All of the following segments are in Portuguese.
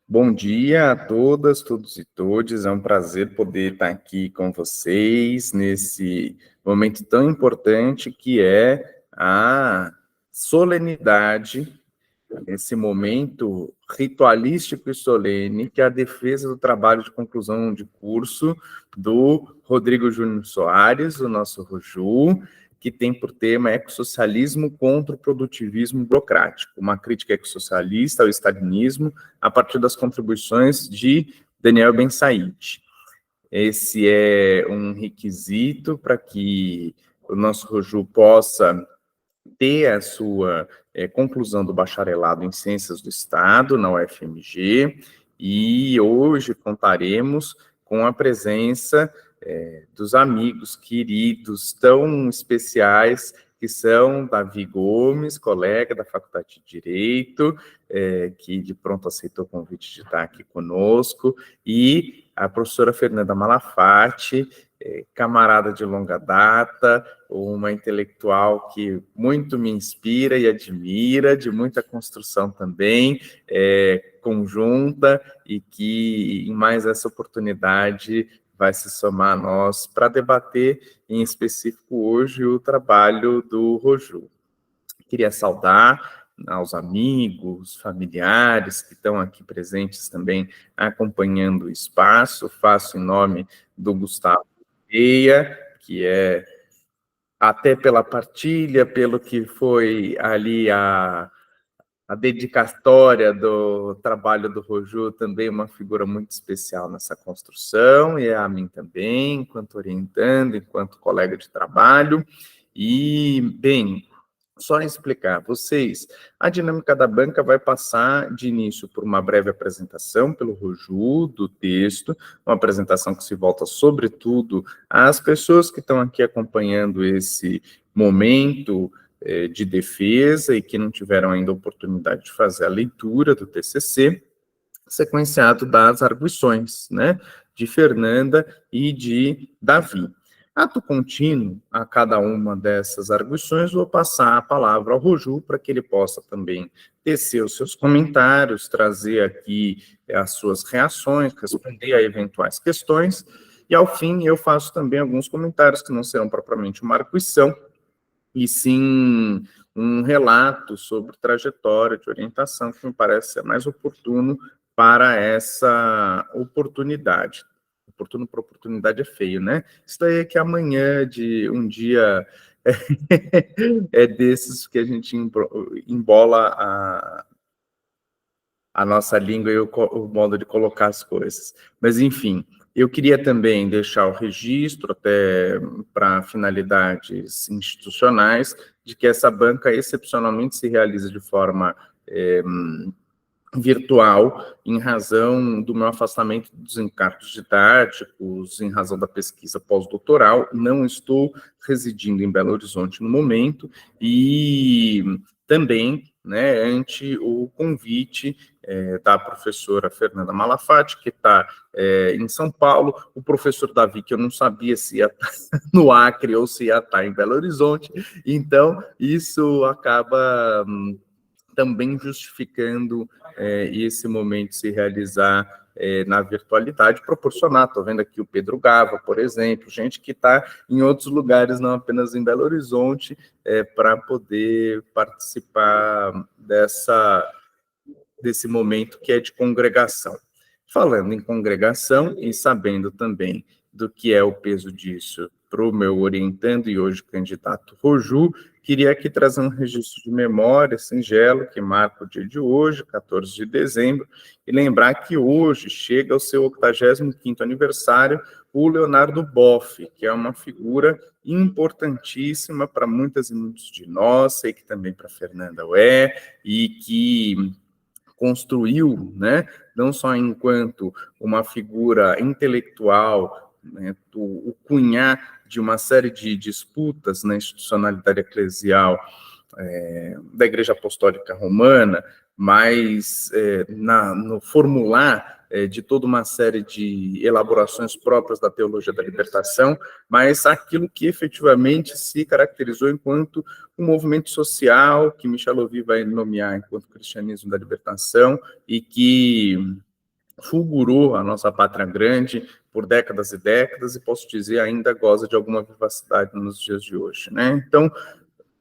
Bom dia a todas, todos e todes. É um prazer poder estar aqui com vocês nesse momento tão importante que é a solenidade, esse momento ritualístico e solene, que é a defesa do trabalho de conclusão de curso do Rodrigo Júnior Soares, o nosso Roju, que tem por tema ecossocialismo contra o produtivismo burocrático, uma crítica ecossocialista ao stalinismo a partir das contribuições de Daniel Ben-Said. Esse é um requisito para que o nosso Roju possa ter a sua conclusão do bacharelado em Ciências do Estado, na UFMG, e hoje contaremos com a presença dos amigos queridos tão especiais, que são Davi Gomes, colega da Faculdade de Direito, que de pronto aceitou o convite de estar aqui conosco, e a professora Fernanda Malafatti, camarada de longa data, uma intelectual que muito me inspira e admira, de muita construção também, conjunta, e que em mais essa oportunidade vai se somar a nós para debater, em específico hoje, o trabalho do Roju. Queria saudar aos amigos, familiares que estão aqui presentes também acompanhando o espaço. Faço em nome do Gustavo Eia, que é, até pela partilha, pelo que foi ali a dedicatória do trabalho do Roju, também uma figura muito especial nessa construção, e a mim também, enquanto orientando, enquanto colega de trabalho. E, bem, só explicar, vocês, a dinâmica da banca vai passar de início por uma breve apresentação pelo Roju do texto, uma apresentação que se volta sobretudo às pessoas que estão aqui acompanhando esse momento de defesa e que não tiveram ainda a oportunidade de fazer a leitura do TCC, sequenciado das arguições, né, de Fernanda e de Davi. Ato contínuo a cada uma dessas arguições, vou passar a palavra ao Roju para que ele possa também tecer os seus comentários, trazer aqui as suas reações, responder a eventuais questões, e ao fim eu faço também alguns comentários que não serão propriamente uma arguição, e sim um relato sobre trajetória de orientação, que me parece ser mais oportuno para essa oportunidade. Oportuno para oportunidade é feio, né? Isso daí é que amanhã de um dia é desses que a gente embola a nossa língua e o modo de colocar as coisas. Mas, enfim, eu queria também deixar o registro, até para finalidades institucionais, de que essa banca excepcionalmente se realiza de forma virtual, em razão do meu afastamento dos encargos didáticos, em razão da pesquisa pós-doutoral. Não estou residindo em Belo Horizonte no momento, e também, né, ante o convite da professora Fernanda Malafatti, que está em São Paulo, o professor Davi, que eu não sabia se ia estar no Acre ou se ia estar em Belo Horizonte, então isso acaba também justificando esse momento se realizar na virtualidade, proporcionar. Estou vendo aqui o Pedro Gava, por exemplo, gente que está em outros lugares, não apenas em Belo Horizonte, para poder participar desse momento que é de congregação. Falando em congregação e sabendo também do que é o peso disso para o meu orientando e hoje candidato Roju, queria aqui trazer um registro de memória singelo que marca o dia de hoje, 14 de dezembro, e lembrar que hoje chega ao seu 85º aniversário o Leonardo Boff, que é uma figura importantíssima para muitas e muitos de nós, sei que também para a Fernanda e que construiu, né, não só enquanto uma figura intelectual, né, o cunhar de uma série de disputas na institucionalidade eclesial da Igreja Apostólica Romana, mas no formular de toda uma série de elaborações próprias da teologia da libertação, mas aquilo que efetivamente se caracterizou enquanto um movimento social, que Michel Louvi vai nomear enquanto cristianismo da libertação, e que fulgurou a nossa pátria grande por décadas e décadas, e posso dizer, ainda goza de alguma vivacidade nos dias de hoje, né? Então,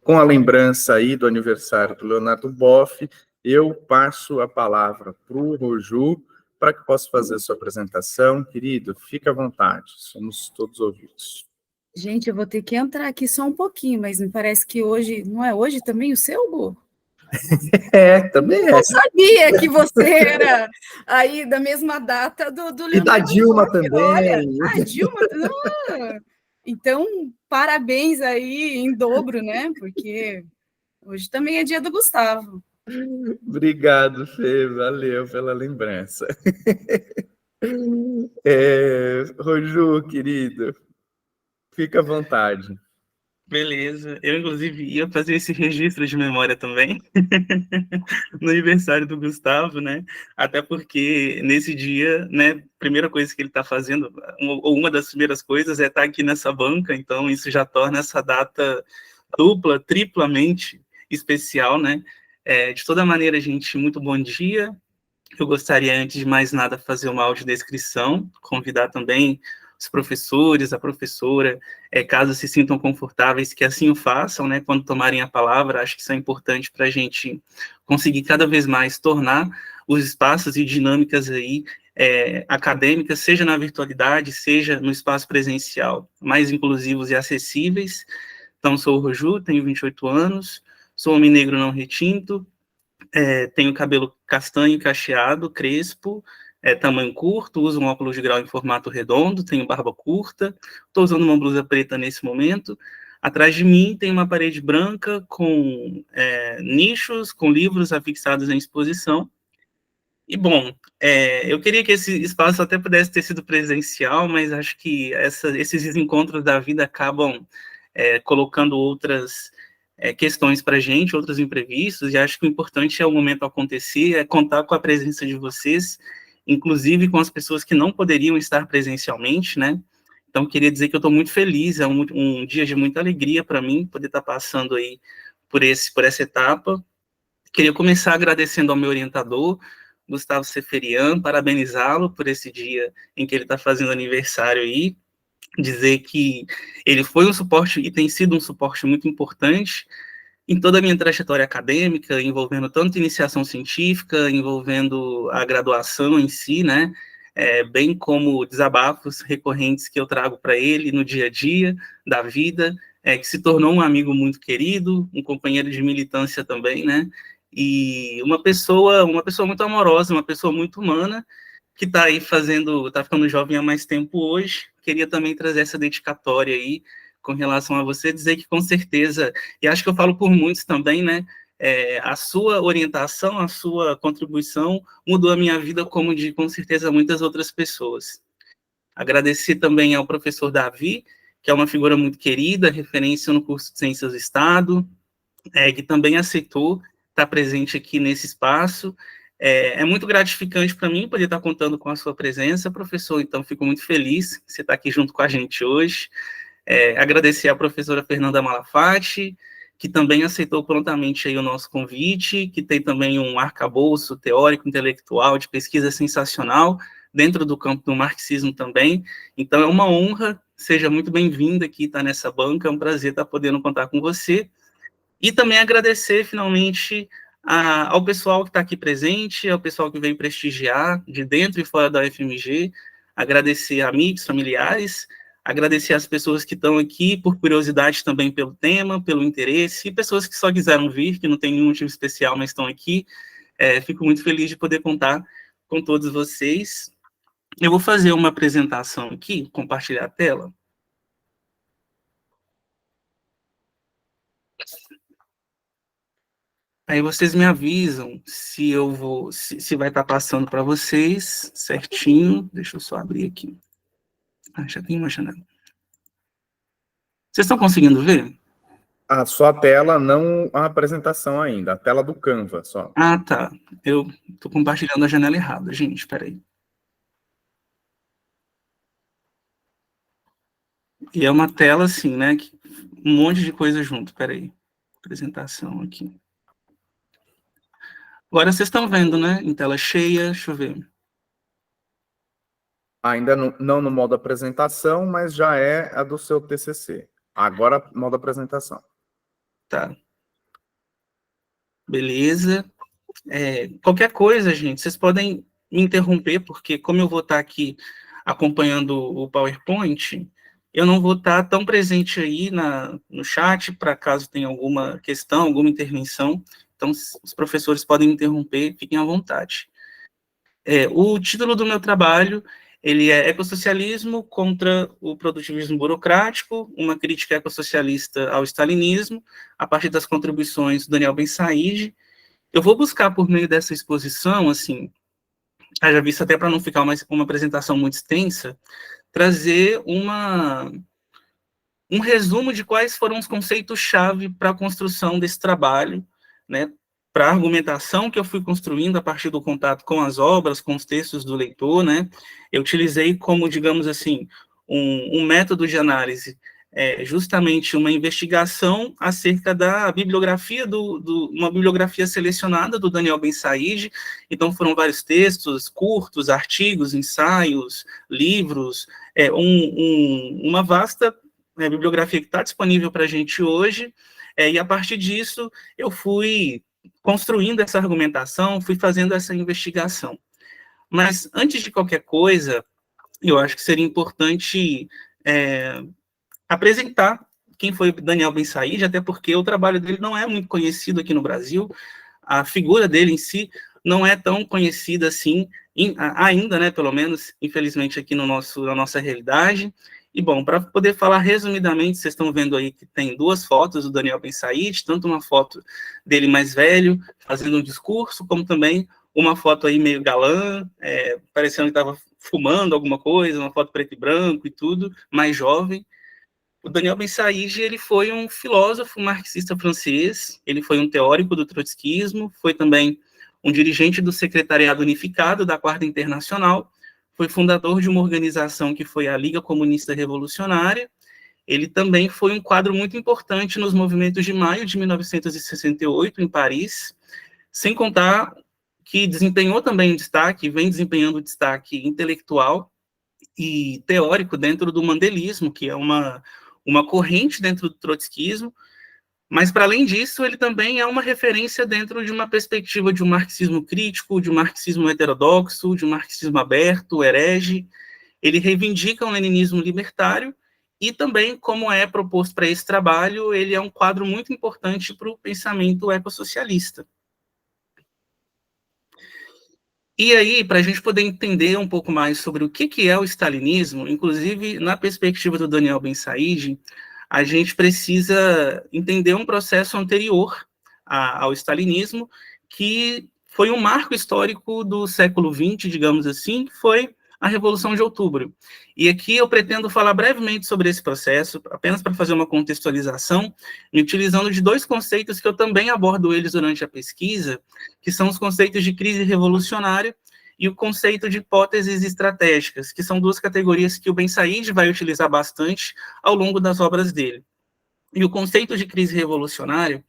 com a lembrança aí do aniversário do Leonardo Boff, eu passo a palavra para o Roju, para que possa fazer a sua apresentação. Querido, fique à vontade, somos todos ouvidos. Gente, eu vou ter que entrar aqui só um pouquinho, mas me parece que hoje, não é hoje também o seu, Gu? Também eu não sabia que você era aí da mesma data do Leonardo. E da Dilma Boff, também. Olha, a Dilma... Então, parabéns aí em dobro, né? Porque hoje também é dia do Gustavo. Obrigado, Fê, valeu pela lembrança. Roju, querido, fica à vontade. Beleza, eu inclusive ia fazer esse registro de memória também, no aniversário do Gustavo, né, até porque nesse dia, né, primeira coisa que ele está fazendo, ou uma das primeiras coisas é estar aqui nessa banca, então isso já torna essa data dupla, triplamente especial, né, de toda maneira, gente, muito bom dia. Eu gostaria, antes de mais nada, fazer uma audiodescrição, convidar também os professores, a professora, caso se sintam confortáveis, que assim o façam, né, quando tomarem a palavra. Acho que isso é importante para a gente conseguir cada vez mais tornar os espaços e dinâmicas aí acadêmicas, seja na virtualidade, seja no espaço presencial, mais inclusivos e acessíveis. Então, sou o Roju, tenho 28 anos, sou homem negro não retinto, tenho cabelo castanho cacheado, crespo, tamanho curto, uso um óculos de grau em formato redondo, tenho barba curta, estou usando uma blusa preta nesse momento. Atrás de mim tem uma parede branca com nichos, com livros afixados em exposição. E, bom, eu queria que esse espaço até pudesse ter sido presencial, mas acho que esses encontros da vida acabam colocando outras questões para a gente, outros imprevistos, e acho que o importante é o momento acontecer, é contar com a presença de vocês, inclusive com as pessoas que não poderiam estar presencialmente, né? Então, queria dizer que eu estou muito feliz, é um dia de muita alegria para mim, poder estar passando aí por essa etapa. Queria começar agradecendo ao meu orientador, Gustavo Seferian, parabenizá-lo por esse dia em que ele está fazendo aniversário aí, dizer que ele foi um suporte e tem sido um suporte muito importante em toda a minha trajetória acadêmica, envolvendo tanto iniciação científica, envolvendo a graduação em si, né, bem como desabafos recorrentes que eu trago para ele no dia a dia da vida, que se tornou um amigo muito querido, um companheiro de militância também, né, e uma pessoa muito amorosa, uma pessoa muito humana, que está aí está ficando jovem há mais tempo hoje. Queria também trazer essa dedicatória aí com relação a você, dizer que com certeza, e acho que eu falo por muitos também, né, a sua orientação, a sua contribuição mudou a minha vida, como de, com certeza, muitas outras pessoas. Agradecer também ao professor Davi, que é uma figura muito querida, referência no curso de Ciências do Estado, que também aceitou estar presente aqui nesse espaço. É muito gratificante para mim poder estar contando com a sua presença, professor, então fico muito feliz que você está aqui junto com a gente hoje. Agradecer à professora Fernanda Malafatti, que também aceitou prontamente aí o nosso convite, que tem também um arcabouço teórico, intelectual, de pesquisa sensacional, dentro do campo do marxismo também. Então é uma honra, seja muito bem-vinda aqui, estar nessa banca, é um prazer estar podendo contar com você. E também agradecer, finalmente, ao pessoal que está aqui presente, ao pessoal que veio prestigiar, de dentro e fora da UFMG, agradecer a amigos, familiares, agradecer as pessoas que estão aqui por curiosidade também pelo tema, pelo interesse, e pessoas que só quiseram vir, que não tem nenhum motivo especial, mas estão aqui. Fico muito feliz de poder contar com todos vocês. Eu vou fazer uma apresentação aqui, compartilhar a tela. Aí vocês me avisam se se vai estar passando para vocês certinho. Deixa eu só abrir aqui. Já tem uma janela. Vocês estão conseguindo ver? A sua tela, não a apresentação ainda, a tela do Canva só. Ah, tá. Eu tô compartilhando a janela errada, gente, espera aí. E é uma tela assim, né? Um monte de coisa junto, espera aí. Apresentação aqui. Agora vocês estão vendo, né? Em tela cheia, deixa eu ver. Ainda não no modo apresentação, mas já é a do seu TCC. Agora, modo apresentação. Tá. Beleza. Qualquer coisa, gente, vocês podem me interromper, porque como eu vou estar aqui acompanhando o PowerPoint, eu não vou estar tão presente aí no chat, para caso tenha alguma questão, alguma intervenção. Então, os professores podem me interromper, fiquem à vontade. O título do meu trabalho, ele é Ecossocialismo contra o Produtivismo Burocrático, uma crítica ecossocialista ao stalinismo, a partir das contribuições do Daniel Ben-Said. Eu vou buscar, por meio dessa exposição, assim, haja visto até para não ficar uma apresentação muito extensa, trazer um resumo de quais foram os conceitos-chave para a construção desse trabalho, né, para a argumentação que eu fui construindo a partir do contato com as obras, com os textos do leitor, né, eu utilizei como, digamos assim, um método de análise, justamente uma investigação acerca da bibliografia, uma bibliografia selecionada do Daniel Ben-Said. Então foram vários textos, curtos, artigos, ensaios, livros, uma vasta bibliografia que está disponível para a gente hoje, e a partir disso eu fui construindo essa argumentação, fui fazendo essa investigação. Mas, antes de qualquer coisa, eu acho que seria importante apresentar quem foi Daniel Ben-Said, até porque o trabalho dele não é muito conhecido aqui no Brasil, a figura dele em si não é tão conhecida assim, ainda, né, pelo menos, infelizmente, aqui na nossa realidade. E, bom, para poder falar resumidamente, vocês estão vendo aí que tem duas fotos do Daniel Ben-Said, tanto uma foto dele mais velho, fazendo um discurso, como também uma foto aí meio galã, parecendo que estava fumando alguma coisa, uma foto preto e branco e tudo, mais jovem. O Daniel Ben-Said, ele foi um filósofo marxista francês, ele foi um teórico do trotskismo, foi também um dirigente do Secretariado Unificado da Quarta Internacional, foi fundador de uma organização que foi a Liga Comunista Revolucionária. Ele também foi um quadro muito importante nos movimentos de maio de 1968, em Paris, sem contar que desempenhou também destaque, vem desempenhando destaque intelectual e teórico dentro do mandelismo, que é uma corrente dentro do trotskismo, mas, para além disso, ele também é uma referência dentro de uma perspectiva de um marxismo crítico, de um marxismo heterodoxo, de um marxismo aberto, herege. Ele reivindica um leninismo libertário e também, como é proposto para esse trabalho, ele é um quadro muito importante para o pensamento ecossocialista. E aí, para a gente poder entender um pouco mais sobre o que é o stalinismo, inclusive na perspectiva do Daniel Ben-Said, a gente precisa entender um processo anterior ao stalinismo, que foi um marco histórico do século XX, digamos assim, que foi a Revolução de Outubro. E aqui eu pretendo falar brevemente sobre esse processo, apenas para fazer uma contextualização, me utilizando de dois conceitos que eu também abordo eles durante a pesquisa, que são os conceitos de crise revolucionária e o conceito de hipóteses estratégicas, que são duas categorias que o Ben-Said vai utilizar bastante ao longo das obras dele. E o conceito de crise revolucionária,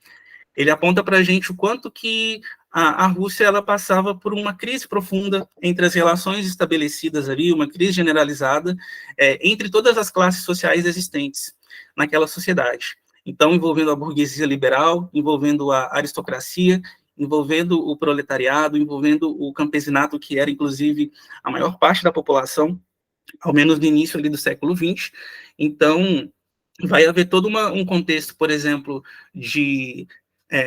ele aponta para a gente o quanto que a Rússia ela passava por uma crise profunda entre as relações estabelecidas ali, uma crise generalizada entre todas as classes sociais existentes naquela sociedade. Então, envolvendo a burguesia liberal, envolvendo a aristocracia, envolvendo o proletariado, envolvendo o campesinato, que era, inclusive, a maior parte da população, ao menos no início ali do século XX. Então, vai haver todo um contexto, por exemplo, de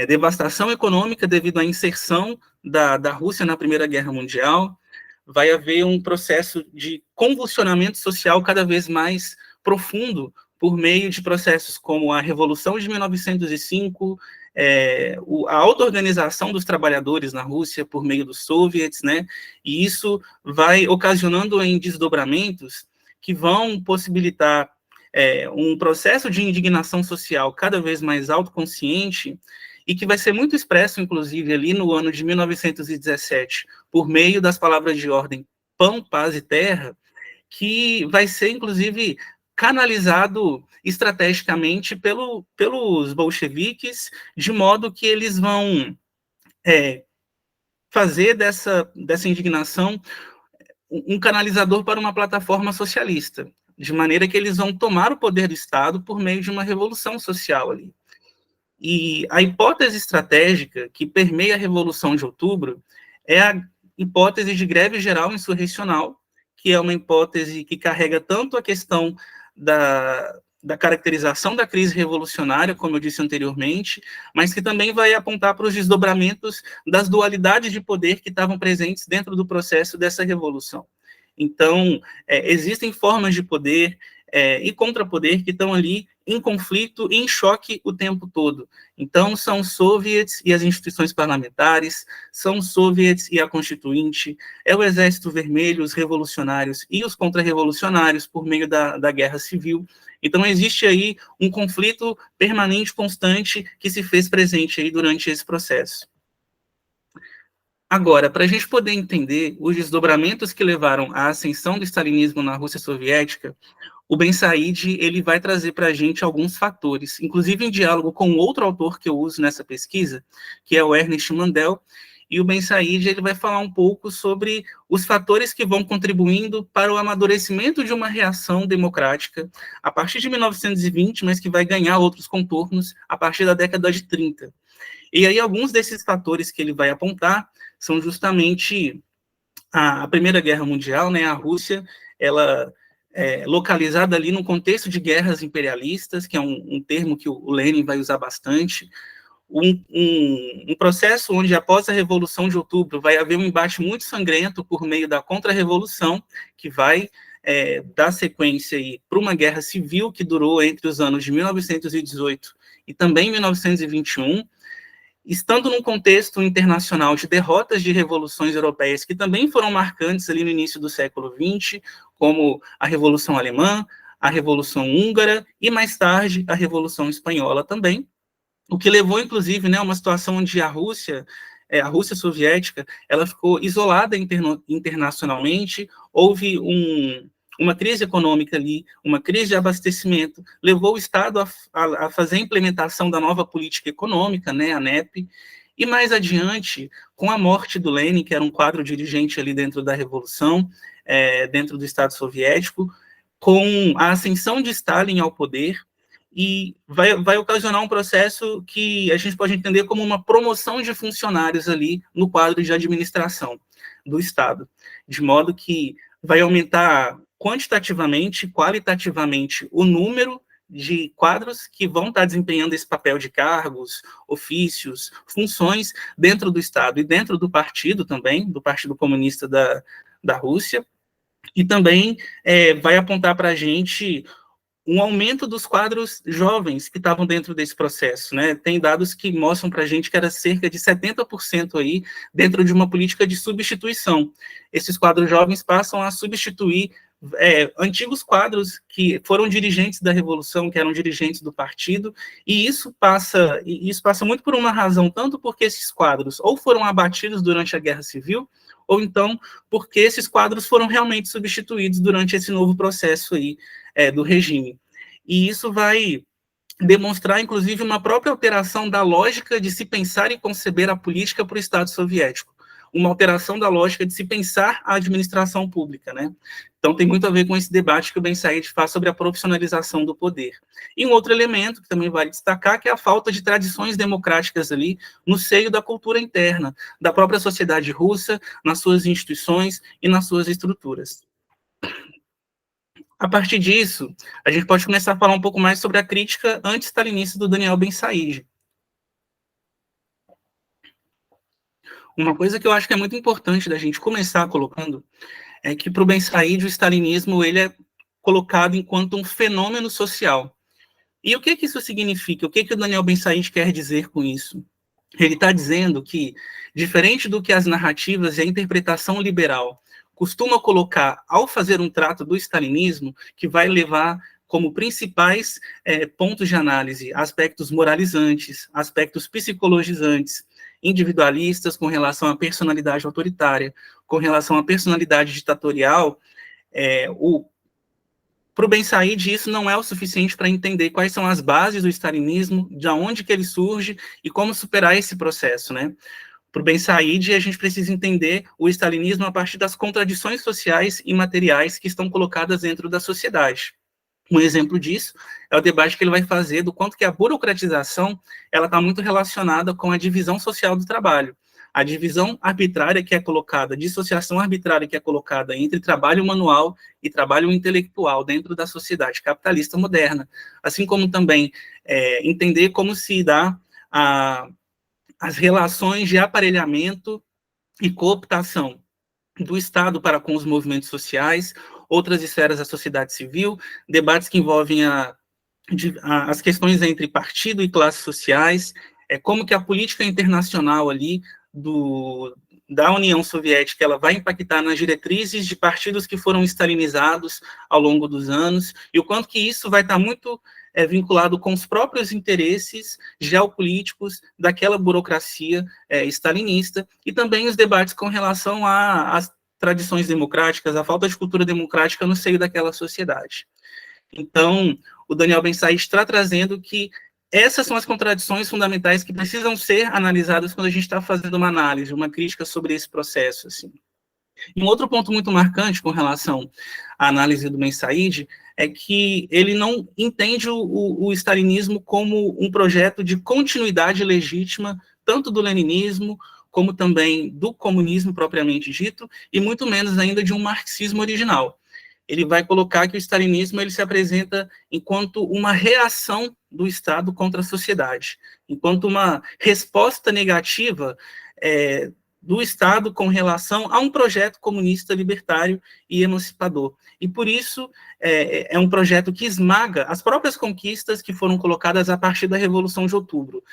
devastação econômica devido à inserção da Rússia na Primeira Guerra Mundial, vai haver um processo de convulsionamento social cada vez mais profundo por meio de processos como a Revolução de 1905, a auto-organização dos trabalhadores na Rússia por meio dos soviets, né? E isso vai ocasionando em desdobramentos que vão possibilitar um processo de indignação social cada vez mais autoconsciente, e que vai ser muito expresso, inclusive, ali no ano de 1917, por meio das palavras de ordem Pão, Paz e Terra, que vai ser, inclusive, canalizado estrategicamente pelos bolcheviques, de modo que eles vão fazer dessa indignação um canalizador para uma plataforma socialista, de maneira que eles vão tomar o poder do Estado por meio de uma revolução social ali. E a hipótese estratégica que permeia a Revolução de Outubro é a hipótese de greve geral insurrecional, que é uma hipótese que carrega tanto a questão da caracterização da crise revolucionária, como eu disse anteriormente, mas que também vai apontar para os desdobramentos das dualidades de poder que estavam presentes dentro do processo dessa revolução. Então, existem formas de poder e contrapoder que estão ali em conflito e em choque o tempo todo. Então, são os soviets e as instituições parlamentares, são os soviets e a Constituinte, é o Exército Vermelho, os revolucionários e os contra-revolucionários por meio da Guerra Civil. Então, existe aí um conflito permanente, constante, que se fez presente aí durante esse processo. Agora, para a gente poder entender os desdobramentos que levaram à ascensão do stalinismo na Rússia soviética, o Ben Said ele vai trazer para a gente alguns fatores, inclusive em diálogo com outro autor que eu uso nessa pesquisa, que é o Ernest Mandel, e o Ben Said ele vai falar um pouco sobre os fatores que vão contribuindo para o amadurecimento de uma reação democrática a partir de 1920, mas que vai ganhar outros contornos a partir da década de 30. E aí alguns desses fatores que ele vai apontar são justamente a Primeira Guerra Mundial, né? A Rússia, ela localizada ali no contexto de guerras imperialistas, que é um termo que o Lenin vai usar bastante, um processo onde, após a Revolução de Outubro, vai haver um embate muito sangrento por meio da Contra-Revolução, que vai dar sequência para uma guerra civil que durou entre os anos de 1918 e também 1921, estando num contexto internacional de derrotas de revoluções europeias que também foram marcantes ali no início do século XX, como a Revolução Alemã, a Revolução Húngara e, mais tarde, a Revolução Espanhola também, o que levou, inclusive, a uma situação onde a Rússia soviética, ela ficou isolada internacionalmente, houve uma crise econômica ali, uma crise de abastecimento, levou o Estado a fazer a implementação da nova política econômica, a NEP, e mais adiante, com a morte do Lenin, que era um quadro dirigente ali dentro da Revolução, dentro do Estado soviético, com a ascensão de Stalin ao poder, e vai ocasionar um processo que a gente pode entender como uma promoção de funcionários ali no quadro de administração do Estado, de modo que vai aumentar quantitativamente, qualitativamente, o número de quadros que vão estar desempenhando esse papel de cargos, ofícios, funções dentro do Estado e dentro do partido também, do Partido Comunista da Rússia, e também vai apontar para a gente um aumento dos quadros jovens que estavam dentro desse processo, né? Tem dados que mostram para a gente que era cerca de 70% aí dentro de uma política de substituição. Esses quadros jovens passam a substituir antigos quadros que foram dirigentes da Revolução, que eram dirigentes do partido, e isso passa muito por uma razão, tanto porque esses quadros ou foram abatidos durante a Guerra Civil, ou então porque esses quadros foram realmente substituídos durante esse novo processo aí do regime. E isso vai demonstrar, inclusive, uma própria alteração da lógica de se pensar e conceber a política para o Estado soviético, uma alteração da lógica de se pensar a administração pública, né? Então, tem muito a ver com esse debate que o Ben Said faz sobre a profissionalização do poder. E um outro elemento que também vale destacar, que é a falta de tradições democráticas ali no seio da cultura interna, da própria sociedade russa, nas suas instituições e nas suas estruturas. A partir disso, a gente pode começar a falar um pouco mais sobre a crítica anti-stalinista do Daniel Ben Said. Uma coisa que eu acho que é muito importante da gente começar colocando é que, para o Ben Said, o stalinismo ele é colocado enquanto um fenômeno social. E o que isso significa? O que o Daniel Ben Said quer dizer com isso? Ele está dizendo que, diferente do que as narrativas e a interpretação liberal costuma colocar ao fazer um trato do stalinismo, que vai levar como principais pontos de análise aspectos moralizantes, aspectos psicologizantes, individualistas com relação à personalidade autoritária, com relação à personalidade ditatorial. Para o Ben Said, isso não é o suficiente para entender quais são as bases do stalinismo, de onde que ele surge e como superar esse processo, né? Para o Ben Said, a gente precisa entender o stalinismo a partir das contradições sociais e materiais que estão colocadas dentro da sociedade. Um exemplo disso é o debate que ele vai fazer do quanto que a burocratização ela está muito relacionada com a divisão social do trabalho. A divisão arbitrária que é colocada, a dissociação arbitrária que é colocada entre trabalho manual e trabalho intelectual dentro da sociedade capitalista moderna, assim como também entender como se dá as relações de aparelhamento e cooptação do Estado para com os movimentos sociais, outras esferas da sociedade civil, debates que envolvem as questões entre partido e classes sociais, como que a política internacional ali da União Soviética ela vai impactar nas diretrizes de partidos que foram stalinizados ao longo dos anos, e o quanto que isso vai estar muito vinculado com os próprios interesses geopolíticos daquela burocracia stalinista, e também os debates com relação às tradições democráticas, a falta de cultura democrática no seio daquela sociedade. Então, o Daniel Ben Said está trazendo que essas são as contradições fundamentais que precisam ser analisadas quando a gente está fazendo uma análise, uma crítica sobre esse processo. Assim. E um outro ponto muito marcante com relação à análise do Ben Said é que ele não entende o stalinismo como um projeto de continuidade legítima, tanto do leninismo, como também do comunismo propriamente dito, e muito menos ainda de um marxismo original. Ele vai colocar que o stalinismo ele se apresenta enquanto uma reação do Estado contra a sociedade, enquanto uma resposta negativa do Estado com relação a um projeto comunista libertário e emancipador. E por isso é um projeto que esmaga as próprias conquistas que foram colocadas a partir da Revolução de Outubro,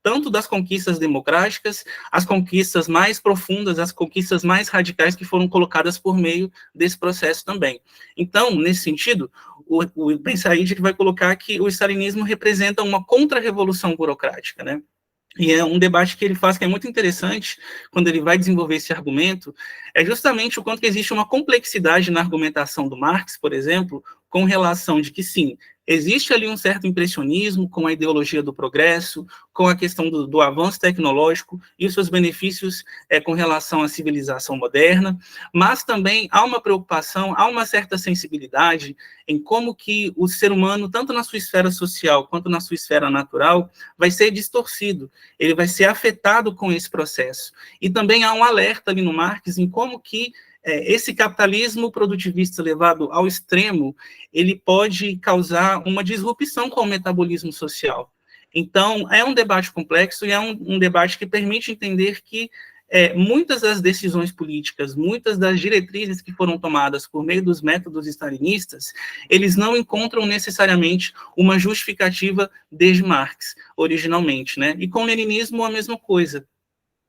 tanto das conquistas democráticas, as conquistas mais profundas, as conquistas mais radicais que foram colocadas por meio desse processo também. Então, nesse sentido, o Ben Said vai colocar que o stalinismo representa uma contra-revolução burocrática, né? E é um debate que ele faz que é muito interessante, quando ele vai desenvolver esse argumento, é justamente o quanto que existe uma complexidade na argumentação do Marx, por exemplo, com relação de que, sim, existe ali um certo impressionismo com a ideologia do progresso, com a questão do avanço tecnológico e os seus benefícios com relação à civilização moderna, mas também há uma preocupação, há uma certa sensibilidade em como que o ser humano, tanto na sua esfera social quanto na sua esfera natural, vai ser distorcido, ele vai ser afetado com esse processo. E também há um alerta ali no Marx em como que esse capitalismo produtivista levado ao extremo, ele pode causar uma disrupção com o metabolismo social. Então, é um debate complexo e é um debate que permite entender que muitas das decisões políticas, muitas das diretrizes que foram tomadas por meio dos métodos stalinistas, eles não encontram necessariamente uma justificativa desde Marx, originalmente, né? E com o leninismo, a mesma coisa.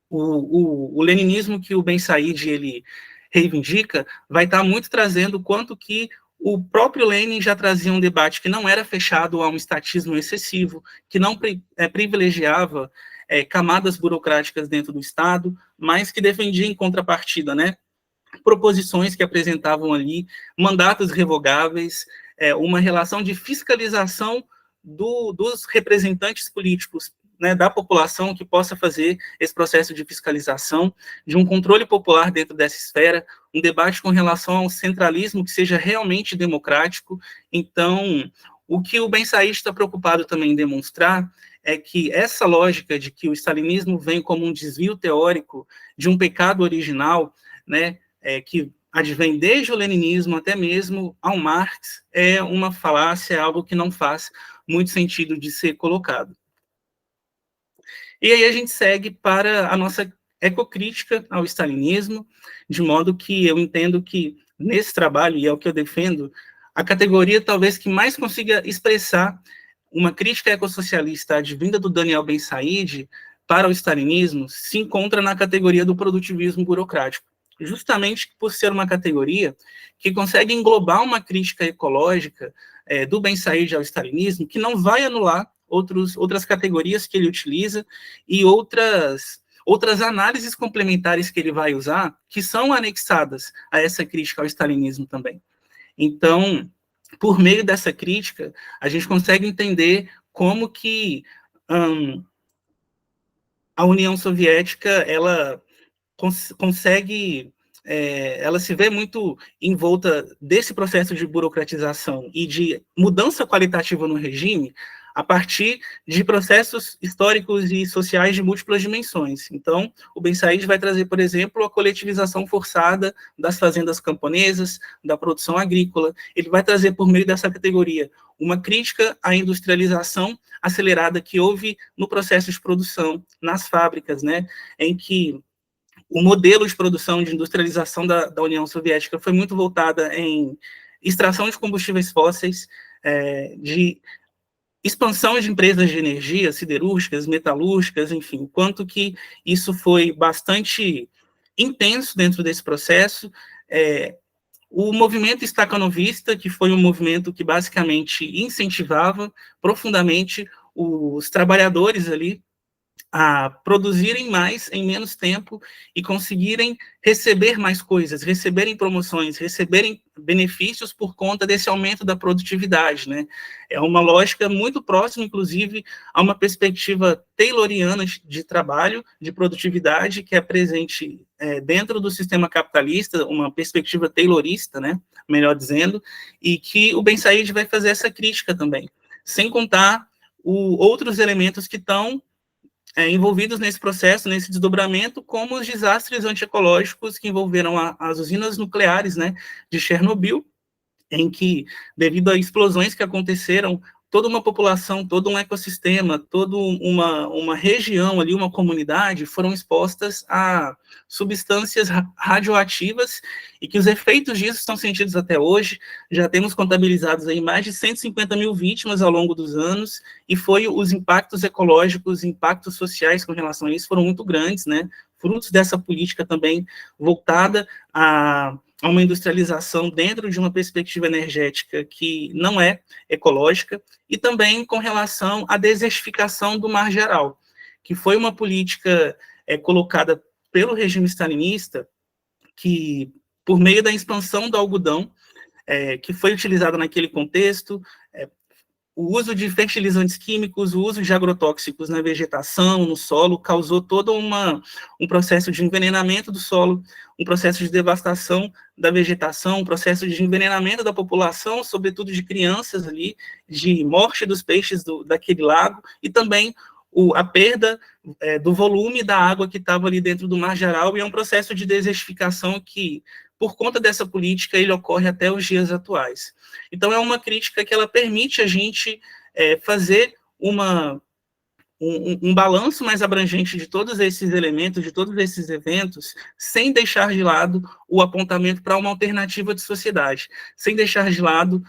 O leninismo que o Ben Said, ele reivindica, vai estar muito trazendo o quanto que o próprio Lenin já trazia um debate que não era fechado a um estatismo excessivo, que não privilegiava camadas burocráticas dentro do Estado, mas que defendia em contrapartida, né, proposições que apresentavam ali mandatos revogáveis, uma relação de fiscalização dos representantes políticos, né, da população que possa fazer esse processo de fiscalização, de um controle popular dentro dessa esfera, um debate com relação ao centralismo que seja realmente democrático. Então, o que o Ben Said está preocupado também em demonstrar é que essa lógica de que o stalinismo vem como um desvio teórico de um pecado original, né, que advém desde o leninismo até mesmo ao Marx, é uma falácia, é algo que não faz muito sentido de ser colocado. E aí a gente segue para a nossa ecocrítica ao stalinismo, de modo que eu entendo que nesse trabalho, e é o que eu defendo, a categoria talvez que mais consiga expressar uma crítica ecossocialista advinda do Daniel Ben Said para o stalinismo se encontra na categoria do produtivismo burocrático. justamente por ser uma categoria que consegue englobar uma crítica ecológica do Ben Said ao stalinismo, que não vai anular outras categorias que ele utiliza e outras análises complementares que ele vai usar, que são anexadas a essa crítica ao stalinismo também. Então, por meio dessa crítica, a gente consegue entender como que a União Soviética, ela consegue, ela se vê muito envolta desse processo de burocratização e de mudança qualitativa no regime a partir de processos históricos e sociais de múltiplas dimensões. Então, o Ben Said vai trazer, por exemplo, a coletivização forçada das fazendas camponesas, da produção agrícola. Ele vai trazer, por meio dessa categoria, uma crítica à industrialização acelerada que houve no processo de produção, nas fábricas, né, em que o modelo de produção, de industrialização da União Soviética foi muito voltada em extração de combustíveis fósseis, de expansão de empresas de energia, siderúrgicas, metalúrgicas, enfim, quanto que isso foi bastante intenso dentro desse processo. O movimento estacanovista, que foi um movimento que basicamente incentivava profundamente os trabalhadores ali a produzirem mais em menos tempo e conseguirem receber mais coisas, receberem promoções, receberem benefícios por conta desse aumento da produtividade, né? É uma lógica muito próxima, inclusive, a uma perspectiva tayloriana de trabalho, de produtividade, que é presente dentro do sistema capitalista, uma perspectiva taylorista, né? Melhor dizendo, e que o Ben Said vai fazer essa crítica também, sem contar outros elementos que estão envolvidos nesse processo, nesse desdobramento, como os desastres antiecológicos que envolveram as usinas nucleares, né, de Chernobyl, em que, devido a explosões que aconteceram, toda uma população, todo um ecossistema, toda uma região ali, uma comunidade, foram expostas a substâncias radioativas e que os efeitos disso são sentidos até hoje. Já temos contabilizados aí mais de 150 mil vítimas ao longo dos anos, e os impactos ecológicos, impactos sociais com relação a isso foram muito grandes, né? Frutos dessa política também voltada a uma industrialização dentro de uma perspectiva energética que não é ecológica, e também com relação à desertificação do mar geral, que foi uma política colocada pelo regime stalinista, que, por meio da expansão do algodão, que foi utilizada naquele contexto, o uso de fertilizantes químicos, o uso de agrotóxicos na vegetação, no solo, causou todo um processo de envenenamento do solo, um processo de devastação da vegetação, um processo de envenenamento da população, sobretudo de crianças ali, de morte dos peixes daquele lago, e também a perda do volume da água que estava ali dentro do mar geral, e é um processo de desertificação que, por conta dessa política, ele ocorre até os dias atuais. Então, é uma crítica que ela permite a gente fazer um balanço mais abrangente de todos esses elementos, de todos esses eventos, sem deixar de lado o apontamento para uma alternativa de sociedade, sem deixar de lado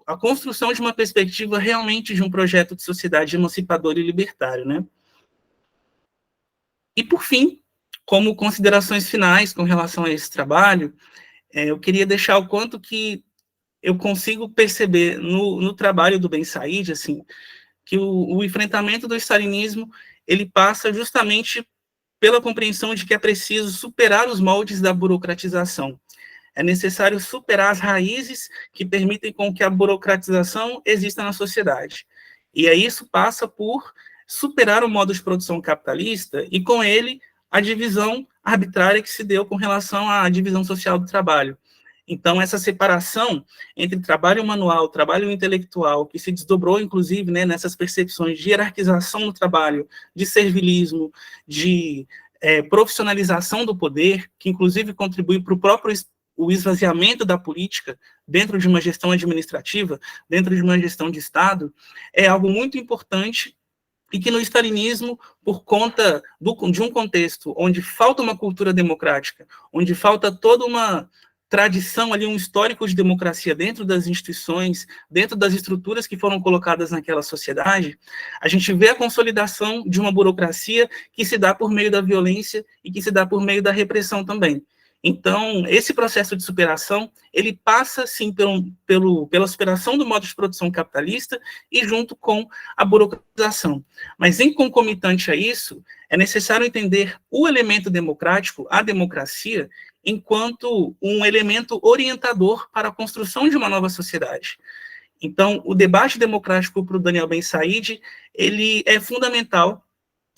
a construção de uma perspectiva realmente de um projeto de sociedade emancipador e libertário, né? E, por fim, como considerações finais com relação a esse trabalho, eu queria deixar o quanto que eu consigo perceber no trabalho do Ben Said, assim, que o enfrentamento do stalinismo, ele passa justamente pela compreensão de que é preciso superar os moldes da burocratização. É necessário superar as raízes que permitem com que a burocratização exista na sociedade. E aí isso passa por superar o modo de produção capitalista e, com ele, a divisão arbitrária que se deu com relação à divisão social do trabalho. Então, essa separação entre trabalho manual, trabalho intelectual, que se desdobrou, inclusive, né, nessas percepções de hierarquização do trabalho, de servilismo, de profissionalização do poder, que, inclusive, contribui para o esvaziamento da política dentro de uma gestão administrativa, dentro de uma gestão de Estado, é algo muito importante, e que no stalinismo, por conta de um contexto onde falta uma cultura democrática, onde falta toda uma tradição ali, um histórico de democracia dentro das instituições, dentro das estruturas que foram colocadas naquela sociedade, a gente vê a consolidação de uma burocracia que se dá por meio da violência e que se dá por meio da repressão também. Então, esse processo de superação, ele passa, sim, pela superação do modo de produção capitalista e junto com a burocratização. Mas, em concomitante a isso, é necessário entender o elemento democrático, a democracia, enquanto um elemento orientador para a construção de uma nova sociedade. Então, o debate democrático para o Daniel Ben-Said, ele é fundamental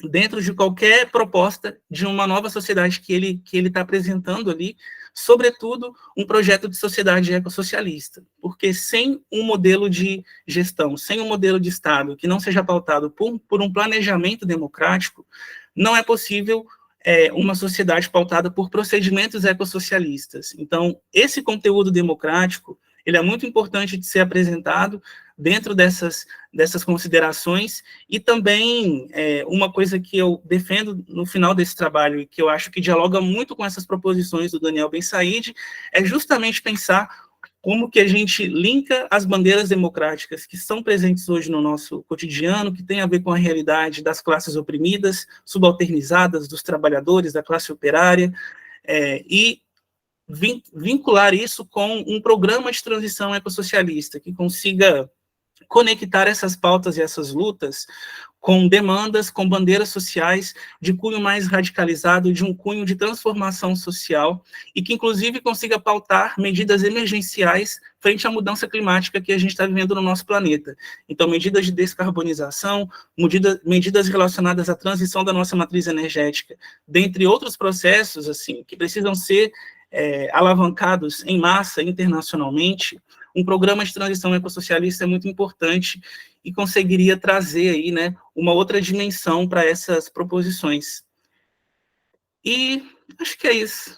dentro de qualquer proposta de uma nova sociedade que ele está apresentando ali, sobretudo um projeto de sociedade ecossocialista, porque sem um modelo de gestão, sem um modelo de Estado que não seja pautado por um planejamento democrático, não é possível uma sociedade pautada por procedimentos ecossocialistas. Então, esse conteúdo democrático, ele é muito importante de ser apresentado dentro dessas considerações, e também uma coisa que eu defendo no final desse trabalho, e que eu acho que dialoga muito com essas proposições do Daniel Ben-Said, é justamente pensar como que a gente linka as bandeiras democráticas que estão presentes hoje no nosso cotidiano, que tem a ver com a realidade das classes oprimidas, subalternizadas, dos trabalhadores, da classe operária, e vincular isso com um programa de transição ecossocialista que consiga conectar essas pautas e essas lutas com demandas, com bandeiras sociais de cunho mais radicalizado, de um cunho de transformação social, e que, inclusive, consiga pautar medidas emergenciais frente à mudança climática que a gente está vivendo no nosso planeta. Então, medidas de descarbonização, medidas relacionadas à transição da nossa matriz energética, dentre outros processos, assim, que precisam ser alavancados em massa internacionalmente. Um programa de transição ecossocialista é muito importante e conseguiria trazer aí, né, uma outra dimensão para essas proposições. E acho que é isso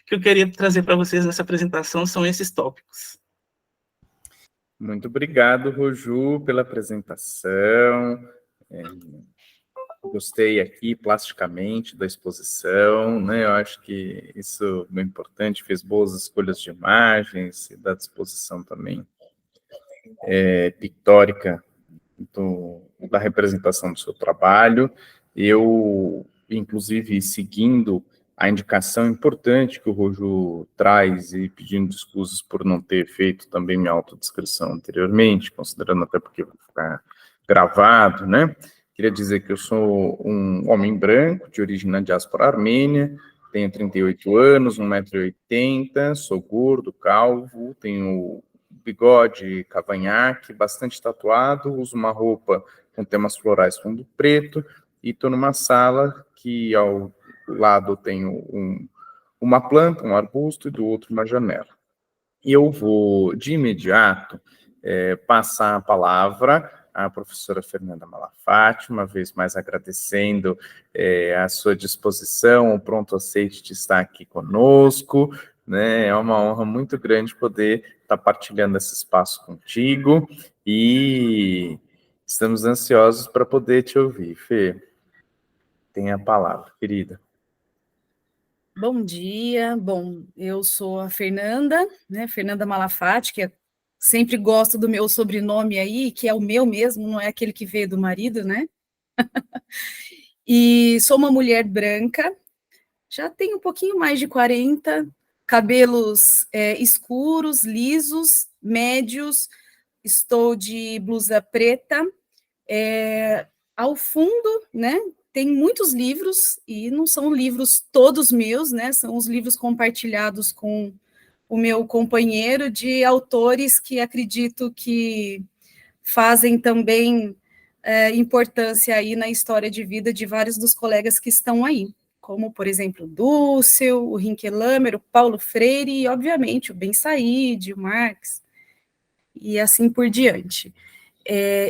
que eu queria trazer para vocês nessa apresentação, são esses tópicos. Muito obrigado, Roju, pela apresentação. Gostei aqui, plasticamente, da exposição, né? Eu acho que isso é importante, fez boas escolhas de imagens, e da disposição também pictórica da representação do seu trabalho. Eu, inclusive, seguindo a indicação importante que o Roju traz e pedindo excusas por não ter feito também minha autodescrição anteriormente, considerando até porque vai ficar gravado, né? Queria dizer que eu sou um homem branco, de origem na diáspora armênia, tenho 38 anos, 1,80 m, sou gordo, calvo, tenho bigode, cavanhaque, bastante tatuado, uso uma roupa com temas florais fundo preto, e estou numa sala que ao lado tenho uma planta, um arbusto, e do outro uma janela. E eu vou, de imediato, passar a palavra à professora Fernanda Malafate, uma vez mais agradecendo a sua disposição, o pronto aceite de estar aqui conosco, né? É uma honra muito grande poder estar partilhando esse espaço contigo, e estamos ansiosos para poder te ouvir. Fê, tem a palavra, querida. Bom dia, eu sou a Fernanda, né, Fernanda Malafate, que sempre gosto do meu sobrenome aí, que é o meu mesmo, não é aquele que veio do marido, né? E sou uma mulher branca, já tenho um pouquinho mais de 40, cabelos escuros, lisos, médios, estou de blusa preta, ao fundo, né, tem muitos livros, e não são livros todos meus, né, são os livros compartilhados com o meu companheiro, de autores que acredito que fazem também importância aí na história de vida de vários dos colegas que estão aí, como, por exemplo, o Dussel, o Rinkelhammer, o Paulo Freire e, obviamente, o Ben-Said, o Marx, e assim por diante.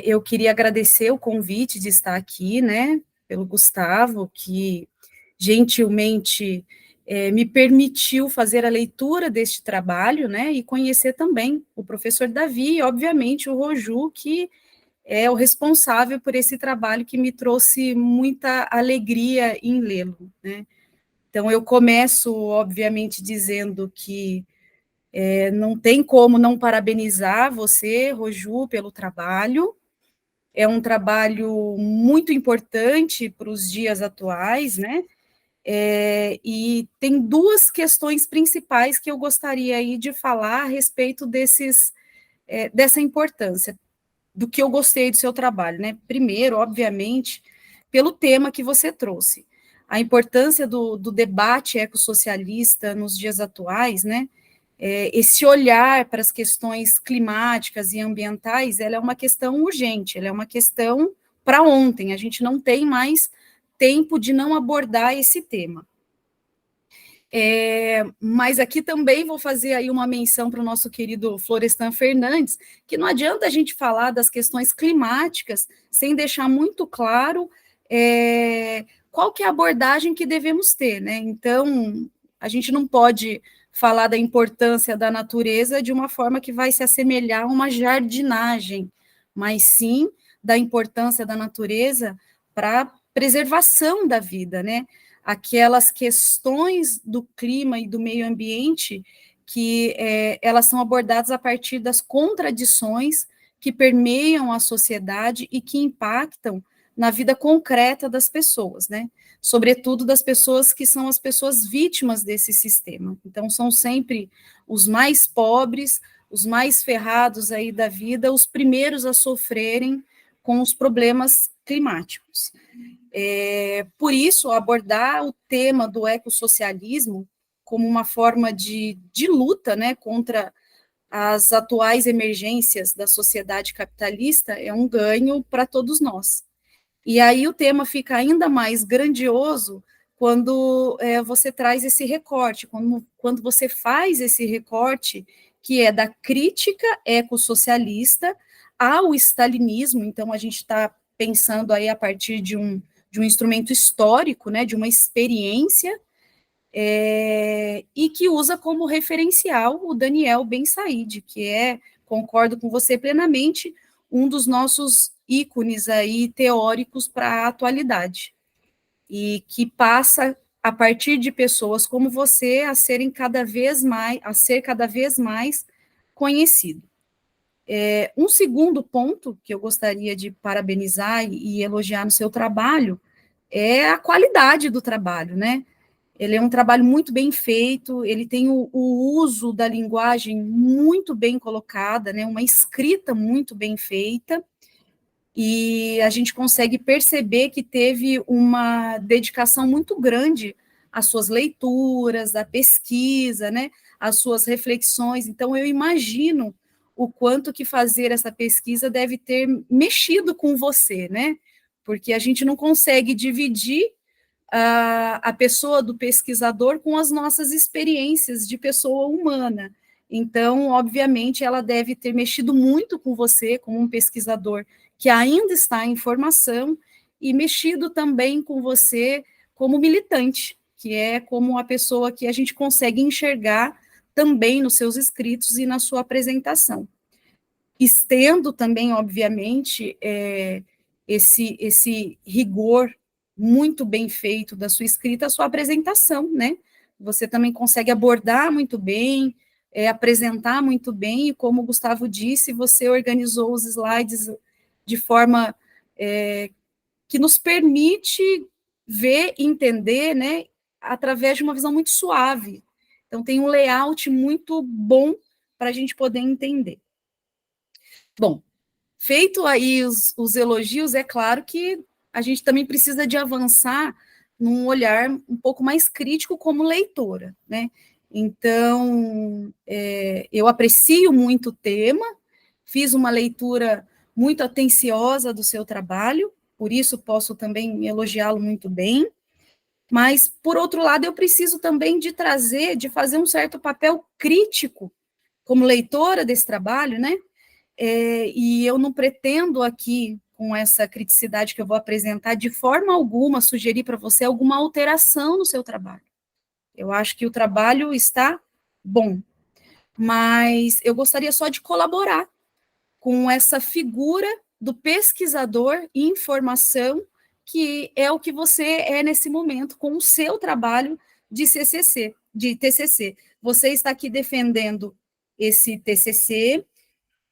Eu queria agradecer o convite de estar aqui, né, pelo Gustavo, que gentilmente me permitiu fazer a leitura deste trabalho, né, e conhecer também o professor Davi e, obviamente, o Roju, que é o responsável por esse trabalho que me trouxe muita alegria em lê-lo, né. Então, eu começo, obviamente, dizendo que não tem como não parabenizar você, Roju, pelo trabalho. É um trabalho muito importante para os dias atuais, né? E tem duas questões principais que eu gostaria aí de falar a respeito dessa importância, do que eu gostei do seu trabalho, né? Primeiro, obviamente, pelo tema que você trouxe, a importância do debate ecossocialista nos dias atuais, né? Esse olhar para as questões climáticas e ambientais, ela é uma questão urgente, ela é uma questão para ontem, a gente não tem mais tempo de não abordar esse tema. Mas aqui também vou fazer aí uma menção para o nosso querido Florestan Fernandes, que não adianta a gente falar das questões climáticas sem deixar muito claro qual que é a abordagem que devemos ter, né? Então, a gente não pode falar da importância da natureza de uma forma que vai se assemelhar a uma jardinagem, mas sim da importância da natureza para a preservação da vida, né? Aquelas questões do clima e do meio ambiente que elas são abordadas a partir das contradições que permeiam a sociedade e que impactam na vida concreta das pessoas, né? Sobretudo das pessoas que são as pessoas vítimas desse sistema. Então, são sempre os mais pobres, os mais ferrados aí da vida, os primeiros a sofrerem com os problemas climáticos. Por isso, abordar o tema do ecossocialismo como uma forma de luta, né, contra as atuais emergências da sociedade capitalista é um ganho para todos nós. E aí o tema fica ainda mais grandioso quando você traz esse recorte, quando você faz esse recorte que é da crítica ecossocialista ao stalinismo. Então, a gente está pensando aí a partir de um instrumento histórico, né, de uma experiência, e que usa como referencial o Daniel Ben Said, que concordo com você plenamente, um dos nossos ícones aí teóricos para a atualidade, e que passa, a partir de pessoas como você, a ser cada vez mais conhecido. Um segundo ponto que eu gostaria de parabenizar e elogiar no seu trabalho é a qualidade do trabalho, né? Ele é um trabalho muito bem feito, ele tem o uso da linguagem muito bem colocada, né? Uma escrita muito bem feita, e a gente consegue perceber que teve uma dedicação muito grande às suas leituras, à pesquisa, né? Às suas reflexões. Então, eu imagino o quanto que fazer essa pesquisa deve ter mexido com você, né? Porque a gente não consegue dividir a pessoa do pesquisador com as nossas experiências de pessoa humana. Então, obviamente, ela deve ter mexido muito com você, como um pesquisador que ainda está em formação, e mexido também com você como militante, que é como a pessoa que a gente consegue enxergar também nos seus escritos e na sua apresentação. Estendo também, obviamente, esse rigor muito bem feito da sua escrita, a sua apresentação, né? Você também consegue abordar muito bem, apresentar muito bem, e como o Gustavo disse, você organizou os slides de forma que nos permite ver e entender, né, através de uma visão muito suave. Então, tem um layout muito bom para a gente poder entender. Bom, feito aí os elogios, é claro que a gente também precisa de avançar num olhar um pouco mais crítico como leitora, né? Então, eu aprecio muito o tema, fiz uma leitura muito atenciosa do seu trabalho, por isso posso também elogiá-lo muito bem, mas, por outro lado, eu preciso também de fazer um certo papel crítico como leitora desse trabalho, né? E eu não pretendo aqui, com essa criticidade que eu vou apresentar, de forma alguma sugerir para você alguma alteração no seu trabalho. Eu acho que o trabalho está bom, mas eu gostaria só de colaborar com essa figura do pesquisador em informação, que é o que você é nesse momento com o seu trabalho de TCC. Você está aqui defendendo esse TCC,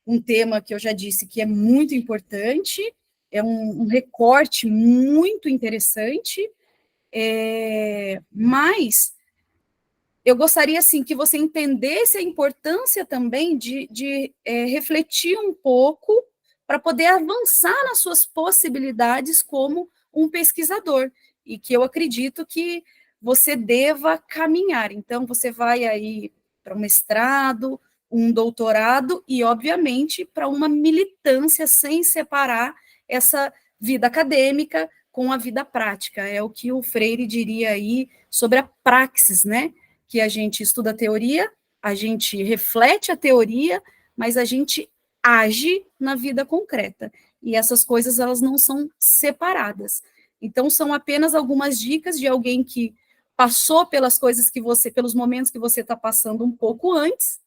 um tema que eu já disse que é muito importante, é um recorte muito interessante, Mas eu gostaria, assim, que você entendesse a importância também de refletir um pouco para poder avançar nas suas possibilidades como um pesquisador, e que eu acredito que você deva caminhar. Então, você vai aí para um mestrado, um doutorado e, obviamente, para uma militância sem separar essa vida acadêmica com a vida prática. É o que o Freire diria aí sobre a praxis, né? Que a gente estuda a teoria, a gente reflete a teoria, mas a gente age na vida concreta. E essas coisas, elas não são separadas. Então, são apenas algumas dicas de alguém que passou pelas coisas que você, pelos momentos que você está passando um pouco antes,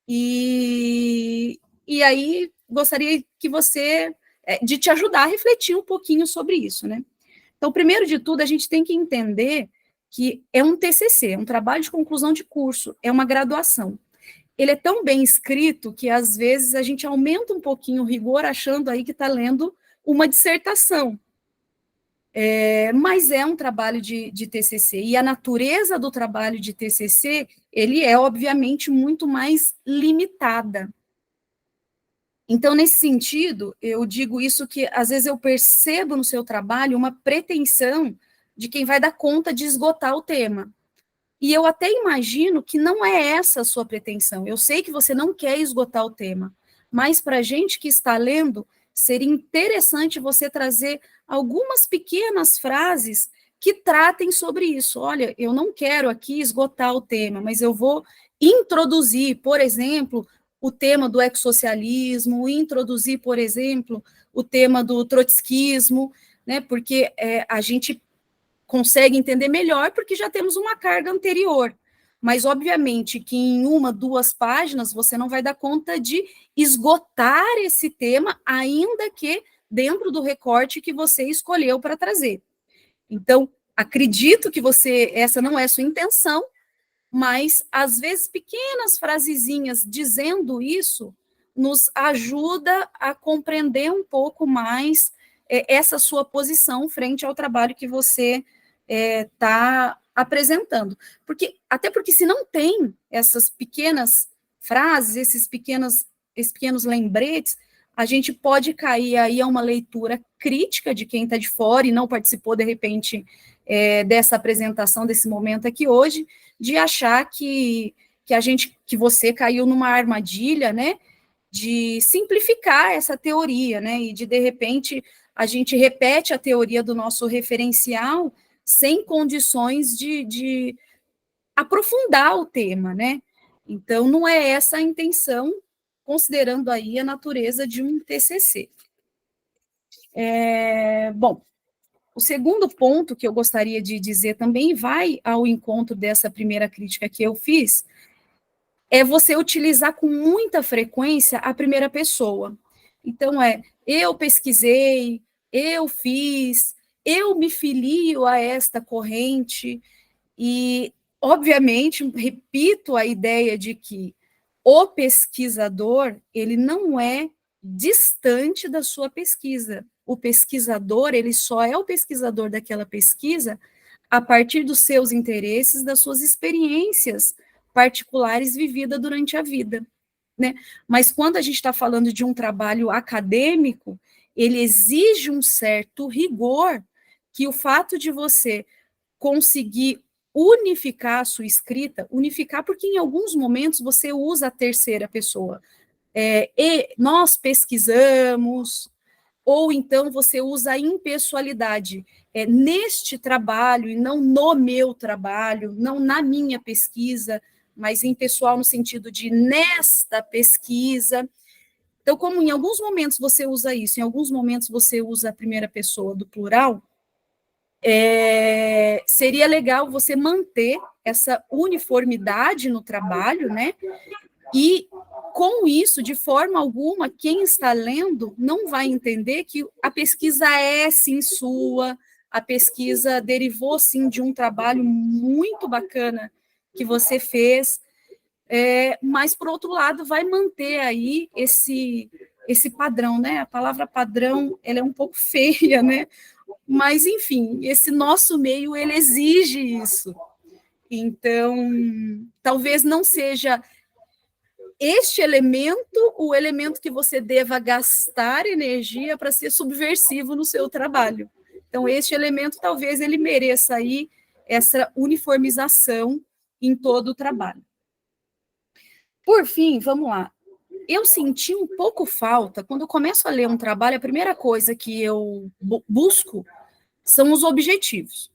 e aí gostaria que você, de te ajudar a refletir um pouquinho sobre isso, né? Então, primeiro de tudo, a gente tem que entender que é um TCC, um trabalho de conclusão de curso, é uma graduação. Ele é tão bem escrito que, às vezes, a gente aumenta um pouquinho o rigor, achando aí que está lendo uma dissertação. Mas é um trabalho de TCC, e a natureza do trabalho de TCC, ele é, obviamente, muito mais limitada. Então, nesse sentido, eu digo isso que, às vezes, eu percebo no seu trabalho uma pretensão de quem vai dar conta de esgotar o tema. E eu até imagino que não é essa a sua pretensão. Eu sei que você não quer esgotar o tema, mas para a gente que está lendo, seria interessante você trazer algumas pequenas frases que tratem sobre isso. Olha, eu não quero aqui esgotar o tema, mas eu vou introduzir, por exemplo, o tema do ecossocialismo, introduzir, por exemplo, o tema do trotskismo, né, porque a gente consegue entender melhor porque já temos uma carga anterior. Mas, obviamente, que em 1, 2 páginas você não vai dar conta de esgotar esse tema, ainda que dentro do recorte que você escolheu para trazer. Então, acredito que essa não é a sua intenção, mas, às vezes, pequenas frasezinhas dizendo isso nos ajuda a compreender um pouco mais essa sua posição frente ao trabalho que você está apresentando. Até porque se não tem essas pequenas frases, esses pequenos lembretes, a gente pode cair aí a uma leitura crítica de quem está de fora e não participou, de repente, dessa apresentação, desse momento aqui hoje, de achar que você caiu numa armadilha, né, de simplificar essa teoria, né, e de repente, a gente repete a teoria do nosso referencial sem condições de aprofundar o tema, né? Então, não é essa a intenção, considerando aí a natureza de um TCC. Bom, o segundo ponto que eu gostaria de dizer também vai ao encontro dessa primeira crítica que eu fiz, é você utilizar com muita frequência a primeira pessoa. Então, eu pesquisei, eu fiz, eu me filio a esta corrente, e, obviamente, repito a ideia de que o pesquisador, ele não é distante da sua pesquisa. O pesquisador, ele só é o pesquisador daquela pesquisa a partir dos seus interesses, das suas experiências particulares vividas durante a vida, né? Mas quando a gente está falando de um trabalho acadêmico, ele exige um certo rigor, que o fato de você conseguir unificar a sua escrita, unificar porque em alguns momentos você usa a terceira pessoa, e nós pesquisamos, ou então você usa a impessoalidade, neste trabalho e não no meu trabalho, não na minha pesquisa, mas impessoal no sentido de nesta pesquisa. Então, como em alguns momentos você usa isso, em alguns momentos você usa a primeira pessoa do plural, seria legal você manter essa uniformidade no trabalho, né? E, com isso, de forma alguma, quem está lendo não vai entender que a pesquisa é, sim, sua, a pesquisa derivou, sim, de um trabalho muito bacana que você fez, mas, por outro lado, vai manter aí esse padrão, né? A palavra padrão, ela é um pouco feia, né? mas, enfim, esse nosso meio, ele exige isso. Então, talvez não seja este elemento o elemento que você deva gastar energia para ser subversivo no seu trabalho. Então, este elemento, talvez ele mereça aí essa uniformização em todo o trabalho. Por fim, vamos lá. Eu senti um pouco falta, quando eu começo a ler um trabalho, a primeira coisa que eu busco são os objetivos.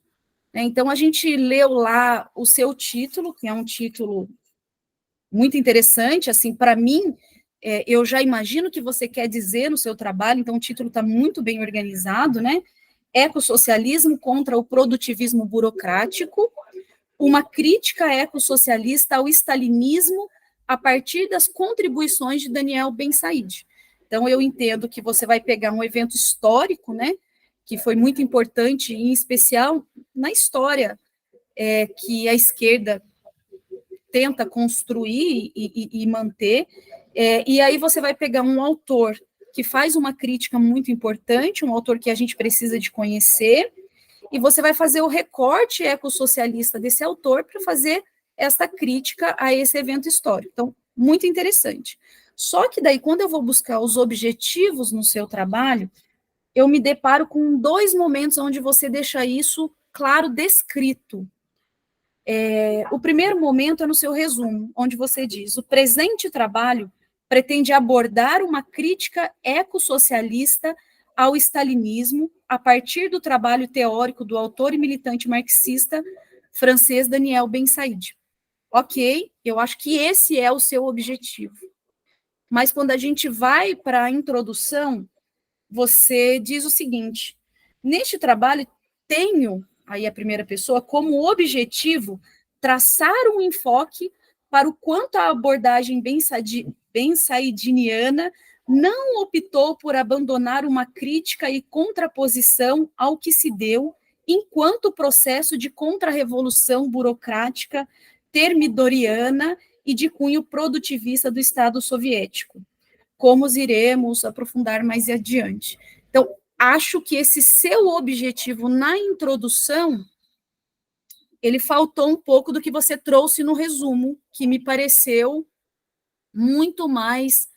Então, a gente leu lá o seu título, que é um título muito interessante, assim, para mim, eu já imagino o que você quer dizer no seu trabalho, então o título está muito bem organizado, né? Ecossocialismo contra o produtivismo burocrático, uma crítica ecossocialista ao stalinismo a partir das contribuições de Daniel Ben-Said. Então, eu entendo que você vai pegar um evento histórico, né, que foi muito importante, em especial na história que a esquerda tenta construir e manter, e aí você vai pegar um autor que faz uma crítica muito importante, um autor que a gente precisa de conhecer, e você vai fazer o recorte ecossocialista desse autor para fazer esta crítica a esse evento histórico. Então, muito interessante. Só que daí, quando eu vou buscar os objetivos no seu trabalho, eu me deparo com 2 momentos onde você deixa isso claro, descrito. O primeiro momento é no seu resumo, onde você diz: o presente trabalho pretende abordar uma crítica ecossocialista ao stalinismo a partir do trabalho teórico do autor e militante marxista francês Daniel Ben-Said. Ok, eu acho que esse é o seu objetivo. Mas quando a gente vai para a introdução, você diz o seguinte: neste trabalho tenho, aí a primeira pessoa, como objetivo traçar um enfoque para o quanto a abordagem ben-saidiniana não optou por abandonar uma crítica e contraposição ao que se deu enquanto processo de contra-revolução burocrática termidoriana e de cunho produtivista do Estado soviético, como iremos aprofundar mais adiante. Então, acho que esse seu objetivo na introdução, ele faltou um pouco do que você trouxe no resumo, que me pareceu muito mais,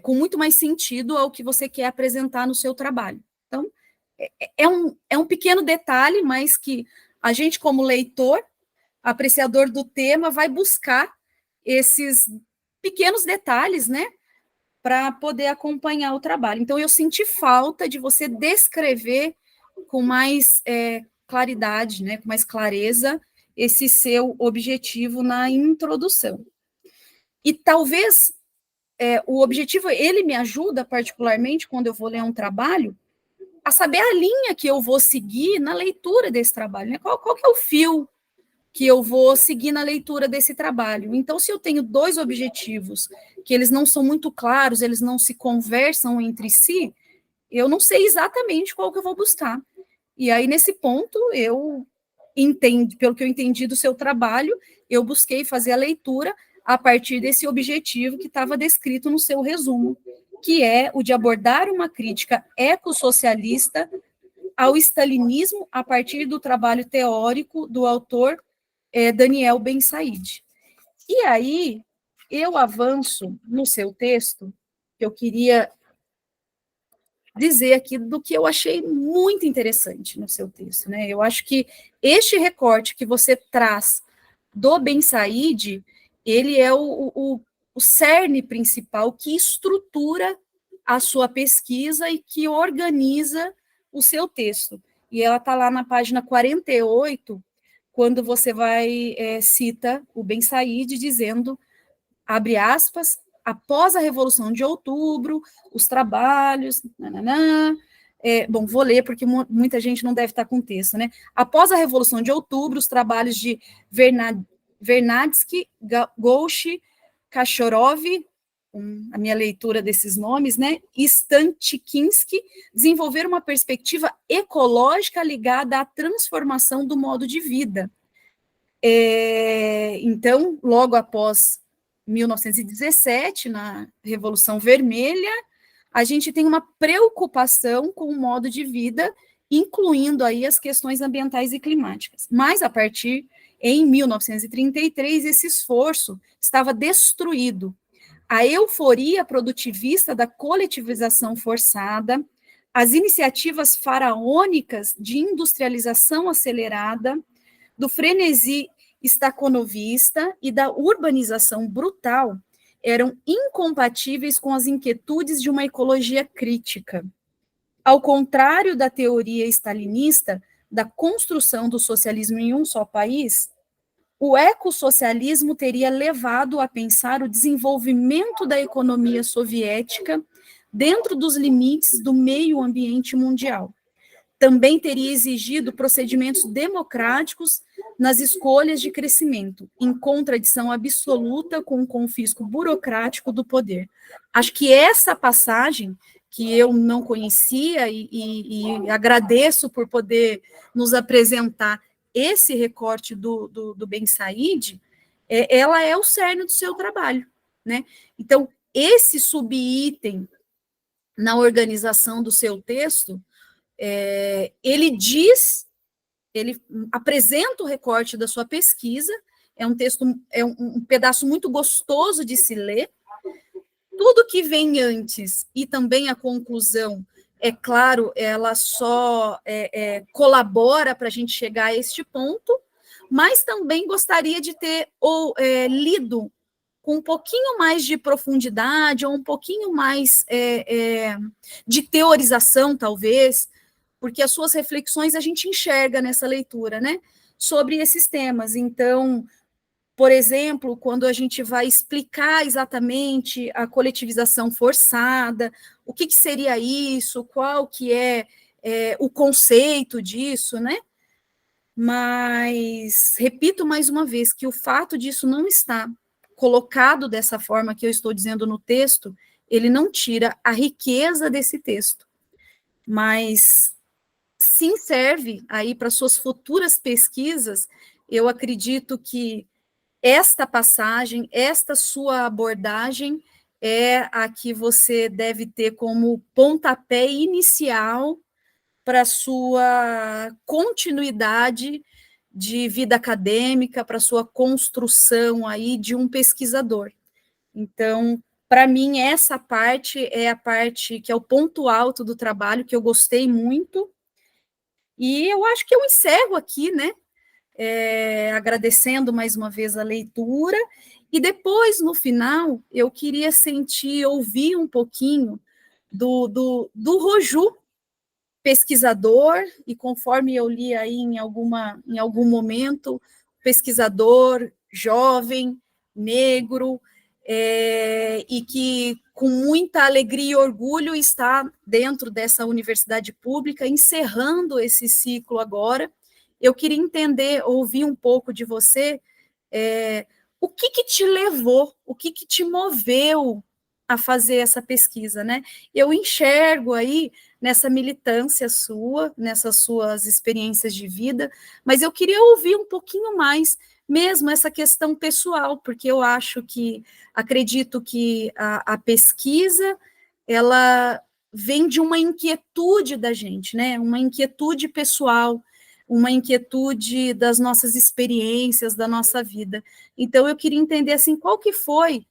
com muito mais sentido ao que você quer apresentar no seu trabalho. Então, é um pequeno detalhe, mas que a gente, como leitor, apreciador do tema, vai buscar esses pequenos detalhes, né, para poder acompanhar o trabalho. Então, eu senti falta de você descrever com mais claridade, né, com mais clareza, esse seu objetivo na introdução. E talvez o objetivo, ele me ajuda particularmente, quando eu vou ler um trabalho, a saber a linha que eu vou seguir na leitura desse trabalho, né? Qual que é o fio que eu vou seguir na leitura desse trabalho. Então, se eu tenho 2 objetivos, que eles não são muito claros, eles não se conversam entre si, eu não sei exatamente qual que eu vou buscar. E aí, nesse ponto, eu entendo, pelo que eu entendi do seu trabalho, eu busquei fazer a leitura a partir desse objetivo que estava descrito no seu resumo, que é o de abordar uma crítica ecossocialista ao stalinismo a partir do trabalho teórico do autor Daniel Ben-Said. E aí, eu avanço no seu texto, que eu queria dizer aqui do que eu achei muito interessante no seu texto, né? Eu acho que este recorte que você traz do Ben-Said, ele é o cerne principal que estrutura a sua pesquisa e que organiza o seu texto. E ela está lá na página 48, quando você cita o Ben-Said dizendo, abre aspas, após a Revolução de Outubro, os trabalhos, bom, vou ler porque muita gente não deve estar com texto, né? Após a Revolução de Outubro, os trabalhos de Vernadsky, Gouche, Kachorov, a minha leitura desses nomes, né, e Stantikinsky, desenvolveram uma perspectiva ecológica ligada à transformação do modo de vida. Então, logo após 1917, na Revolução Vermelha, a gente tem uma preocupação com o modo de vida incluindo aí as questões ambientais e climáticas. Mas, a partir, em 1933, esse esforço estava destruído. A euforia produtivista da coletivização forçada, as iniciativas faraônicas de industrialização acelerada, do frenesi staconovista e da urbanização brutal eram incompatíveis com as inquietudes de uma ecologia crítica. Ao contrário da teoria stalinista da construção do socialismo em um só país, o ecossocialismo teria levado a pensar o desenvolvimento da economia soviética dentro dos limites do meio ambiente mundial. Também teria exigido procedimentos democráticos nas escolhas de crescimento, em contradição absoluta com o confisco burocrático do poder. Acho que essa passagem, que eu não conhecia, e agradeço por poder nos apresentar esse recorte do Ben Said, ela é o cerne do seu trabalho, né? Então, esse subitem na organização do seu texto, ele apresenta o recorte da sua pesquisa, é um texto, é um pedaço muito gostoso de se ler. Tudo que vem antes e também a conclusão, é claro, ela só colabora para a gente chegar a este ponto, mas também gostaria de ter lido com um pouquinho mais de profundidade, ou um pouquinho mais de teorização, talvez, porque as suas reflexões a gente enxerga nessa leitura, né, sobre esses temas. Então, por exemplo, quando a gente vai explicar exatamente a coletivização forçada, o que seria isso, qual que é o conceito disso, né? Mas, repito mais uma vez, que o fato disso não estar colocado dessa forma que eu estou dizendo no texto, ele não tira a riqueza desse texto, mas sim serve aí para suas futuras pesquisas. Eu acredito que esta passagem, esta sua abordagem é a que você deve ter como pontapé inicial para a sua continuidade de vida acadêmica, para a sua construção aí de um pesquisador. Então, para mim, essa parte é a parte que é o ponto alto do trabalho, que eu gostei muito, e eu acho que eu encerro aqui, né, agradecendo mais uma vez a leitura, e depois, no final, eu queria ouvir um pouquinho do Roju, pesquisador, e conforme eu li aí em algum momento, pesquisador jovem, negro, e que com muita alegria e orgulho está dentro dessa universidade pública, encerrando esse ciclo agora. Eu queria ouvir um pouco de você, o que te levou, o que te moveu a fazer essa pesquisa, né? Eu enxergo aí nessa militância sua, nessas suas experiências de vida, mas eu queria ouvir um pouquinho mais, mesmo essa questão pessoal, porque eu acredito que a pesquisa, ela vem de uma inquietude da gente, né? Uma inquietude pessoal, uma inquietude das nossas experiências, da nossa vida. Então, eu queria entender, assim, qual que foi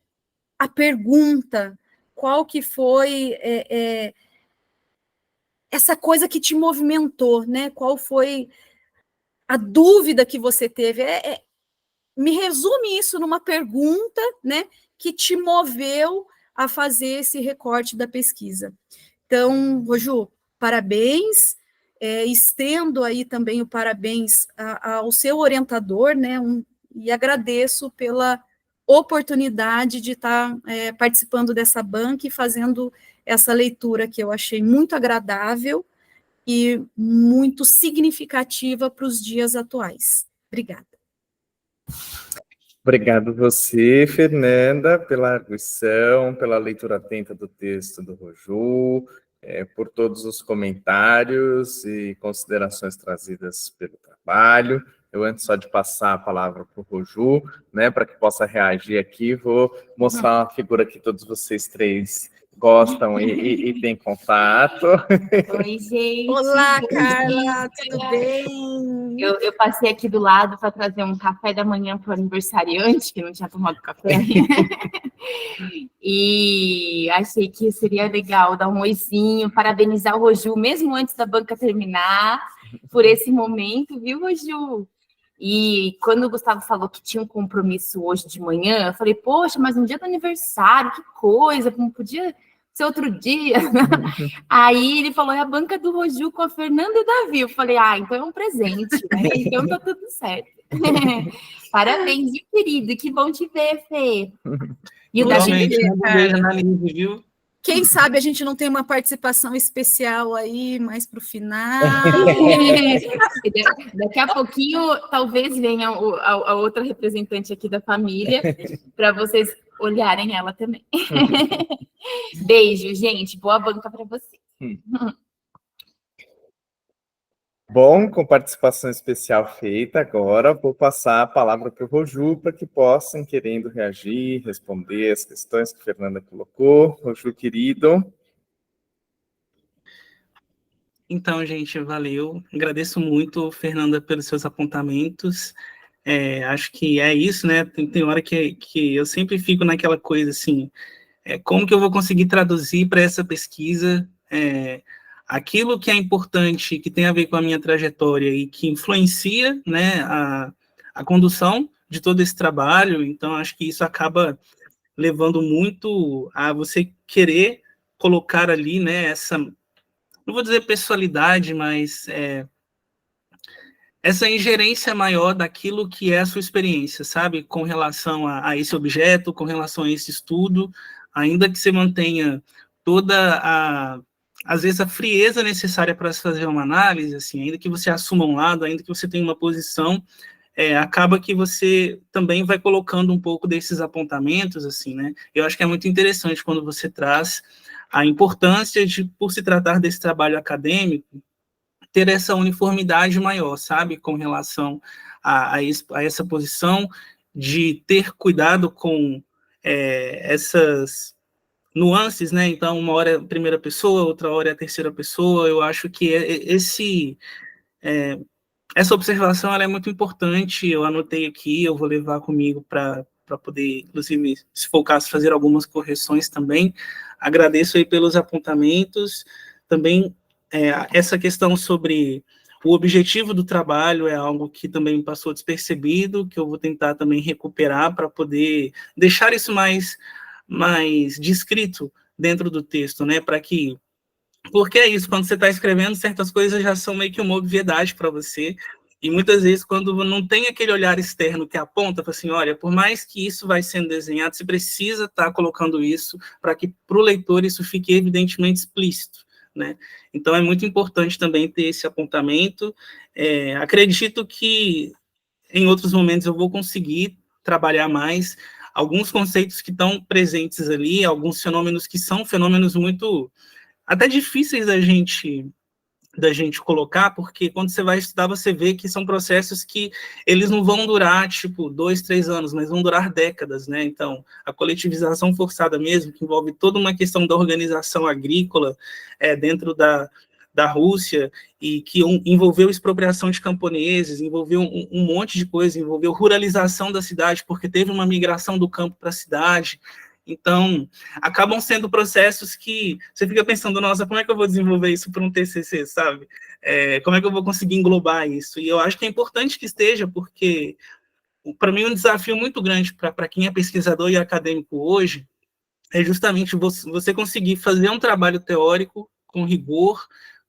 a pergunta, qual que foi essa coisa que te movimentou, né? Qual foi a dúvida que você teve? Me resume isso numa pergunta, né, que te moveu a fazer esse recorte da pesquisa. Então, Roju, parabéns, estendo aí também o parabéns ao seu orientador, né, e agradeço pela oportunidade de estar participando dessa banca e fazendo essa leitura que eu achei muito agradável e muito significativa para os dias atuais. Obrigada. Obrigado você, Fernanda, pela arguição, pela leitura atenta do texto do Roju, por todos os comentários e considerações trazidas pelo trabalho. Eu, antes só de passar a palavra para o Roju, né, para que possa reagir aqui, vou mostrar uma figura que todos vocês três gostam e têm contato. Oi, gente. Olá, Carla, tudo bem? Eu passei aqui do lado para trazer um café da manhã para o aniversariante, que não tinha tomado café. E achei que seria legal dar um oizinho, parabenizar o Roju, mesmo antes da banca terminar, por esse momento, viu, Roju? E quando o Gustavo falou que tinha um compromisso hoje de manhã, eu falei, poxa, mas um dia do aniversário, que coisa, não podia ser outro dia. Aí ele falou, é a banca do Roju com a Fernanda e o Davi. Eu falei, então é um presente, né? Então tá tudo certo. Parabéns, viu, querido? Que bom te ver, Fê. E o Davi, beijo na Lívia, viu? Quem sabe a gente não tem uma participação especial aí, mais para o final. Daqui a pouquinho, talvez venha a outra representante aqui da família, para vocês olharem ela também. Beijo, gente. Boa banca para vocês. Bom, com participação especial feita, agora vou passar a palavra para o Roju, para que possam, querendo reagir, responder as questões que a Fernanda colocou. Roju, querido. Então, gente, valeu. Agradeço muito, Fernanda, pelos seus apontamentos. Acho que é isso, né? Tem hora que eu sempre fico naquela coisa assim, como que eu vou conseguir traduzir para essa pesquisa aquilo que é importante, que tem a ver com a minha trajetória e que influencia, né, a condução de todo esse trabalho. Então, acho que isso acaba levando muito a você querer colocar ali, né, essa, não vou dizer pessoalidade, mas essa ingerência maior daquilo que é a sua experiência, sabe, com relação a esse objeto, com relação a esse estudo, ainda que você mantenha toda às vezes, a frieza necessária para se fazer uma análise, assim, ainda que você assuma um lado, ainda que você tenha uma posição, acaba que você também vai colocando um pouco desses apontamentos, assim, né? Eu acho que é muito interessante quando você traz a importância de, por se tratar desse trabalho acadêmico, ter essa uniformidade maior, sabe, com relação a essa posição, de ter cuidado com essas nuances, né? Então, uma hora é a primeira pessoa, outra hora é a terceira pessoa. Eu acho que essa observação ela é muito importante. Eu anotei aqui, eu vou levar comigo para poder, inclusive, se for o caso, fazer algumas correções também. Agradeço aí pelos apontamentos. Também essa questão sobre o objetivo do trabalho é algo que também passou despercebido, que eu vou tentar também recuperar para poder deixar isso mais descrito dentro do texto, né, para que, porque é isso, quando você está escrevendo, certas coisas já são meio que uma obviedade para você, e muitas vezes, quando não tem aquele olhar externo que aponta, assim, olha, por mais que isso vai sendo desenhado, você precisa estar colocando isso para que para o leitor isso fique evidentemente explícito, né, então é muito importante também ter esse apontamento. Acredito que em outros momentos eu vou conseguir trabalhar mais alguns conceitos que estão presentes ali, alguns fenômenos que são fenômenos muito, até difíceis da gente colocar, porque quando você vai estudar, você vê que são processos que eles não vão durar, tipo, 2, 3 anos, mas vão durar décadas, né? Então, a coletivização forçada mesmo, que envolve toda uma questão da organização agrícola dentro da Rússia, e que envolveu expropriação de camponeses, envolveu um monte de coisa, envolveu ruralização da cidade, porque teve uma migração do campo para a cidade. Então, acabam sendo processos que você fica pensando, nossa, como é que eu vou desenvolver isso para um TCC, sabe? Como é que eu vou conseguir englobar isso? E eu acho que é importante que esteja, porque, para mim, um desafio muito grande para quem é pesquisador e acadêmico hoje é justamente você conseguir fazer um trabalho teórico com rigor,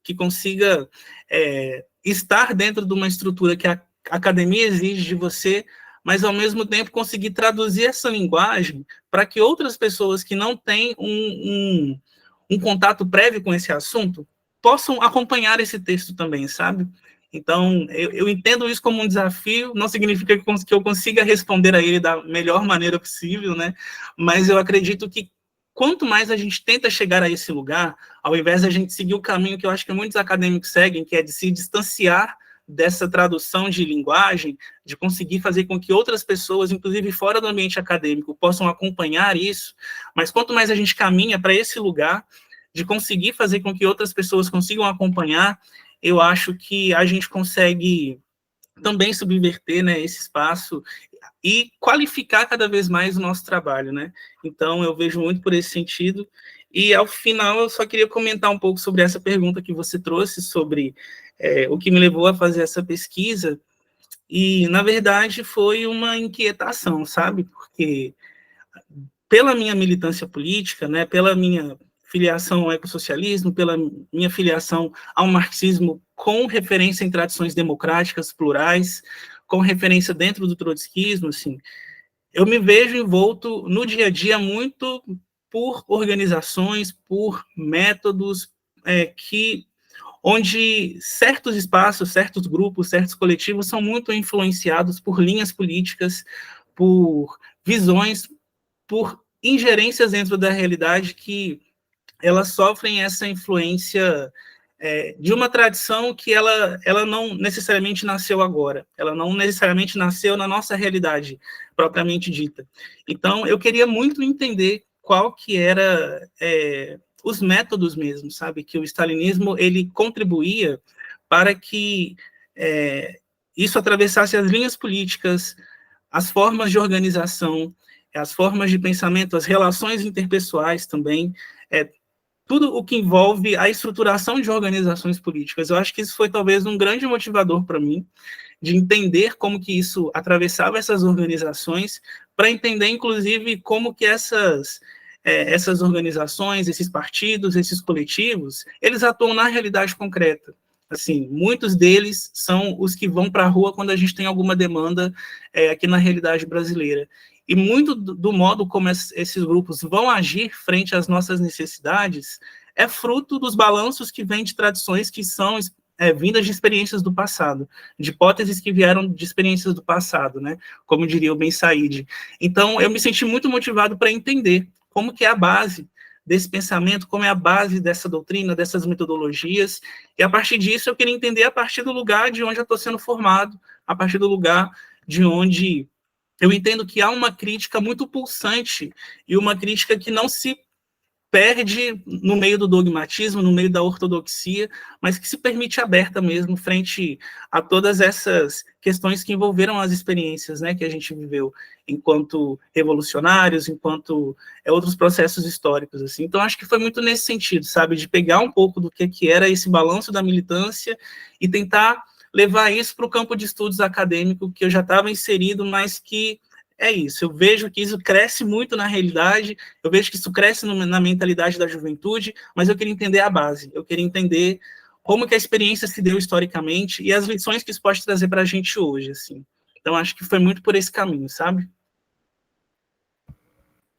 que consiga estar dentro de uma estrutura que a academia exige de você, mas, ao mesmo tempo, conseguir traduzir essa linguagem para que outras pessoas que não têm um contato prévio com esse assunto possam acompanhar esse texto também, sabe? Então, eu entendo isso como um desafio, não significa que eu consiga responder a ele da melhor maneira possível, né? Mas eu acredito que quanto mais a gente tenta chegar a esse lugar, ao invés de a gente seguir o caminho que eu acho que muitos acadêmicos seguem, que é de se distanciar dessa tradução de linguagem, de conseguir fazer com que outras pessoas, inclusive fora do ambiente acadêmico, possam acompanhar isso, mas quanto mais a gente caminha para esse lugar de conseguir fazer com que outras pessoas consigam acompanhar, eu acho que a gente consegue também subverter, né, esse espaço e qualificar cada vez mais o nosso trabalho, né? Então, eu vejo muito por esse sentido. E, ao final, eu só queria comentar um pouco sobre essa pergunta que você trouxe, sobre o que me levou a fazer essa pesquisa. E, na verdade, foi uma inquietação, sabe? Porque, pela minha militância política, né, pela minha filiação ao ecossocialismo, pela minha filiação ao marxismo com referência em tradições democráticas, plurais, com referência dentro do trotskismo, assim, eu me vejo envolto no dia a dia muito por organizações, por métodos onde certos espaços, certos grupos, certos coletivos são muito influenciados por linhas políticas, por visões, por ingerências dentro da realidade que elas sofrem essa influência de uma tradição que ela não necessariamente nasceu agora, ela não necessariamente nasceu na nossa realidade propriamente dita. Então, eu queria muito entender qual que era os métodos mesmo, sabe, que o stalinismo ele contribuía para que isso atravessasse as linhas políticas, as formas de organização, as formas de pensamento, as relações interpessoais também, tudo o que envolve a estruturação de organizações políticas. Eu acho que isso foi talvez um grande motivador para mim, de entender como que isso atravessava essas organizações, para entender, inclusive, como que essas organizações, esses partidos, esses coletivos, eles atuam na realidade concreta. Assim, muitos deles são os que vão para a rua quando a gente tem alguma demanda aqui na realidade brasileira. E muito do modo como esses grupos vão agir frente às nossas necessidades é fruto dos balanços que vêm de tradições que são vindas de experiências do passado, de hipóteses que vieram de experiências do passado, né? Como diria o Ben Said. Então, eu me senti muito motivado para entender como que é a base desse pensamento, como é a base dessa doutrina, dessas metodologias, e a partir disso eu queria entender a partir do lugar de onde eu estou sendo formado, a partir do lugar de onde eu entendo que há uma crítica muito pulsante e uma crítica que não se perde no meio do dogmatismo, no meio da ortodoxia, mas que se permite aberta mesmo frente a todas essas questões que envolveram as experiências, né, que a gente viveu enquanto revolucionários, enquanto outros processos históricos, assim. Então, acho que foi muito nesse sentido, sabe, de pegar um pouco do que era esse balanço da militância e tentar levar isso para o campo de estudos acadêmico que eu já estava inserido, mas que é isso. Eu vejo que isso cresce muito na realidade, eu vejo que isso cresce na mentalidade da juventude, mas eu queria entender a base, eu queria entender como que a experiência se deu historicamente e as lições que isso pode trazer para a gente hoje, assim. Então, acho que foi muito por esse caminho, sabe?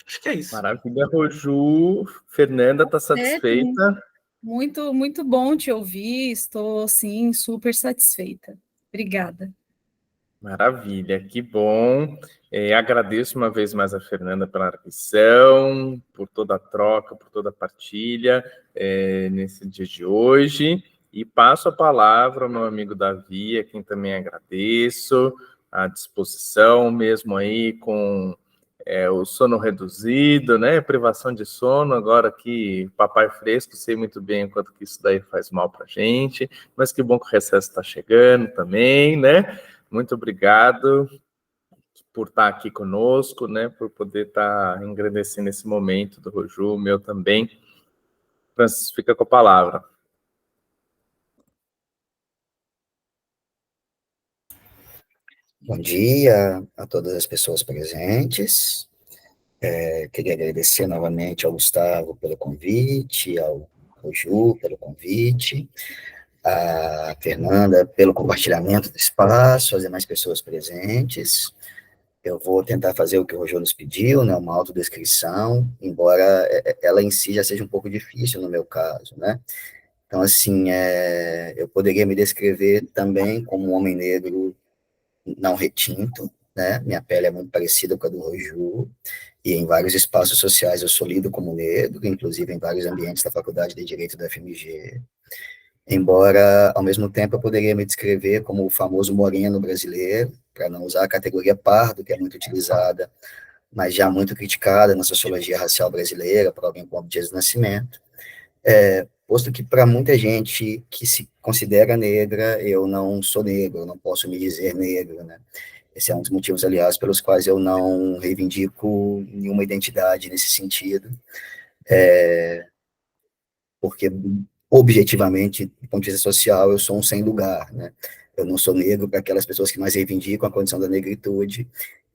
Acho que é isso. Maravilha, Roju. Fernanda, está satisfeita? Muito, muito bom te ouvir, estou, sim, super satisfeita. Obrigada. Maravilha, que bom. Agradeço uma vez mais a Fernanda pela lição, por toda a troca, por toda a partilha nesse dia de hoje. E passo a palavra ao meu amigo Davi, a quem também agradeço, à disposição, mesmo aí com o sono reduzido, né? Privação de sono, agora que papai fresco, sei muito bem o quanto que isso daí faz mal para a gente, mas que bom que o recesso está chegando também, né? Muito obrigado por estar aqui conosco, né? Por poder estar engrandecendo esse momento do Roju, meu também. Francis, fica com a palavra. Bom dia a todas as pessoas presentes. Queria agradecer novamente ao Gustavo pelo convite, ao Roju pelo convite, a Fernanda pelo compartilhamento do espaço, as demais pessoas presentes. Eu vou tentar fazer o que o Roju nos pediu, né, uma autodescrição, embora ela em si já seja um pouco difícil no meu caso, né? Então, assim, eu poderia me descrever também como um homem negro não retinto, né? Minha pele é muito parecida com a do Roju, e em vários espaços sociais eu sou lido como negro, inclusive em vários ambientes da Faculdade de Direito da FMG. embora, ao mesmo tempo, eu poderia me descrever como o famoso moreno brasileiro, para não usar a categoria pardo, que é muito utilizada, mas já muito criticada na sociologia racial brasileira, por alguém com dias de nascimento, posto que para muita gente que se considera negra, eu não sou negro, eu não posso me dizer negro, né? Esse é um dos motivos, aliás, pelos quais eu não reivindico nenhuma identidade nesse sentido, porque, objetivamente, do ponto de vista social, eu sou um sem lugar, né? Eu não sou negro para aquelas pessoas que mais reivindicam a condição da negritude,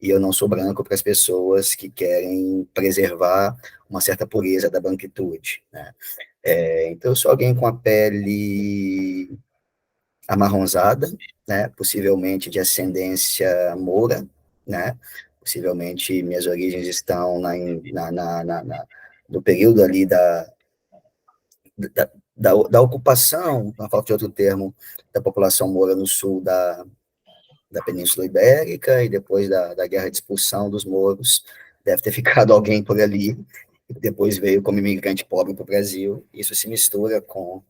e eu não sou branco para as pessoas que querem preservar uma certa pureza da branquitude, né? Então, eu sou alguém com a pele amarronzada, né? Possivelmente de ascendência moura, né? Possivelmente minhas origens estão no período ali da ocupação, na falta de outro termo, da população moura no sul da Península Ibérica, e depois da guerra de expulsão dos mouros, deve ter ficado alguém por ali, e depois veio como imigrante pobre para o Brasil. Isso se mistura com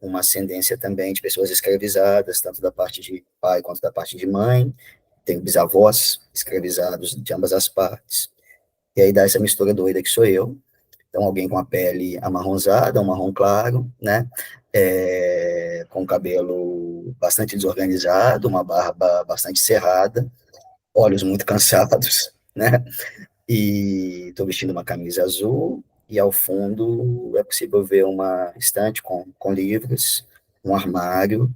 uma ascendência também de pessoas escravizadas, tanto da parte de pai quanto da parte de mãe. Tenho bisavós escravizados de ambas as partes. E aí dá essa mistura doida que sou eu. Então, alguém com a pele amarronzada, um marrom claro, né? Com o cabelo bastante desorganizado, uma barba bastante cerrada, olhos muito cansados, né? E estou vestindo uma camisa azul, e ao fundo é possível ver uma estante com livros, um armário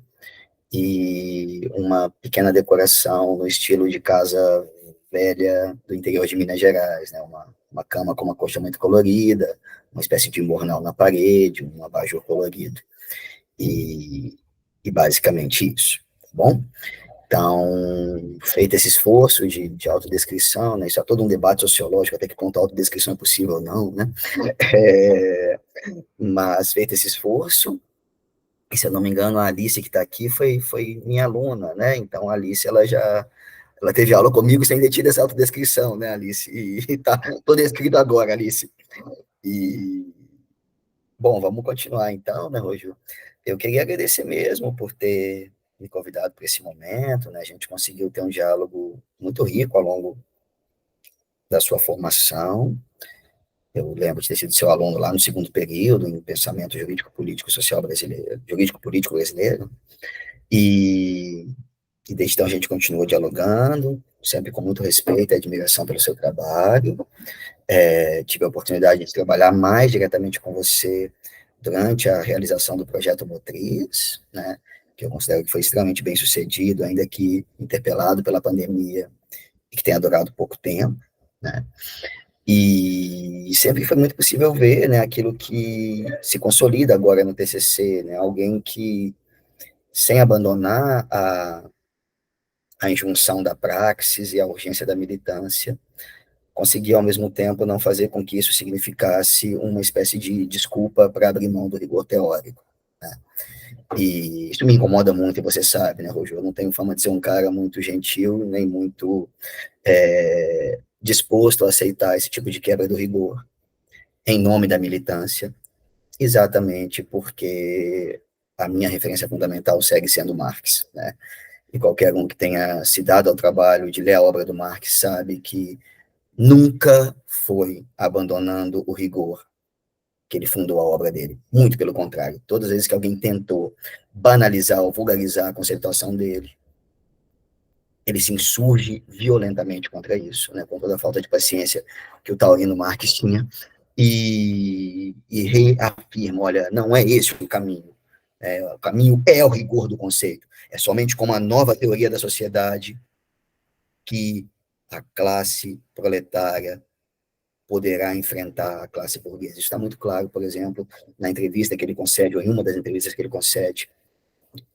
e uma pequena decoração no estilo de casa velha do interior de Minas Gerais, né? Uma cama com uma coxa muito colorida, uma espécie de mornal na parede, um abajur colorido. E basicamente isso, tá bom? Então, feito esse esforço de autodescrição, né, isso é todo um debate sociológico, até que ponto a autodescrição é possível ou não, né? Mas feito esse esforço, e se eu não me engano, a Alice que está aqui foi minha aluna, né? Então, a Alice, ela teve aula comigo sem ter tido essa autodescrição, né, Alice? E tá todo descrito agora, Alice. E, bom, vamos continuar então, né, Rojo? Eu queria agradecer mesmo por ter me convidado para esse momento, né? A gente conseguiu ter um diálogo muito rico ao longo da sua formação. Eu lembro de ter sido seu aluno lá no segundo período, em Pensamento Jurídico-Político Social Brasileiro, Jurídico-Político Brasileiro, e desde então a gente continua dialogando, sempre com muito respeito e admiração pelo seu trabalho. Tive a oportunidade de trabalhar mais diretamente com você durante a realização do projeto Motriz, né, que eu considero que foi extremamente bem sucedido, ainda que interpelado pela pandemia e que tenha durado pouco tempo, né, e sempre foi muito possível ver, né, aquilo que se consolida agora no TCC, né, alguém que, sem abandonar a injunção da praxis e a urgência da militância, conseguia, ao mesmo tempo, não fazer com que isso significasse uma espécie de desculpa para abrir mão do rigor teórico, né? E isso me incomoda muito, e você sabe, né, Rojo? Eu não tenho fama de ser um cara muito gentil, nem muito disposto a aceitar esse tipo de quebra do rigor, em nome da militância, exatamente porque a minha referência fundamental segue sendo Marx, né? E qualquer um que tenha se dado ao trabalho de ler a obra do Marx sabe que nunca foi abandonando o rigor que ele fundou a obra dele. Muito pelo contrário. Todas as vezes que alguém tentou banalizar ou vulgarizar a conceituação dele, ele se insurge violentamente contra isso, né, com toda a falta de paciência que o taurino Marx tinha, e reafirma, olha, não é esse o caminho. O caminho é o rigor do conceito. É somente com uma nova teoria da sociedade que a classe proletária poderá enfrentar a classe burguesa. Isso está muito claro, por exemplo, na entrevista que ele concede, ou em uma das entrevistas que ele concede,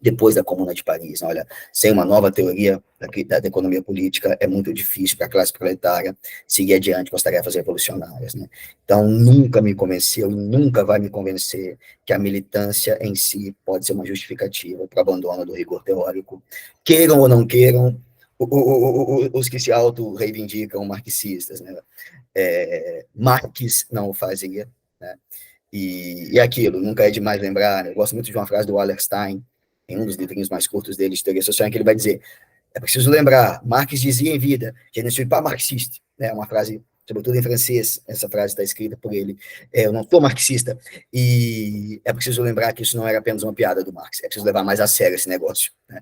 depois da Comuna de Paris. Olha, sem uma nova teoria da economia política, é muito difícil para a classe proletária seguir adiante com as tarefas revolucionárias, né? Então, nunca me convenceu e nunca vai me convencer que a militância em si pode ser uma justificativa para o abandono do rigor teórico. Queiram ou não queiram, os que se auto-reivindicam marxistas, né? Marx não o fazia, né? E aquilo, nunca é demais lembrar, né? Eu gosto muito de uma frase do Wallerstein, em um dos livrinhos mais curtos dele, de teoria social, em que ele vai dizer: é preciso lembrar, Marx dizia em vida, je ne suis pas marxiste, né? Uma frase, sobretudo em francês, essa frase está escrita por ele. Eu não sou marxista, e é preciso lembrar que isso não era apenas uma piada do Marx, é preciso levar mais a sério esse negócio, né?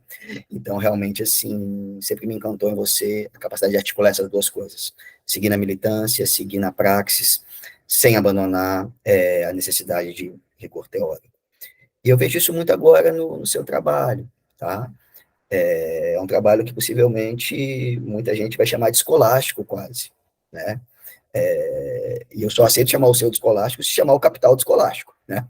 Então, realmente, assim, sempre me encantou em você a capacidade de articular essas duas coisas, seguir na militância, seguir na praxis, sem abandonar a necessidade de rigor teórico. E eu vejo isso muito agora no seu trabalho, tá? É um trabalho que possivelmente muita gente vai chamar de escolástico, quase, né? E eu só aceito chamar o seu de escolástico se chamar o Capital de escolástico, né?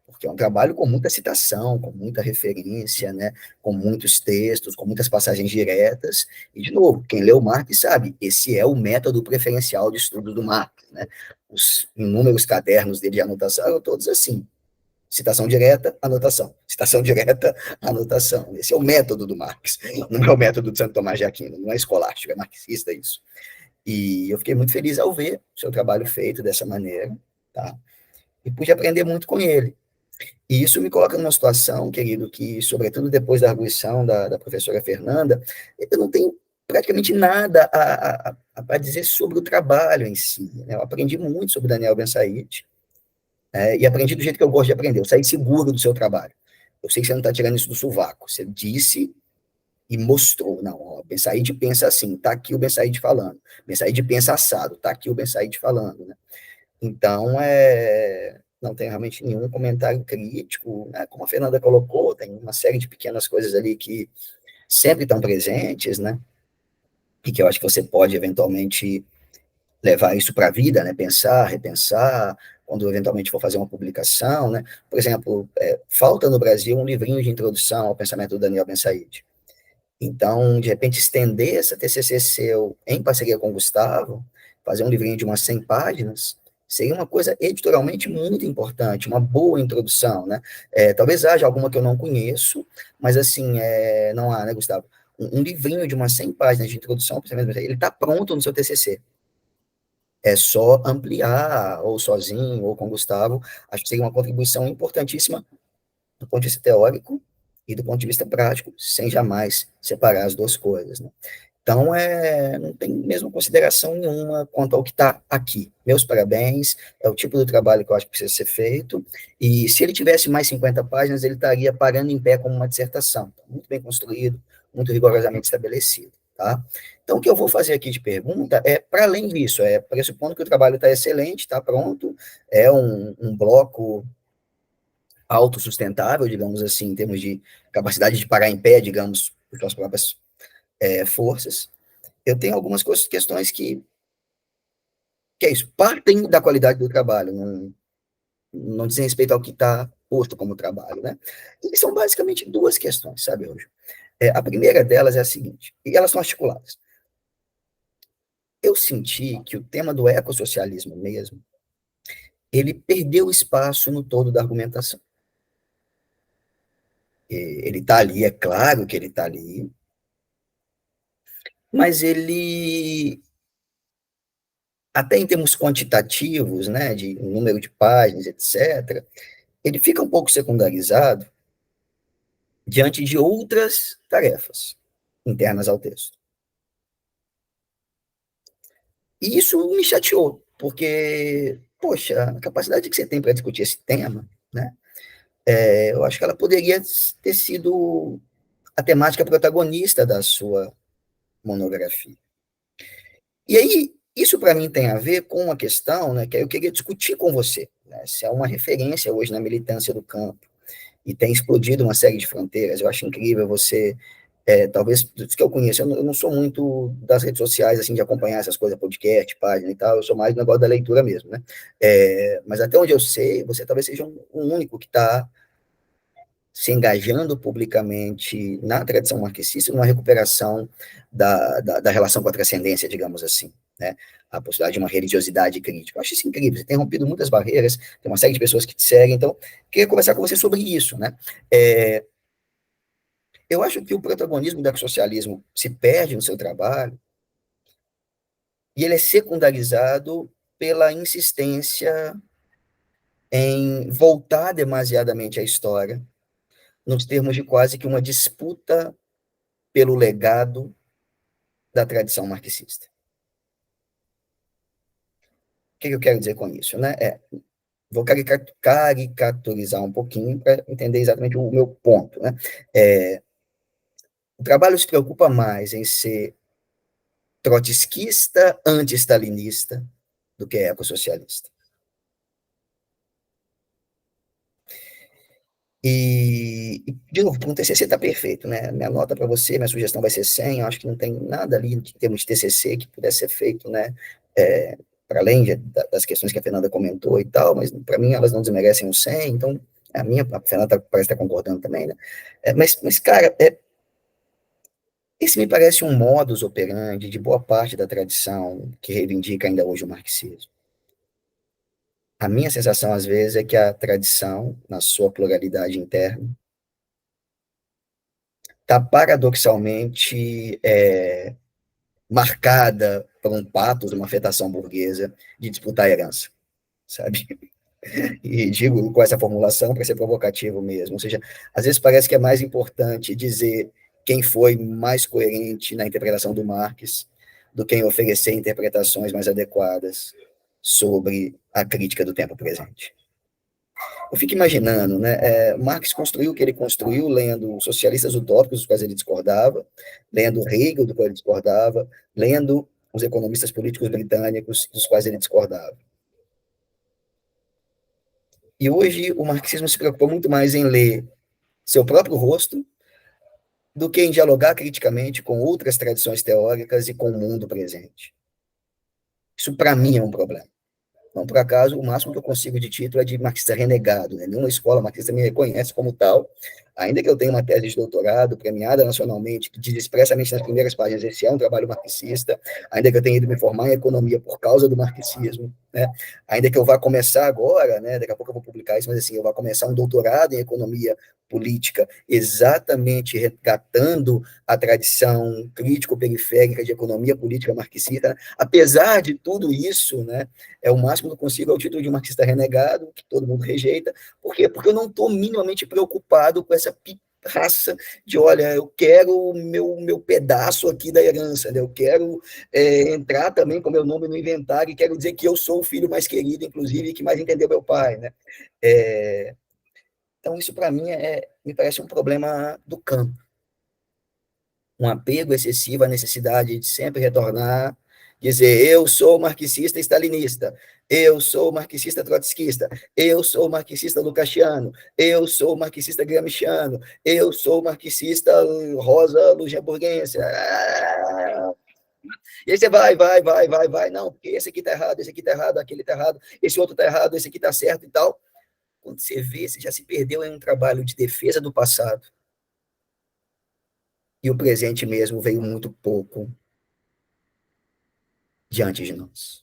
Porque é um trabalho com muita citação, com muita referência, né? Com muitos textos, com muitas passagens diretas. E, de novo, quem leu Marx sabe, esse é o método preferencial de estudo do Marx, né? Os inúmeros cadernos dele de anotação eram todos assim: citação direta, anotação. Citação direta, anotação. Esse é o método do Marx. Não é o método de Santo Tomás de Aquino, não é escolástico, é marxista isso. E eu fiquei muito feliz ao ver o seu trabalho feito dessa maneira, tá? E pude aprender muito com ele. E isso me coloca numa situação, querido, que, sobretudo depois da arguição da professora Fernanda, eu não tenho praticamente nada a dizer sobre o trabalho em si, né? Eu aprendi muito sobre Daniel Ben Said, e aprendi do jeito que eu gosto de aprender. Eu saí seguro do seu trabalho. Eu sei que você não está tirando isso do sovaco. Você disse e mostrou. Não, ó, o Ben Said pensa assim, está aqui o Ben Said falando. Ben Said pensa assado, está aqui o Ben Said falando, né? Então, não tem realmente nenhum comentário crítico, né? Como a Fernanda colocou, tem uma série de pequenas coisas ali que sempre estão presentes, né? E que eu acho que você pode eventualmente levar isso para a vida, né? Pensar, repensar, quando eventualmente for fazer uma publicação, né? Por exemplo, falta no Brasil um livrinho de introdução ao pensamento do Daniel Ben Said. Então, de repente, estender essa TCC seu em parceria com o Gustavo, fazer um livrinho de umas 100 páginas, seria uma coisa editorialmente muito importante, uma boa introdução, né? Talvez haja alguma que eu não conheço, mas assim, não há, né, Gustavo? Um livrinho de umas 100 páginas de introdução, ele está pronto no seu TCC. É só ampliar, ou sozinho, ou com o Gustavo. Acho que seria uma contribuição importantíssima do ponto de vista teórico e do ponto de vista prático, sem jamais separar as duas coisas, né? Então, não tem mesmo consideração nenhuma quanto ao que está aqui. Meus parabéns, é o tipo do trabalho que eu acho que precisa ser feito, e se ele tivesse mais 50 páginas, ele estaria parando em pé como uma dissertação. Muito bem construído, muito rigorosamente estabelecido, tá? Então, o que eu vou fazer aqui de pergunta para além disso, pressupondo que o trabalho está excelente, está pronto, é um bloco autossustentável, digamos assim, em termos de capacidade de parar em pé, digamos, por suas próprias forças. Eu tenho algumas questões que é isso, partem da qualidade do trabalho, não dizem respeito ao que está posto como trabalho, né? E são basicamente duas questões, sabe, hoje. A primeira delas é a seguinte, e elas são articuladas. Eu senti que o tema do ecossocialismo mesmo, ele perdeu espaço no todo da argumentação. Ele está ali, é claro que ele está ali, mas ele, até em termos quantitativos, né, de número de páginas, etc., ele fica um pouco secundarizado diante de outras tarefas internas ao texto. E isso me chateou, porque, poxa, a capacidade que você tem para discutir esse tema, né, eu acho que ela poderia ter sido a temática protagonista da sua monografia. E aí, isso para mim tem a ver com uma questão, né, que eu queria discutir com você, né, se é uma referência hoje na militância do campo, e tem explodido uma série de fronteiras. Eu acho incrível você, talvez, dos que eu conheço, eu não sou muito das redes sociais, assim, de acompanhar essas coisas, podcast, página e tal, eu sou mais do negócio da leitura mesmo, né? Mas até onde eu sei, você talvez seja um único que está se engajando publicamente na tradição marxista, numa recuperação da relação com a transcendência, digamos assim, né? A possibilidade de uma religiosidade crítica. Eu acho isso incrível, você tem rompido muitas barreiras, tem uma série de pessoas que te seguem, então, queria conversar com você sobre isso, né? Eu acho que o protagonismo do ecossocialismo se perde no seu trabalho e ele é secundarizado pela insistência em voltar demasiadamente à história, nos termos de quase que uma disputa pelo legado da tradição marxista. O que eu quero dizer com isso? Né? Vou caricaturizar um pouquinho para entender exatamente o meu ponto. Né? O trabalho se preocupa mais em ser trotskista, anti-stalinista, do que ecossocialista. De novo, para um TCC está perfeito, né? Minha nota para você, minha sugestão vai ser 100, eu acho que não tem nada ali em termos de TCC que pudesse ser feito, né? Para além das questões que a Fernanda comentou e tal, mas para mim elas não desmerecem um 100, então a Fernanda parece estar concordando também, né? Mas cara, esse me parece um modus operandi de boa parte da tradição que reivindica ainda hoje o marxismo. A minha sensação, às vezes, é que a tradição, na sua pluralidade interna, está paradoxalmente marcada por um patos, uma afetação burguesa de disputar a herança, sabe? E digo com essa formulação para ser provocativo mesmo, ou seja, às vezes parece que é mais importante dizer quem foi mais coerente na interpretação do Marx do que em oferecer interpretações mais adequadas sobre a crítica do tempo presente. Eu fico imaginando, né? Marx construiu o que ele construiu lendo socialistas utópicos dos quais ele discordava, lendo Hegel, do qual ele discordava, lendo os economistas políticos britânicos dos quais ele discordava. E hoje o marxismo se preocupa muito mais em ler seu próprio rosto do que em dialogar criticamente com outras tradições teóricas e com o mundo presente. Isso, para mim, é um problema. Não por acaso, o máximo que eu consigo de título é de marxista renegado, né? Nenhuma escola marxista me reconhece como tal, ainda que eu tenha uma tese de doutorado premiada nacionalmente, que diz expressamente nas primeiras páginas, esse é um trabalho marxista, ainda que eu tenha ido me formar em economia por causa do marxismo, né? Ainda que eu vá começar agora, né? Daqui a pouco eu vou publicar isso, mas assim, eu vou começar um doutorado em economia política, exatamente resgatando a tradição crítico-periférica de economia política marxista, né? Apesar de tudo isso, né? O máximo que eu consigo é o título de marxista renegado, que todo mundo rejeita. Por quê? Porque eu não estou minimamente preocupado com essa raça de, olha, eu quero o meu pedaço aqui da herança, né? Eu quero entrar também com meu nome no inventário e quero dizer que eu sou o filho mais querido, inclusive, e que mais entendeu meu pai, né? Então, isso para mim me parece um problema do campo. Um apego excessivo à necessidade de sempre retornar, dizer, eu sou marxista stalinista, eu sou marxista trotskista, eu sou marxista lucasiano, eu sou marxista gramsciano, eu sou marxista rosa luxemburguense. E aí você vai, não, porque esse aqui tá errado, aquele tá errado, esse outro tá errado, esse aqui tá certo e tal. Quando você vê, você já se perdeu em um trabalho de defesa do passado. E o presente mesmo veio muito pouco diante de nós.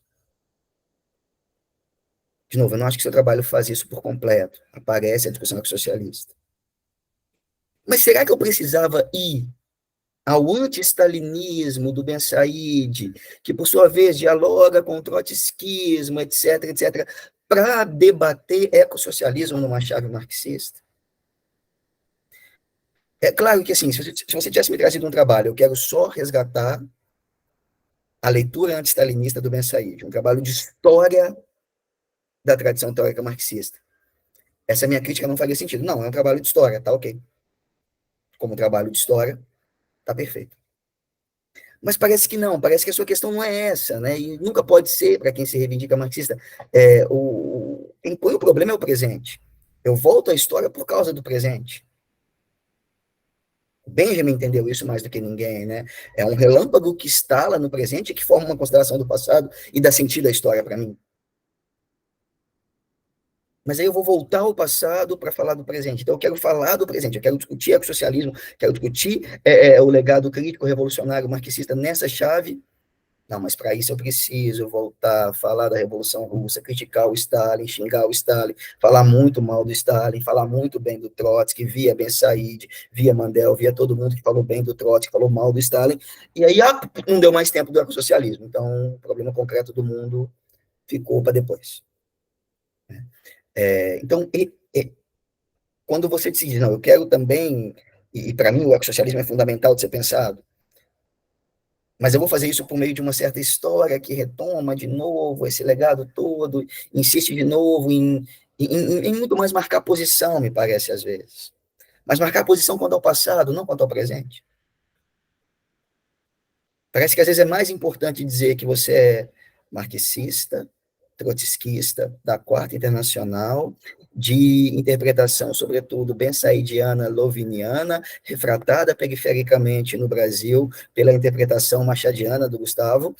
De novo, eu não acho que seu trabalho faz isso por completo. Aparece a discussão socialista. Mas será que eu precisava ir ao anti-stalinismo do Ben Said, que por sua vez dialoga com o trotskismo, etc., para debater ecossocialismo numa chave marxista? É claro que, assim, se você tivesse me trazido um trabalho, eu quero só resgatar a leitura anti-stalinista do Ben Said, um trabalho de história da tradição teórica marxista. Essa minha crítica não faria sentido. Não, é um trabalho de história, tá ok. Como trabalho de história, tá perfeito. Mas parece que não, parece que a sua questão não é essa, né? E nunca pode ser, para quem se reivindica marxista, quem põe o problema é o presente. Eu volto à história por causa do presente. Benjamin entendeu isso mais do que ninguém, né? É um relâmpago que estala no presente e que forma uma constelação do passado e dá sentido à história para mim. Mas aí eu vou voltar ao passado para falar do presente. Então eu quero falar do presente, eu quero discutir o socialismo, quero discutir o legado crítico revolucionário marxista nessa chave. Não, mas para isso eu preciso voltar a falar da Revolução Russa, criticar o Stalin, xingar o Stalin, falar muito mal do Stalin, falar muito bem do Trotsky, via Ben Said, via Mandel, via todo mundo que falou bem do Trotsky, falou mal do Stalin, e aí não deu mais tempo do ecossocialismo. Então, o problema concreto do mundo ficou para depois. Então, quando você decide, não, eu quero também, e para mim o ecossocialismo é fundamental de ser pensado, mas eu vou fazer isso por meio de uma certa história que retoma de novo esse legado todo, insiste de novo em muito mais marcar posição, me parece, às vezes. Mas marcar posição quanto ao passado, não quanto ao presente. Parece que às vezes é mais importante dizer que você é marxista, trotskista, da Quarta Internacional, de interpretação, sobretudo, bensaidiana, loviniana, refratada perifericamente no Brasil pela interpretação machadiana do Gustavo.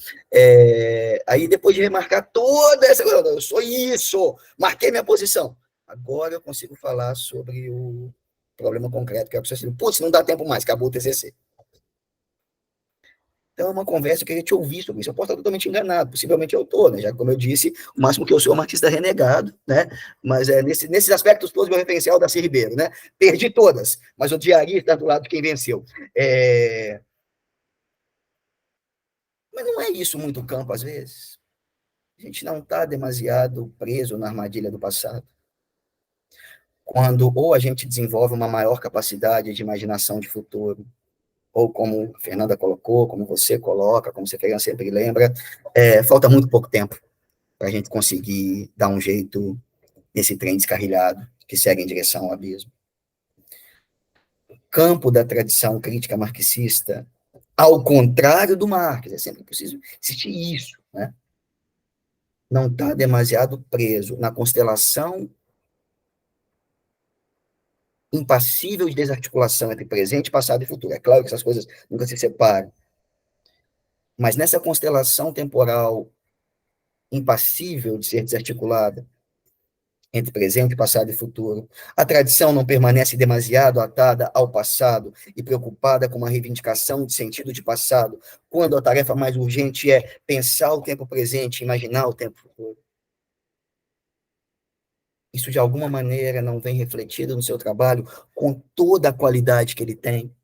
Aí, depois de remarcar toda essa coisa, eu sou isso, marquei minha posição. Agora eu consigo falar sobre o problema concreto, que é o processo. Putz, não dá tempo mais, acabou o TCC. Então, é uma conversa, eu queria te ouvir sobre isso. Eu posso estar totalmente enganado, possivelmente eu estou, né? Já que, como eu disse, o máximo que eu sou é um artista renegado, né? Mas nesses aspectos todos, meu referencial é o Darcy Ribeiro, né? Perdi todas, mas odiaria estar do lado de quem venceu. Mas não é isso muito campo, às vezes. A gente não está demasiado preso na armadilha do passado. Quando ou a gente desenvolve uma maior capacidade de imaginação de futuro, ou como a Fernanda colocou, como você coloca, como você sempre lembra, falta muito pouco tempo para a gente conseguir dar um jeito nesse trem descarrilhado que segue em direção ao abismo. O campo da tradição crítica marxista, ao contrário do Marx, é sempre preciso existir isso, né? Não está demasiado preso na constelação impassível de desarticulação entre presente, passado e futuro. É claro que essas coisas nunca se separam. Mas nessa constelação temporal impassível de ser desarticulada entre presente, passado e futuro, a tradição não permanece demasiado atada ao passado e preocupada com uma reivindicação de sentido de passado, quando a tarefa mais urgente é pensar o tempo presente, imaginar o tempo futuro. Isso, de alguma maneira, não vem refletido no seu trabalho com toda a qualidade que ele tem.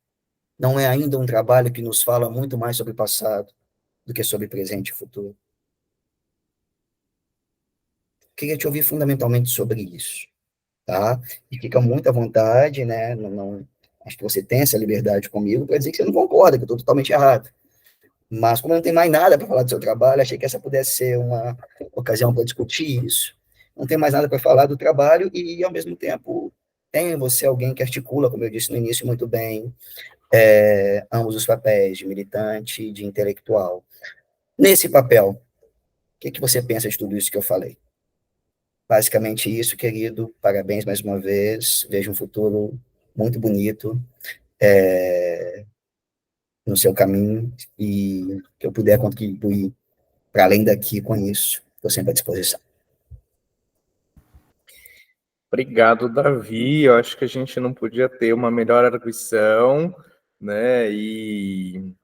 Não é ainda um trabalho que nos fala muito mais sobre passado do que sobre presente e futuro. Queria te ouvir fundamentalmente sobre isso, tá? E fica muito à vontade, né? Acho que você tem essa liberdade comigo para dizer que você não concorda, que eu estou totalmente errado. Mas, como eu não tenho mais nada para falar do seu trabalho, achei que essa pudesse ser uma ocasião para discutir isso. Não tem mais nada para falar do trabalho e, ao mesmo tempo, tem em você alguém que articula, como eu disse no início, muito bem, ambos os papéis, de militante e de intelectual. Nesse papel, o que você pensa de tudo isso que eu falei? Basicamente isso, querido. Parabéns mais uma vez. Vejo um futuro muito bonito no seu caminho e que eu puder contribuir para além daqui com isso, estou sempre à disposição. Obrigado, Davi. Eu acho que a gente não podia ter uma melhor arguição, né? E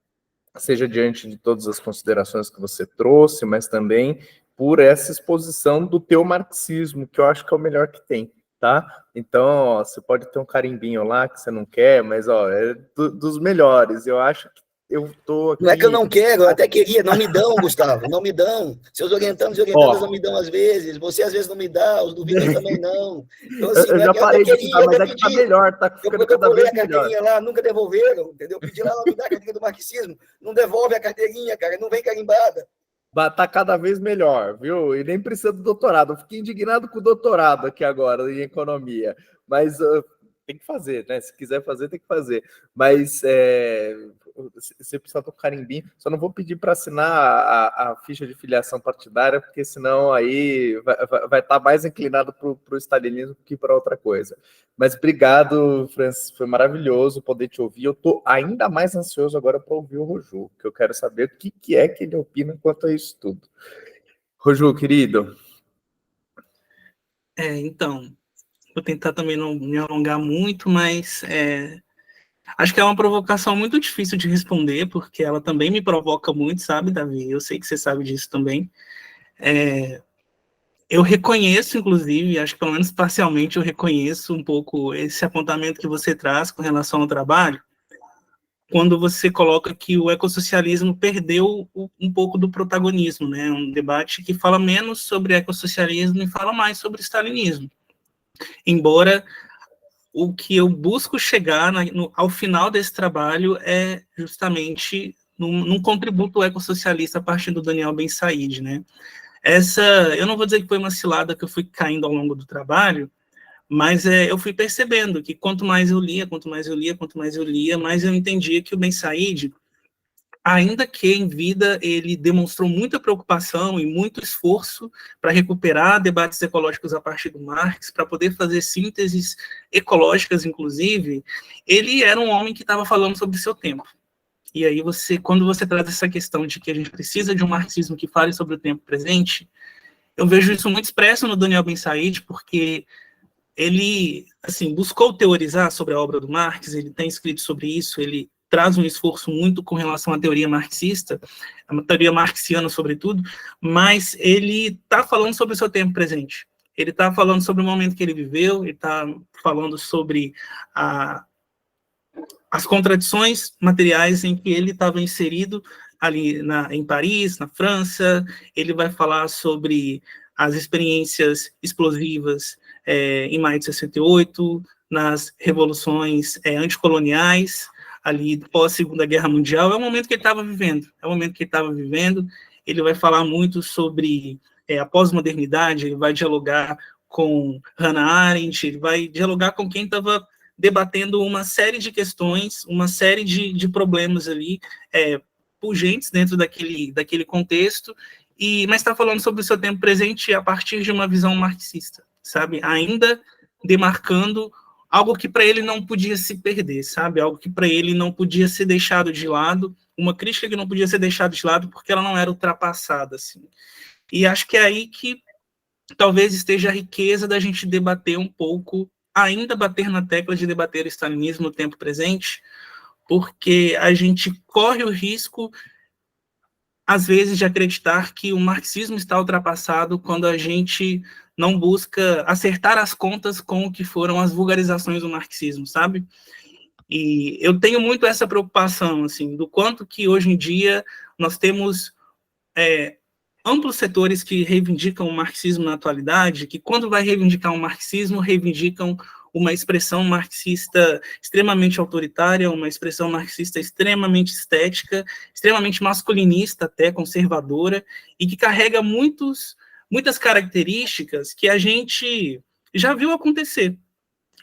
seja diante de todas as considerações que você trouxe, mas também por essa exposição do teu marxismo, que eu acho que é o melhor que tem, tá? Então, ó, você pode ter um carimbinho lá que você não quer, mas ó, é dos melhores. Eu acho que eu tô aqui... Não é que eu não quero, eu até queria, não me dão, Gustavo, não me dão. Seus orientandos e orientandas não me dão às vezes, você às vezes não me dá, os duvidos também não. Então, assim, eu já parei de estudar, mas é que tá melhor, tá ficando cada vez melhor. Eu a carteirinha lá, nunca devolveram, entendeu? Pedi lá, me dá a carteirinha do marxismo, não devolve a carteirinha, cara, não vem carimbada. Tá cada vez melhor, viu? E nem precisa do doutorado. Eu fiquei indignado com o doutorado aqui agora, em economia. Mas tem que fazer, né? Se quiser fazer, tem que fazer. Mas você precisa do carimbinho. Só não vou pedir para assinar a ficha de filiação partidária, porque senão aí vai estar mais inclinado para o stalinismo que para outra coisa. Mas obrigado, Francis. Foi maravilhoso poder te ouvir. Eu estou ainda mais ansioso agora para ouvir o Roju, que eu quero saber o que é que ele opina quanto a isso tudo. Roju, querido. Então, vou tentar também não me alongar muito, mas acho que é uma provocação muito difícil de responder, porque ela também me provoca muito, sabe, Davi? Eu sei que você sabe disso também. Eu reconheço, inclusive, acho que pelo menos parcialmente eu reconheço um pouco esse apontamento que você traz com relação ao trabalho, quando você coloca que o ecossocialismo perdeu um pouco do protagonismo, né? Um debate que fala menos sobre ecossocialismo e fala mais sobre stalinismo. Embora o que eu busco chegar ao final desse trabalho é justamente num contributo ecossocialista a partir do Daniel Ben Said, né? Eu não vou dizer que foi uma cilada que eu fui caindo ao longo do trabalho, mas eu fui percebendo que quanto mais eu lia, mais eu entendia que o Ben Said, ainda que em vida ele demonstrou muita preocupação e muito esforço para recuperar debates ecológicos a partir do Marx, para poder fazer sínteses ecológicas, inclusive, ele era um homem que estava falando sobre o seu tempo. E aí quando você traz essa questão de que a gente precisa de um marxismo que fale sobre o tempo presente, eu vejo isso muito expresso no Daniel Ben Said, porque ele, assim, buscou teorizar sobre a obra do Marx, ele tem escrito sobre isso, ele traz um esforço muito com relação à teoria marxista, a teoria marxiana, sobretudo, mas ele está falando sobre o seu tempo presente. Ele está falando sobre o momento que ele viveu, ele está falando sobre as contradições materiais em que ele estava inserido ali em Paris, na França. Ele vai falar sobre as experiências explosivas em maio de 68, nas revoluções anticoloniais, ali pós-Segunda Guerra Mundial. É o momento que ele estava vivendo, Ele vai falar muito sobre a pós-modernidade, ele vai dialogar com Hannah Arendt, ele vai dialogar com quem estava debatendo uma série de questões, uma série de problemas ali, pungentes dentro daquele contexto, mas está falando sobre o seu tempo presente a partir de uma visão marxista, sabe? Ainda demarcando algo que para ele não podia se perder, sabe? Algo que para ele não podia ser deixado de lado, uma crítica que não podia ser deixada de lado porque ela não era ultrapassada, assim. E acho que é aí que talvez esteja a riqueza da gente debater um pouco, ainda bater na tecla de debater o stalinismo no tempo presente, porque a gente corre o risco, às vezes, de acreditar que o marxismo está ultrapassado quando a gente não busca acertar as contas com o que foram as vulgarizações do marxismo, sabe? E eu tenho muito essa preocupação, assim, do quanto que hoje em dia nós temos amplos setores que reivindicam o marxismo na atualidade, que quando vai reivindicar o marxismo, reivindicam uma expressão marxista extremamente autoritária, uma expressão marxista extremamente estética, extremamente masculinista, até conservadora, e que carrega muitas características que a gente já viu acontecer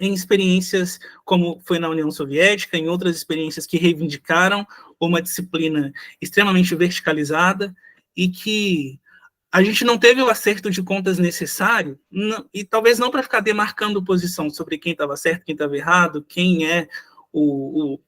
em experiências como foi na União Soviética, em outras experiências que reivindicaram uma disciplina extremamente verticalizada, e que a gente não teve o acerto de contas necessário, e talvez não para ficar demarcando posição sobre quem estava certo, quem estava errado, quem é o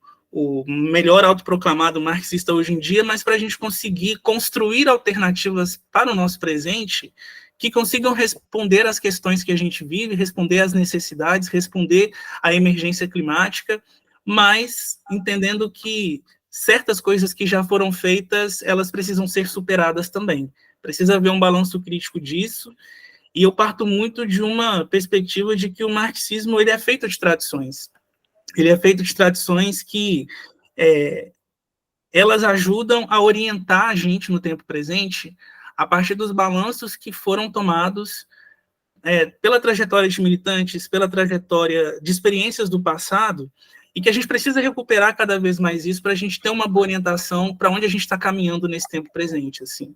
melhor autoproclamado marxista hoje em dia, mas para a gente conseguir construir alternativas para o nosso presente que consigam responder às questões que a gente vive, responder às necessidades, responder à emergência climática, mas entendendo que certas coisas que já foram feitas, elas precisam ser superadas também. Precisa haver um balanço crítico disso, e eu parto muito de uma perspectiva de que o marxismo ele é feito de tradições. Ele é feito de tradições que elas ajudam a orientar a gente no tempo presente a partir dos balanços que foram tomados pela trajetória de militantes, pela trajetória de experiências do passado, e que a gente precisa recuperar cada vez mais isso para a gente ter uma boa orientação para onde a gente está caminhando nesse tempo presente, assim.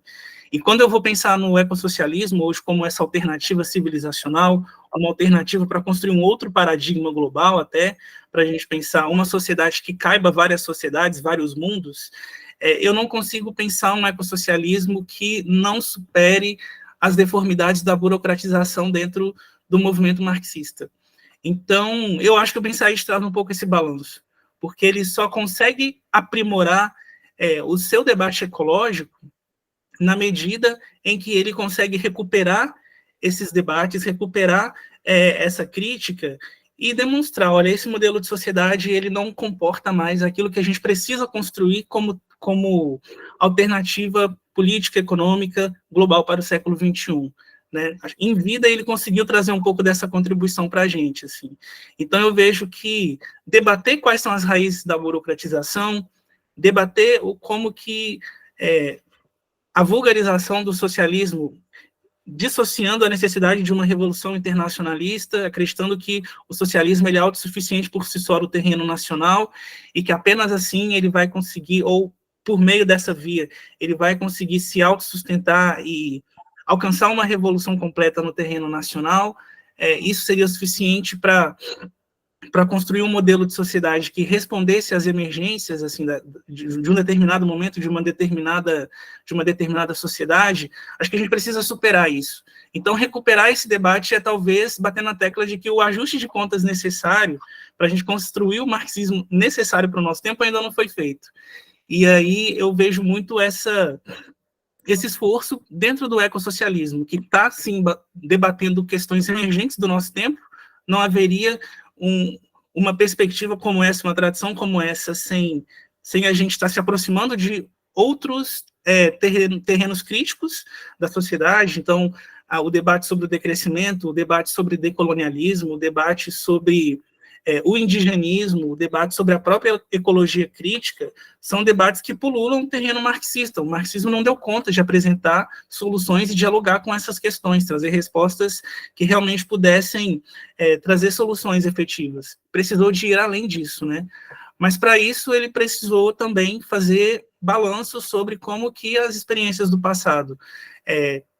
E quando eu vou pensar no ecossocialismo hoje como essa alternativa civilizacional, uma alternativa para construir um outro paradigma global até, para a gente pensar uma sociedade que caiba várias sociedades, vários mundos, eu não consigo pensar um ecossocialismo que não supere as deformidades da burocratização dentro do movimento marxista. Então, eu acho que o Ben Said traz um pouco esse balanço, porque ele só consegue aprimorar o seu debate ecológico na medida em que ele consegue recuperar esses debates, recuperar essa crítica e demonstrar, olha, esse modelo de sociedade ele não comporta mais aquilo que a gente precisa construir como alternativa política, econômica, global para o século XXI. né? Em vida ele conseguiu trazer um pouco dessa contribuição para a gente, assim. Então eu vejo que debater quais são as raízes da burocratização, debater como que a vulgarização do socialismo, dissociando a necessidade de uma revolução internacionalista, acreditando que o socialismo ele é autossuficiente por si só no terreno nacional, e que apenas assim ele vai conseguir, ou por meio dessa via, ele vai conseguir se autossustentar e alcançar uma revolução completa no terreno nacional. Isso seria suficiente para construir um modelo de sociedade que respondesse às emergências assim, de um determinado momento, de uma determinada sociedade. Acho que a gente precisa superar isso. Então, recuperar esse debate é talvez bater na tecla de que o ajuste de contas necessário para a gente construir o marxismo necessário para o nosso tempo ainda não foi feito. E aí eu vejo muito esse esforço dentro do ecossocialismo, que está, sim, debatendo questões emergentes do nosso tempo. Não haveria uma perspectiva como essa, uma tradição como essa, sem a gente estar se aproximando de outros terrenos críticos da sociedade. Então, o debate sobre o decrescimento, o debate sobre decolonialismo, o debate sobre o indigenismo, o debate sobre a própria ecologia crítica, são debates que pululam o terreno marxista. O marxismo não deu conta de apresentar soluções e dialogar com essas questões, trazer respostas que realmente pudessem trazer soluções efetivas. Precisou de ir além disso, né? Mas, para isso, ele precisou também fazer balanço sobre como que as experiências do passado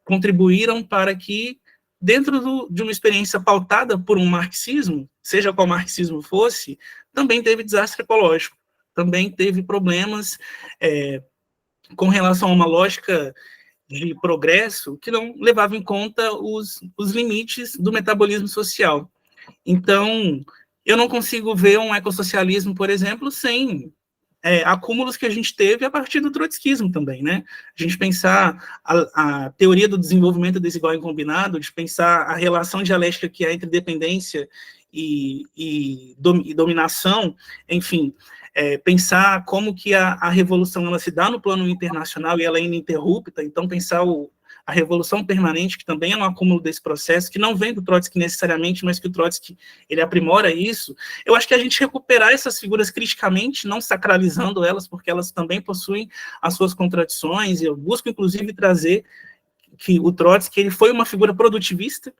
contribuíram para que, dentro de uma experiência pautada por um marxismo, seja qual marxismo fosse, também teve desastre ecológico, também teve problemas com relação a uma lógica de progresso que não levava em conta os limites do metabolismo social. Então, eu não consigo ver um ecossocialismo, por exemplo, sem acúmulos que a gente teve a partir do trotskismo também, né? A gente pensar a teoria do desenvolvimento desigual e combinado, de pensar a relação dialética que há entre dependência e dominação, enfim, pensar como que a revolução ela se dá no plano internacional e ela é ininterrupta, então pensar a revolução permanente, que também é um acúmulo desse processo, que não vem do Trotsky necessariamente, mas que o Trotsky ele aprimora isso. Eu acho que a gente recuperar essas figuras criticamente, não sacralizando elas, porque elas também possuem as suas contradições. Eu busco, inclusive, trazer que o Trotsky ele foi uma figura produtivista,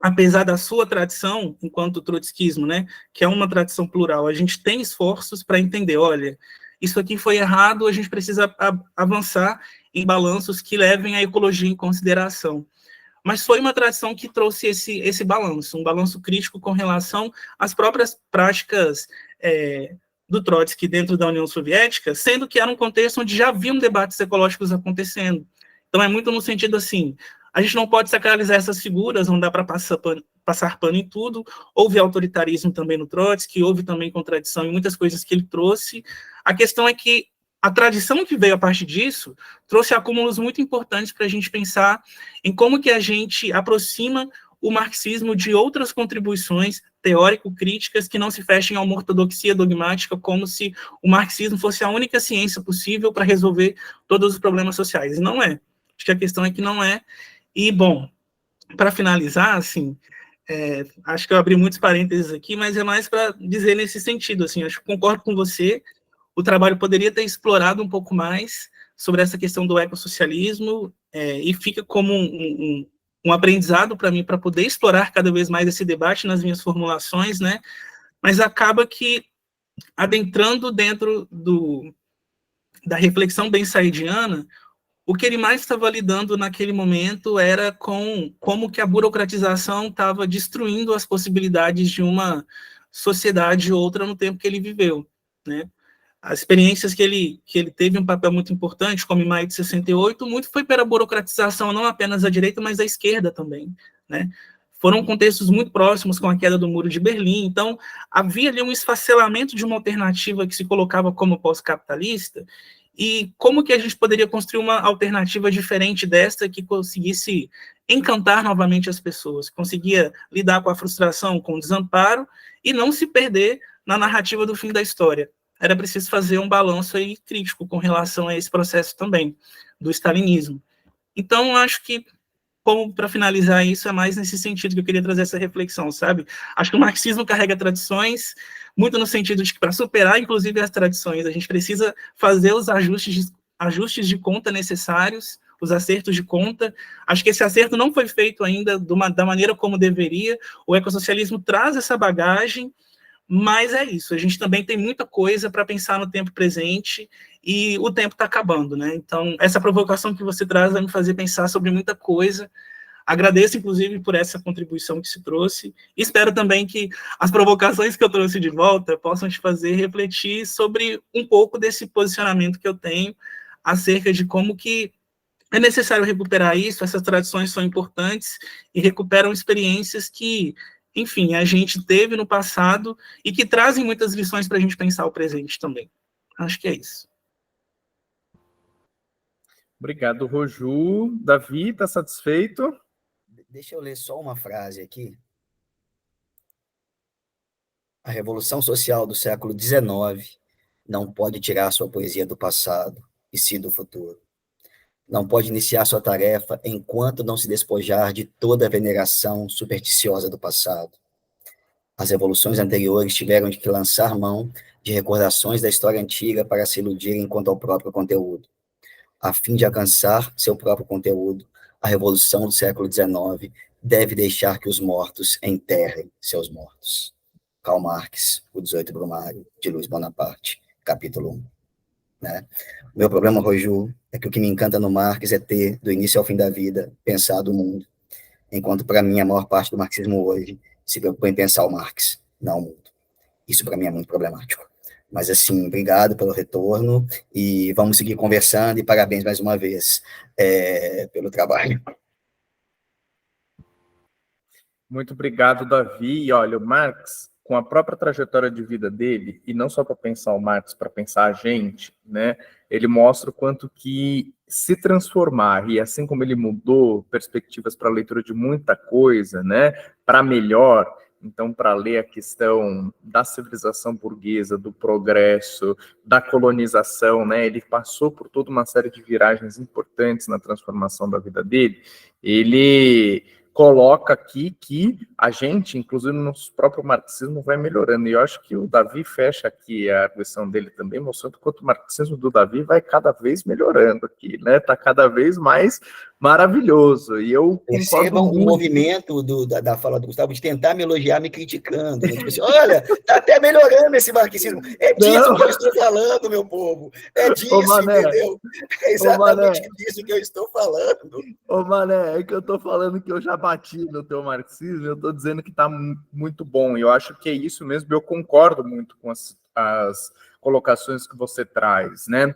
apesar da sua tradição, enquanto trotskismo, né, que é uma tradição plural. A gente tem esforços para entender, olha, isso aqui foi errado, a gente precisa avançar em balanços que levem a ecologia em consideração. Mas foi uma tradição que trouxe esse balanço, um balanço crítico com relação às próprias práticas do Trotsky dentro da União Soviética, sendo que era um contexto onde já haviam debates ecológicos acontecendo. Então é muito no sentido assim, a gente não pode sacralizar essas figuras, não dá para passar pano em tudo. Houve autoritarismo também no Trotsky, houve também contradição em muitas coisas que ele trouxe. A questão é que a tradição que veio a partir disso trouxe acúmulos muito importantes para a gente pensar em como que a gente aproxima o marxismo de outras contribuições teórico-críticas que não se fechem a uma ortodoxia dogmática, como se o marxismo fosse a única ciência possível para resolver todos os problemas sociais. E não é. Acho que a questão é que não é. E, bom, para finalizar, assim, acho que eu abri muitos parênteses aqui, mas é mais para dizer nesse sentido, assim, acho que concordo com você, o trabalho poderia ter explorado um pouco mais sobre essa questão do ecossocialismo, e fica como um aprendizado para mim, para poder explorar cada vez mais esse debate nas minhas formulações, né, mas acaba que, adentrando dentro da reflexão bem-saidiana, o que ele mais estava lidando naquele momento era com como que a burocratização estava destruindo as possibilidades de uma sociedade ou outra no tempo que ele viveu, né? As experiências que ele teve um papel muito importante, como em maio de 68, muito foi pela burocratização, não apenas da direita, mas da esquerda também, né? Foram contextos muito próximos com a queda do Muro de Berlim, então havia ali um esfacelamento de uma alternativa que se colocava como pós-capitalista, e como que a gente poderia construir uma alternativa diferente desta que conseguisse encantar novamente as pessoas, conseguia lidar com a frustração, com o desamparo, e não se perder na narrativa do fim da história. Era preciso fazer um balanço aí crítico com relação a esse processo também, do stalinismo. Então, acho que como para finalizar isso, é mais nesse sentido que eu queria trazer essa reflexão, sabe? Acho que o marxismo carrega tradições, muito no sentido de que para superar, inclusive, as tradições, a gente precisa fazer os ajustes de conta necessários, os acertos de conta. Acho que esse acerto não foi feito ainda da maneira como deveria. O ecossocialismo traz essa bagagem, mas é isso, a gente também tem muita coisa para pensar no tempo presente e o tempo está acabando, né? Então, essa provocação que você traz vai me fazer pensar sobre muita coisa. Agradeço, inclusive, por essa contribuição que se trouxe. Espero também que as provocações que eu trouxe de volta possam te fazer refletir sobre um pouco desse posicionamento que eu tenho acerca de como que é necessário recuperar isso, essas tradições são importantes e recuperam experiências que, enfim, a gente teve no passado e que trazem muitas lições para a gente pensar o presente também. Acho que é isso. Obrigado, Roju. Davi, está satisfeito? Deixa eu ler só uma frase aqui. A revolução social do século XIX não pode tirar sua poesia do passado e sim do futuro. Não pode iniciar sua tarefa enquanto não se despojar de toda a veneração supersticiosa do passado. As revoluções anteriores tiveram de que lançar mão de recordações da história antiga para se iludirem quanto ao próprio conteúdo. A fim de alcançar seu próprio conteúdo, a revolução do século XIX deve deixar que os mortos enterrem seus mortos. Karl Marx, O 18 Brumário, de Luiz Bonaparte, capítulo 1. Né? O meu problema, Roju, é que o que me encanta no Marx é ter, do início ao fim da vida, pensado o mundo, enquanto, para mim, a maior parte do marxismo hoje se preocupa em pensar o Marx, não o mundo. Isso, para mim, é muito problemático. Mas, assim, obrigado pelo retorno e vamos seguir conversando e parabéns mais uma vez pelo trabalho. Muito obrigado, Davi. E olha, o Marx, com a própria trajetória de vida dele, e não só para pensar o Marx, para pensar a gente, né, ele mostra o quanto que se transformar, e assim como ele mudou perspectivas para a leitura de muita coisa, né, para melhor, então, para ler a questão da civilização burguesa, do progresso, da colonização, né, ele passou por toda uma série de viragens importantes na transformação da vida dele. Ele coloca aqui que a gente, inclusive no nosso próprio marxismo, vai melhorando. E eu acho que o Davi fecha aqui a arguição dele também, mostrando quanto o marxismo do Davi vai cada vez melhorando aqui, né? Está cada vez mais maravilhoso. E eu percebam o movimento da fala do Gustavo de tentar me elogiar me criticando. Né? Tipo assim, olha, está até melhorando esse marxismo. É disso que eu estou falando, meu povo. É disso, entendeu? É exatamente disso que eu estou falando. Ô, Mané, é que eu estou falando que eu já bati no teu marxismo, eu estou dizendo que está muito bom. E eu acho que é isso mesmo, eu concordo muito com as colocações que você traz, né?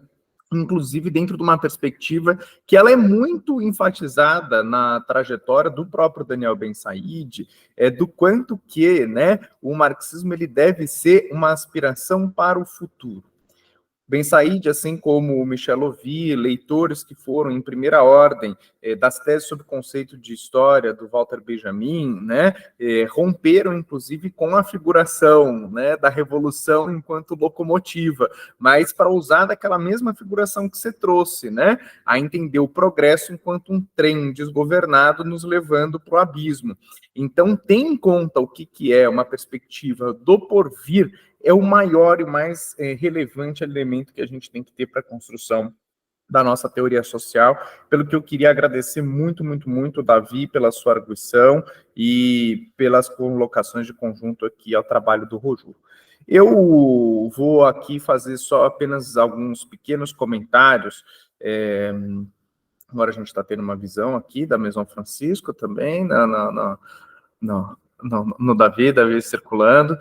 Inclusive dentro de uma perspectiva que ela é muito enfatizada na trajetória do próprio Daniel Ben-Said, do quanto que, né, o marxismo ele deve ser uma aspiração para o futuro. Ben-Said, assim como o Michel Lovy, leitores que foram em primeira ordem das teses sobre o conceito de história do Walter Benjamin, né, romperam, inclusive, com a figuração, né, da revolução enquanto locomotiva, mas para usar daquela mesma figuração que você trouxe, né, a entender o progresso enquanto um trem desgovernado nos levando para o abismo. Então, tem em conta o que é uma perspectiva do porvir, é o maior e mais relevante elemento que a gente tem que ter para a construção da nossa teoria social, pelo que eu queria agradecer muito, muito, muito, Davi, pela sua arguição e pelas colocações de conjunto aqui ao trabalho do Roju. Eu vou aqui fazer só apenas alguns pequenos comentários. Agora a gente está tendo uma visão aqui da Maison Francisco também, no Davi circulando.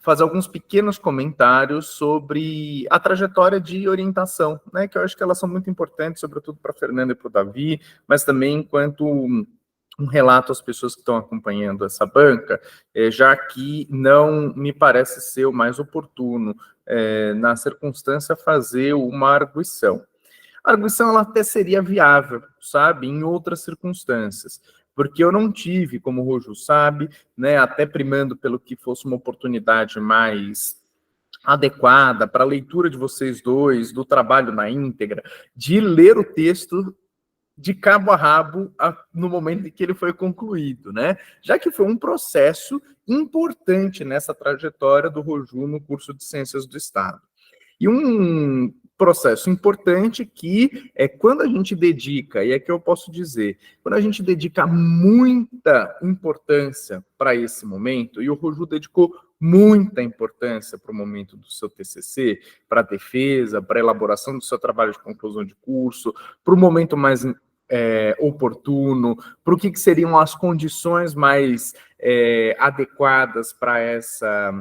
Fazer alguns pequenos comentários sobre a trajetória de orientação, né, que eu acho que elas são muito importantes, sobretudo para a Fernanda e para o Davi, mas também enquanto um relato às pessoas que estão acompanhando essa banca, já que não me parece ser o mais oportuno, na circunstância, fazer uma arguição. A arguição ela até seria viável, sabe, em outras circunstâncias, porque eu não tive, como o Roju sabe, né, até primando pelo que fosse uma oportunidade mais adequada para a leitura de vocês dois, do trabalho na íntegra, de ler o texto de cabo a rabo no momento em que ele foi concluído, né? Já que foi um processo importante nessa trajetória do Roju no curso de Ciências do Estado. E um processo importante que é quando a gente dedica, e é que eu posso dizer, quando a gente dedica muita importância para esse momento, e o Roju dedicou muita importância para o momento do seu TCC, para a defesa, para a elaboração do seu trabalho de conclusão de curso, para o momento mais oportuno, para o que seriam as condições mais adequadas para essa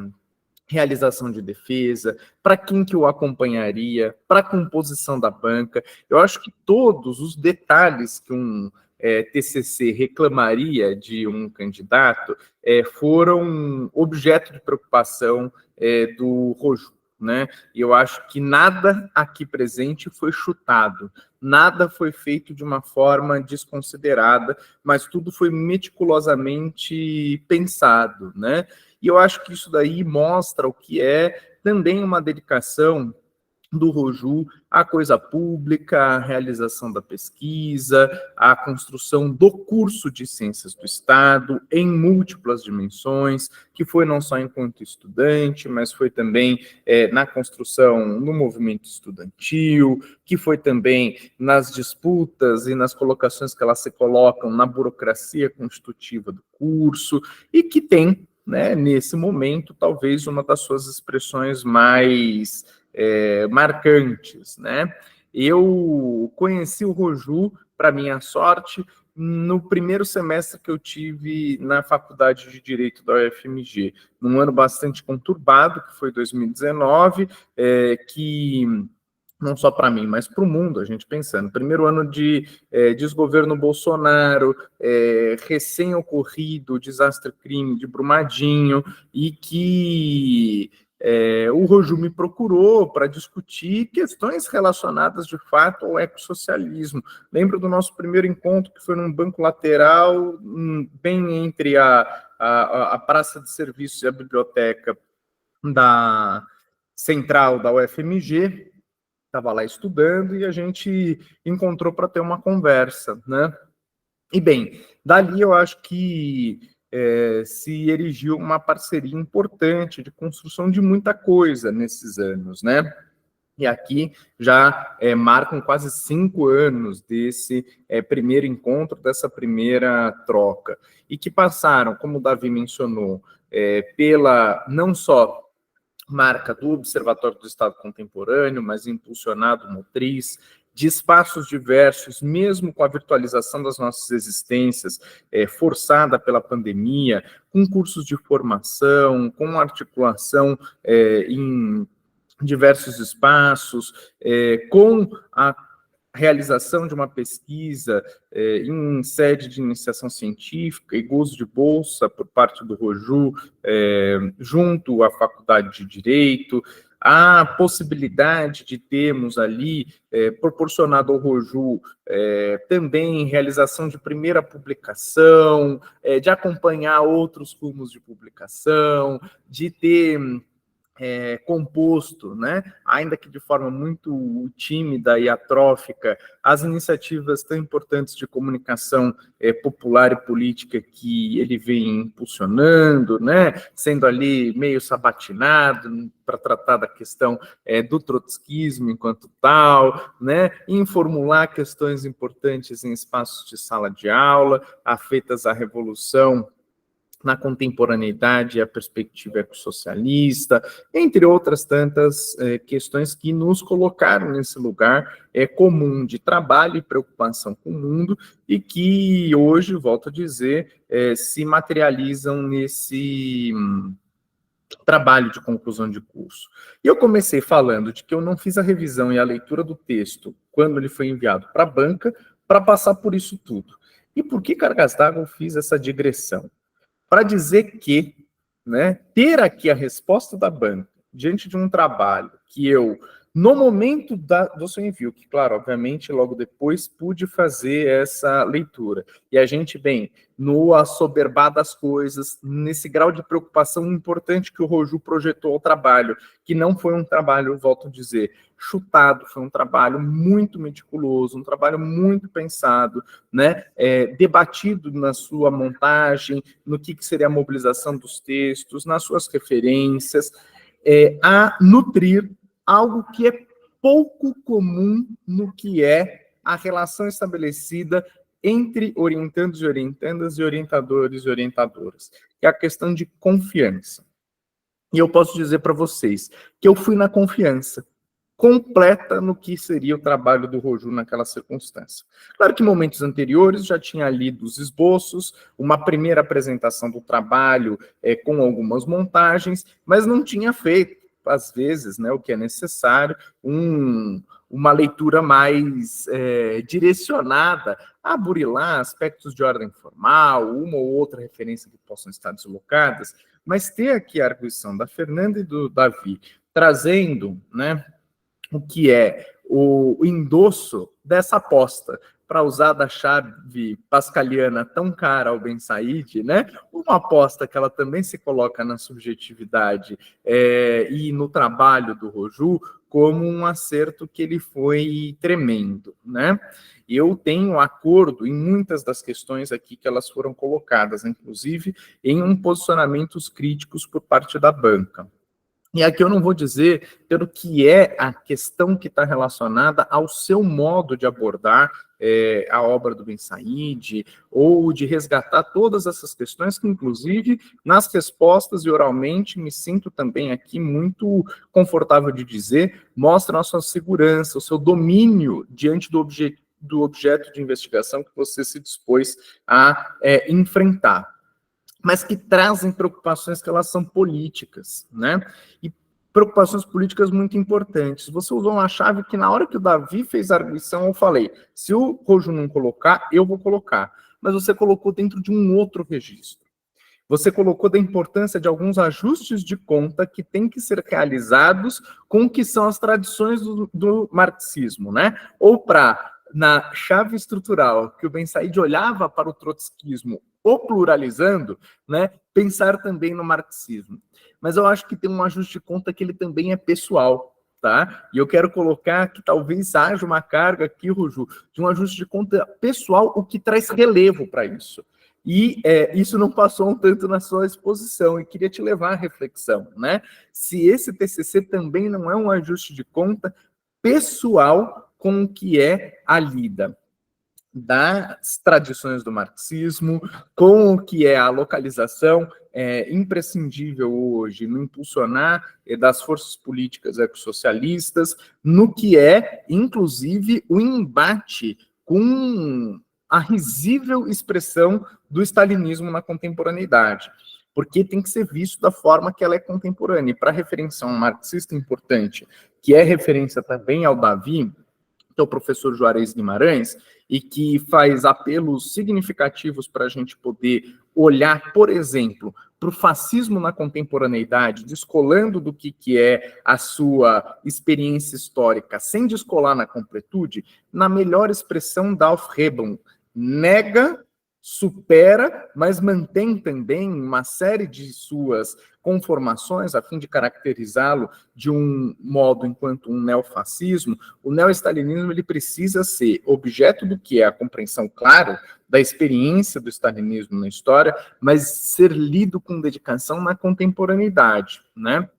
realização de defesa, para quem que o acompanharia, para a composição da banca. Eu acho que todos os detalhes que um TCC reclamaria de um candidato foram objeto de preocupação do Roju, né? E eu acho que nada aqui presente foi chutado, nada foi feito de uma forma desconsiderada, mas tudo foi meticulosamente pensado, né? E eu acho que isso daí mostra o que é também uma dedicação do Roju à coisa pública, à realização da pesquisa, à construção do curso de Ciências do Estado em múltiplas dimensões, que foi não só enquanto estudante, mas foi também na construção no movimento estudantil, que foi também nas disputas e nas colocações que elas se colocam na burocracia constitutiva do curso, e que tem, né, nesse momento, talvez uma das suas expressões mais marcantes, né? Eu conheci o Roju, para minha sorte, no primeiro semestre que eu tive na Faculdade de Direito da UFMG, num ano bastante conturbado, que foi 2019, que não só para mim, mas para o mundo, a gente pensando, primeiro ano de desgoverno Bolsonaro, recém-ocorrido o desastre-crime de Brumadinho, e que o Roju me procurou para discutir questões relacionadas, de fato, ao ecossocialismo. Lembro do nosso primeiro encontro, que foi num banco lateral, bem entre a praça de serviços e a biblioteca da central da UFMG. Estava lá estudando e a gente encontrou para ter uma conversa, né? E bem, dali eu acho que se erigiu uma parceria importante de construção de muita coisa nesses anos, né? E aqui já marcam quase 5 anos desse primeiro encontro, dessa primeira troca, e que passaram, como o Davi mencionou, pela não só marca do Observatório do Estado Contemporâneo, mas impulsionado motriz de espaços diversos, mesmo com a virtualização das nossas existências, forçada pela pandemia, com cursos de formação, com articulação em diversos espaços, com a realização de uma pesquisa em sede de iniciação científica e gozo de bolsa por parte do Roju, junto à Faculdade de Direito, a possibilidade de termos ali, proporcionado ao Roju, também realização de primeira publicação, de acompanhar outros rumos de publicação, de ter composto, né, ainda que de forma muito tímida e atrófica, as iniciativas tão importantes de comunicação popular e política que ele vem impulsionando, né, sendo ali meio sabatinado para tratar da questão do trotskismo enquanto tal, né, em formular questões importantes em espaços de sala de aula, afetas à revolução na contemporaneidade e a perspectiva ecossocialista, entre outras tantas questões que nos colocaram nesse lugar comum de trabalho e preocupação com o mundo, e que hoje, volto a dizer, se materializam nesse trabalho de conclusão de curso. E eu comecei falando de que eu não fiz a revisão e a leitura do texto quando ele foi enviado para a banca, para passar por isso tudo. E por que, cargas d'água, eu fiz essa digressão? Para dizer que, né, ter aqui a resposta da banca diante de um trabalho que eu No momento do seu envio, que, claro, obviamente, logo depois pude fazer essa leitura. E a gente, bem, no assoberbar das coisas, nesse grau de preocupação importante que o Roju projetou ao trabalho, que não foi um trabalho, volto a dizer, chutado, foi um trabalho muito meticuloso, um trabalho muito pensado, né, debatido na sua montagem, no que seria a mobilização dos textos, nas suas referências, a nutrir algo que é pouco comum no que é a relação estabelecida entre orientandos e orientandas e orientadores e orientadoras, que é a questão de confiança. E eu posso dizer para vocês que eu fui na confiança completa no que seria o trabalho do Roju naquela circunstância. Claro que em momentos anteriores já tinha lido os esboços, uma primeira apresentação do trabalho com algumas montagens, mas não tinha feito, às vezes, né, o que é necessário, uma leitura mais direcionada a burilar aspectos de ordem formal, uma ou outra referência que possam estar deslocadas, mas ter aqui a arguição da Fernanda e do Davi, trazendo, né, o que é o endosso dessa aposta, para usar da chave pascaliana tão cara ao Ben Said, né? Uma aposta que ela também se coloca na subjetividade e no trabalho do Roju como um acerto que ele foi tremendo, né? Eu tenho acordo em muitas das questões aqui que elas foram colocadas, inclusive em posicionamentos críticos por parte da banca. E aqui eu não vou dizer pelo que é a questão que está relacionada ao seu modo de abordar a obra do Ben Said, ou de resgatar todas essas questões que, inclusive, nas respostas e oralmente, me sinto também aqui muito confortável de dizer, mostram a sua segurança, o seu domínio diante do objeto de investigação que você se dispôs a enfrentar, mas que trazem preocupações que elas são políticas, né? E preocupações políticas muito importantes. Você usou uma chave que na hora que o Davi fez a arguição, eu falei, se o Roju não colocar, eu vou colocar. Mas você colocou dentro de um outro registro. Você colocou da importância de alguns ajustes de conta que têm que ser realizados com o que são as tradições do marxismo, né? Ou na chave estrutural, que o Ben Said olhava para o trotskismo, o pluralizando, né, pensar também no marxismo. Mas eu acho que tem um ajuste de conta que ele também é pessoal, tá? E eu quero colocar que talvez haja uma carga aqui, Roju, de um ajuste de conta pessoal, o que traz relevo para isso. E isso não passou um tanto na sua exposição, e queria te levar à reflexão, né? Se esse TCC também não é um ajuste de conta pessoal com o que é a lida das tradições do marxismo, com o que é a localização imprescindível hoje no impulsionar das forças políticas ecossocialistas, no que é, inclusive, o embate com a risível expressão do stalinismo na contemporaneidade, porque tem que ser visto da forma que ela é contemporânea. E para referenciar um marxista importante, que é referência também ao Davi, que é o professor Juarez Guimarães, e que faz apelos significativos para a gente poder olhar, por exemplo, para o fascismo na contemporaneidade, descolando do que é a sua experiência histórica, sem descolar na completude, na melhor expressão da Alf Rebon, nega, supera, mas mantém também uma série de suas conformações a fim de caracterizá-lo de um modo enquanto um neofascismo. O neostalinismo ele precisa ser objeto do que é a compreensão, claro, da experiência do stalinismo na história, mas ser lido com dedicação na contemporaneidade, né?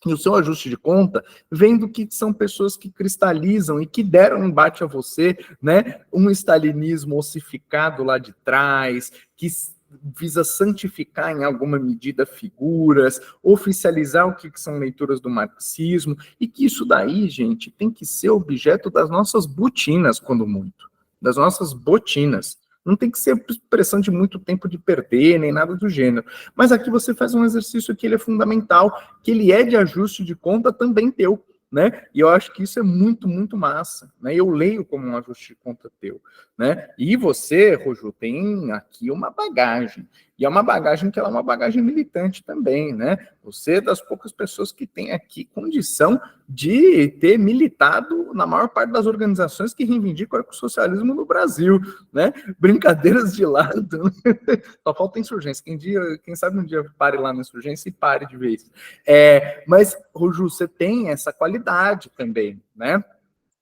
E o seu ajuste de conta vem do que são pessoas que cristalizam e que deram embate a você, né? Um stalinismo ossificado lá de trás, que visa santificar em alguma medida figuras, oficializar o que são leituras do marxismo, e que isso daí, gente, tem que ser objeto das nossas botinas, quando muito, das nossas botinas. Não tem que ser pressão de muito tempo de perder, nem nada do gênero. Mas aqui você faz um exercício que ele é fundamental, que ele é de ajuste de conta também teu. né? E eu acho que isso é muito, muito massa, né? Eu leio como um ajuste de conta teu, né? E você, Roju, tem aqui uma bagagem, e é uma bagagem que ela é uma bagagem militante também, né? Você é das poucas pessoas que tem aqui condição de ter militado na maior parte das organizações que reivindicam o ecossocialismo no Brasil, né? Brincadeiras de lado, só falta insurgência. Quem sabe um dia pare lá na insurgência e pare de vez. Mas, Roju, você tem essa qualidade também, né?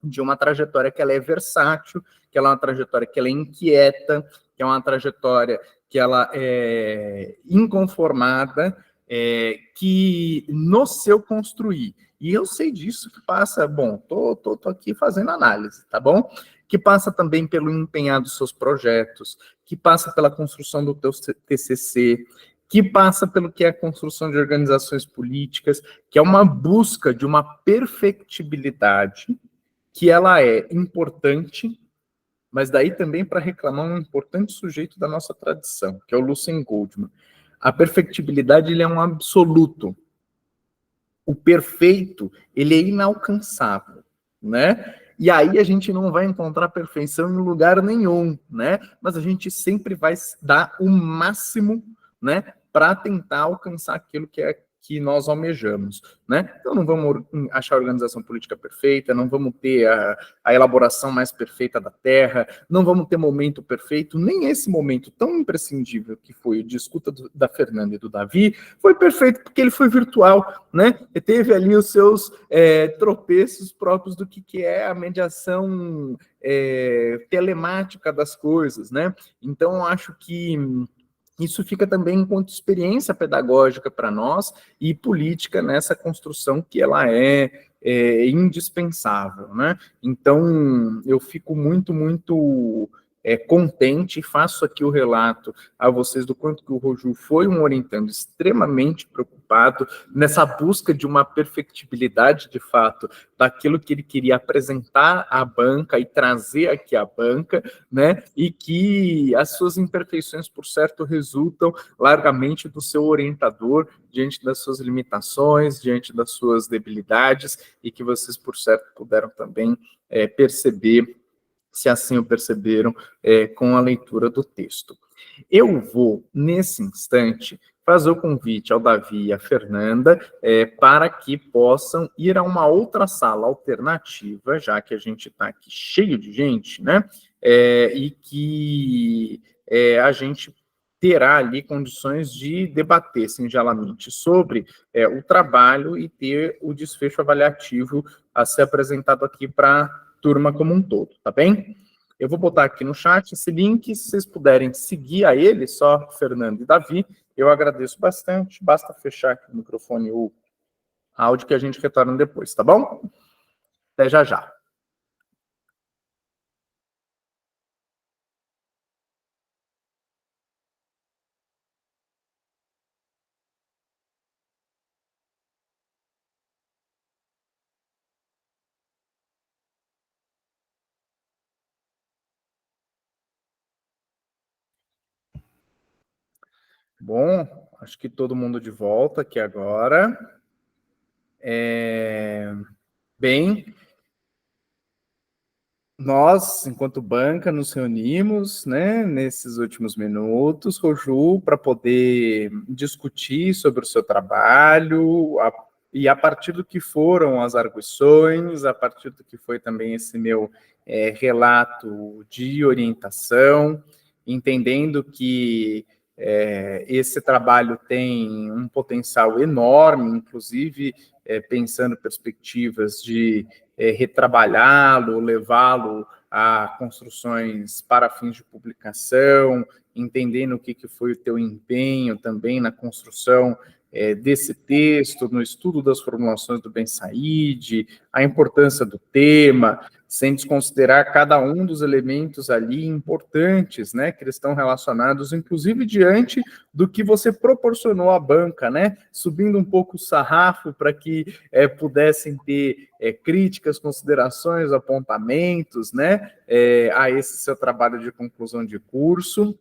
De uma trajetória que ela é versátil, que ela é uma trajetória que ela é inquieta, que é uma trajetória que ela é inconformada, que no seu construir, e eu sei disso, que passa, bom, tô aqui fazendo análise, tá bom? Que passa também pelo empenhar dos seus projetos, que passa pela construção do teu TCC, que passa pelo que é a construção de organizações políticas, que é uma busca de uma perfectibilidade, que ela é importante, mas daí também para reclamar um importante sujeito da nossa tradição, que é o Lucien Goldman. A perfectibilidade, ele é um absoluto. O perfeito, ele é inalcançável, né? E aí a gente não vai encontrar perfeição em lugar nenhum, né? Mas a gente sempre vai dar o máximo, né, para tentar alcançar aquilo que nós almejamos, né? Então não vamos achar a organização política perfeita, não vamos ter a elaboração mais perfeita da terra, não vamos ter momento perfeito, nem esse momento tão imprescindível que foi o de escuta da Fernanda e do Davi, foi perfeito porque ele foi virtual, né? E teve ali os seus tropeços próprios do que é a mediação telemática das coisas, né? Então, eu acho que isso fica também enquanto experiência pedagógica para nós e política nessa construção que ela é indispensável, né? Então, eu fico muito, muito contente e faço aqui o relato a vocês do quanto que o Roju foi um orientando extremamente preocupado nessa busca de uma perfectibilidade, de fato, daquilo que ele queria apresentar à banca e trazer aqui à banca, né? E que as suas imperfeições, por certo, resultam largamente do seu orientador, diante das suas limitações, diante das suas debilidades, e que vocês, por certo, puderam também perceber, se assim o perceberam, com a leitura do texto. Eu vou, nesse instante, fazer o convite ao Davi e à Fernanda para que possam ir a uma outra sala alternativa, já que a gente está aqui cheio de gente, né? E que a gente terá ali condições de debater singelamente sobre o trabalho e ter o desfecho avaliativo a ser apresentado aqui para a turma como um todo, tá bem? Eu vou botar aqui no chat esse link, se vocês puderem seguir a ele, só Fernando e Davi, eu agradeço bastante, basta fechar aqui o microfone e o áudio que a gente retorna depois, tá bom? Até já já. Bom, acho que todo mundo de volta aqui agora. Bem, nós, enquanto banca, nos reunimos, né, nesses últimos minutos, Roju, para poder discutir sobre o seu trabalho, e a partir do que foram as arguições, a partir do que foi também esse meu relato de orientação, entendendo que esse trabalho tem um potencial enorme, inclusive pensando perspectivas de retrabalhá-lo, levá-lo a construções para fins de publicação, entendendo o que foi o teu empenho também na construção desse texto, no estudo das formulações do Ben Said, a importância do tema, sem desconsiderar cada um dos elementos ali importantes, né, que estão relacionados, inclusive diante do que você proporcionou à banca, né, subindo um pouco o sarrafo para que pudessem ter críticas, considerações, apontamentos, né, a esse seu trabalho de conclusão de curso.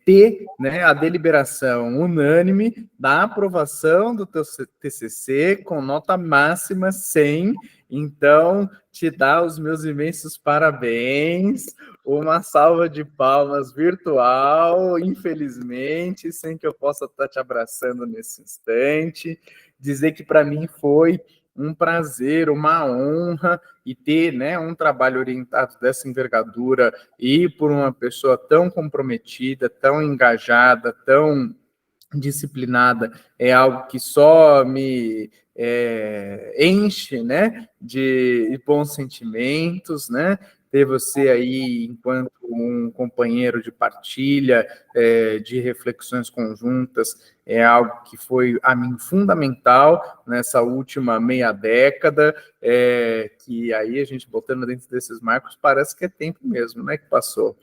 ter, né, a deliberação unânime da aprovação do teu TCC com nota máxima 100. Então, te dá os meus imensos parabéns, uma salva de palmas virtual, infelizmente, sem que eu possa estar te abraçando nesse instante, dizer que para mim foi um prazer, uma honra, e ter, né, um trabalho orientado dessa envergadura e por uma pessoa tão comprometida, tão engajada, tão disciplinada, é algo que só me enche, né, de bons sentimentos, né, ter você aí enquanto um companheiro de partilha, de reflexões conjuntas, é algo que foi, a mim, fundamental nessa última meia década, que aí a gente botando dentro desses marcos, parece que é tempo mesmo, né, que passou.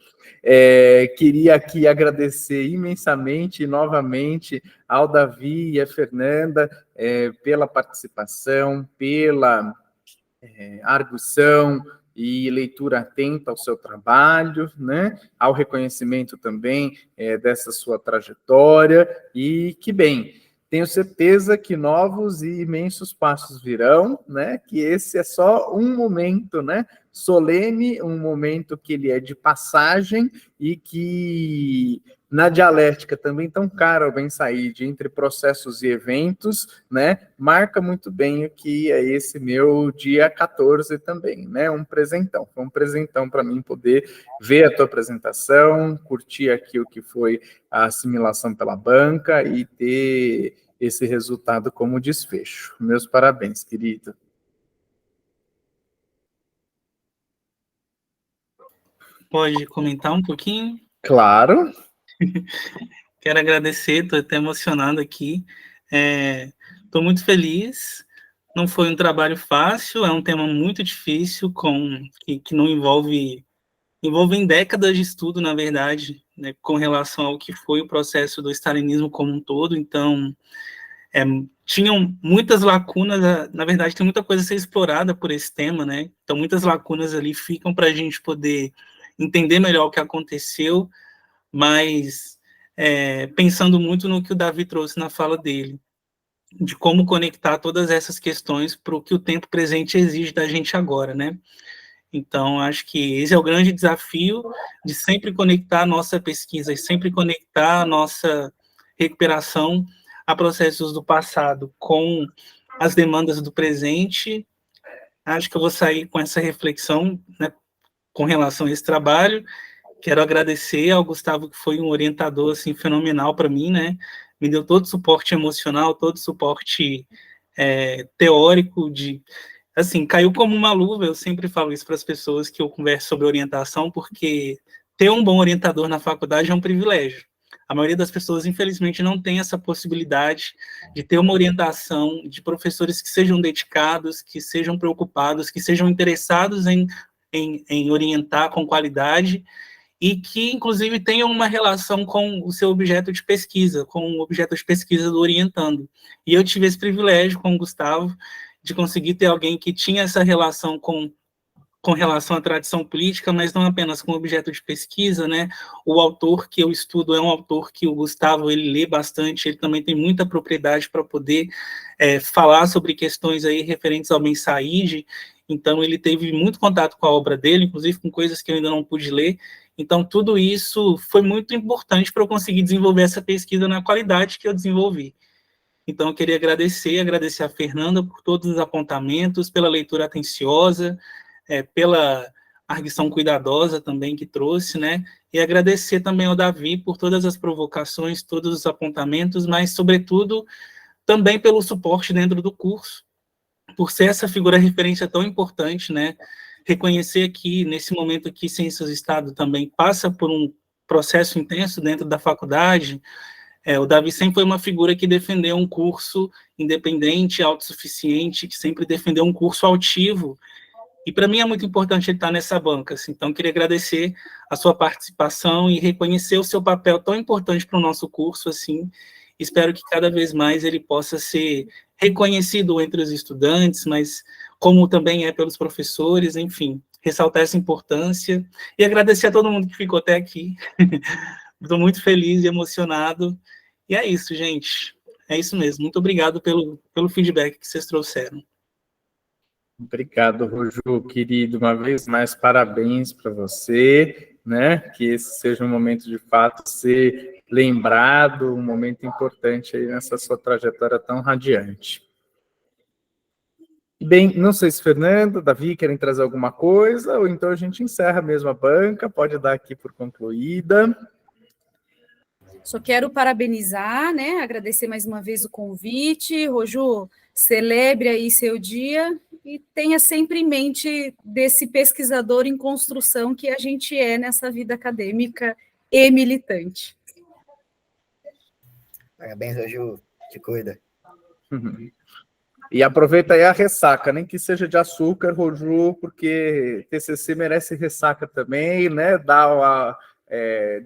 Queria aqui agradecer imensamente, novamente, ao Davi e à Fernanda, pela participação, pela arguição e leitura atenta ao seu trabalho, né? Ao reconhecimento também dessa sua trajetória, e que bem, tenho certeza que novos e imensos passos virão, né? Que esse é só um momento, né, solene, um momento que ele é de passagem e que na dialética também tão cara ao Ben Said, entre processos e eventos, né, marca muito bem o que é esse meu dia 14 também, né, um presentão. Foi um presentão para mim poder ver a tua apresentação, curtir aqui o que foi a assimilação pela banca e ter esse resultado como desfecho. Meus parabéns, querido. Pode comentar um pouquinho? Claro. Quero agradecer, estou até emocionado aqui. Estou muito feliz. Não foi um trabalho fácil, é um tema muito difícil, que não envolve décadas de estudo, na verdade, né, com relação ao que foi o processo do stalinismo como um todo. Então, tinham muitas lacunas, na verdade, tem muita coisa a ser explorada por esse tema, né? Então, muitas lacunas ali ficam para a gente poder entender melhor o que aconteceu, mas pensando muito no que o Davi trouxe na fala dele, de como conectar todas essas questões para o que o tempo presente exige da gente agora, né? Então, acho que esse é o grande desafio, de sempre conectar a nossa pesquisa, e sempre conectar a nossa recuperação a processos do passado com as demandas do presente. Acho que eu vou sair com essa reflexão, né, com relação a esse trabalho. Quero agradecer ao Gustavo, que foi um orientador assim, fenomenal para mim, né? Me deu todo o suporte emocional, todo o suporte teórico, assim, caiu como uma luva. Eu sempre falo isso para as pessoas que eu converso sobre orientação, porque ter um bom orientador na faculdade é um privilégio. A maioria das pessoas, infelizmente, não tem essa possibilidade de ter uma orientação de professores que sejam dedicados, que sejam preocupados, que sejam interessados em orientar com qualidade, e que, inclusive, tenham uma relação com o seu objeto de pesquisa, com o objeto de pesquisa do orientando. E eu tive esse privilégio com o Gustavo, de conseguir ter alguém que tinha essa relação com relação à tradição política, mas não apenas com objeto de pesquisa, né? O autor que eu estudo é um autor que o Gustavo, ele lê bastante, ele também tem muita propriedade para poder falar sobre questões aí referentes ao Ben Said. Então, ele teve muito contato com a obra dele, inclusive com coisas que eu ainda não pude ler. Então, tudo isso foi muito importante para eu conseguir desenvolver essa pesquisa na qualidade que eu desenvolvi. Então, eu queria agradecer a Fernanda por todos os apontamentos, pela leitura atenciosa, pela arguição cuidadosa também que trouxe, né? E agradecer também ao Davi por todas as provocações, todos os apontamentos, mas, sobretudo, também pelo suporte dentro do curso, por ser essa figura referência tão importante, né? Reconhecer que, nesse momento que Ciências do Estado também passa por um processo intenso dentro da faculdade, o Davi sempre foi uma figura que defendeu um curso independente, autossuficiente, que sempre defendeu um curso altivo, e para mim é muito importante ele estar nessa banca, assim. Então queria agradecer a sua participação e reconhecer o seu papel tão importante para o nosso curso, assim. Espero que cada vez mais ele possa ser reconhecido entre os estudantes, mas como também é pelos professores, enfim, ressaltar essa importância, e agradecer a todo mundo que ficou até aqui. Estou muito feliz e emocionado. E é isso, gente. É isso mesmo. Muito obrigado pelo feedback que vocês trouxeram. Obrigado, Roju, querido. Uma vez mais, parabéns para você, né? Que esse seja um momento de fato ser lembrado, um momento importante aí nessa sua trajetória tão radiante. Bem, não sei se Fernando, Davi querem trazer alguma coisa, ou então a gente encerra mesmo a banca, pode dar aqui por concluída. Só quero parabenizar, né? Agradecer mais uma vez o convite. Roju, celebre aí seu dia e tenha sempre em mente desse pesquisador em construção que a gente é nessa vida acadêmica e militante. Parabéns, Roju. Te cuida. E aproveita aí a ressaca, nem que seja de açúcar, Roju, porque TCC merece ressaca também, né? Dá uma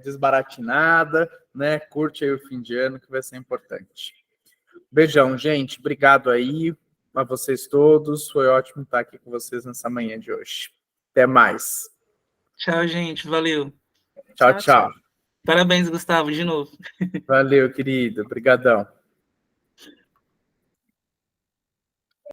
desbaratinada, né? Curte aí o fim de ano, que vai ser importante. Beijão, gente. Obrigado aí a vocês todos. Foi ótimo estar aqui com vocês nessa manhã de hoje. Até mais. Tchau, gente. Valeu. Tchau, tchau. Parabéns, Gustavo, de novo. Valeu, querido. Obrigadão.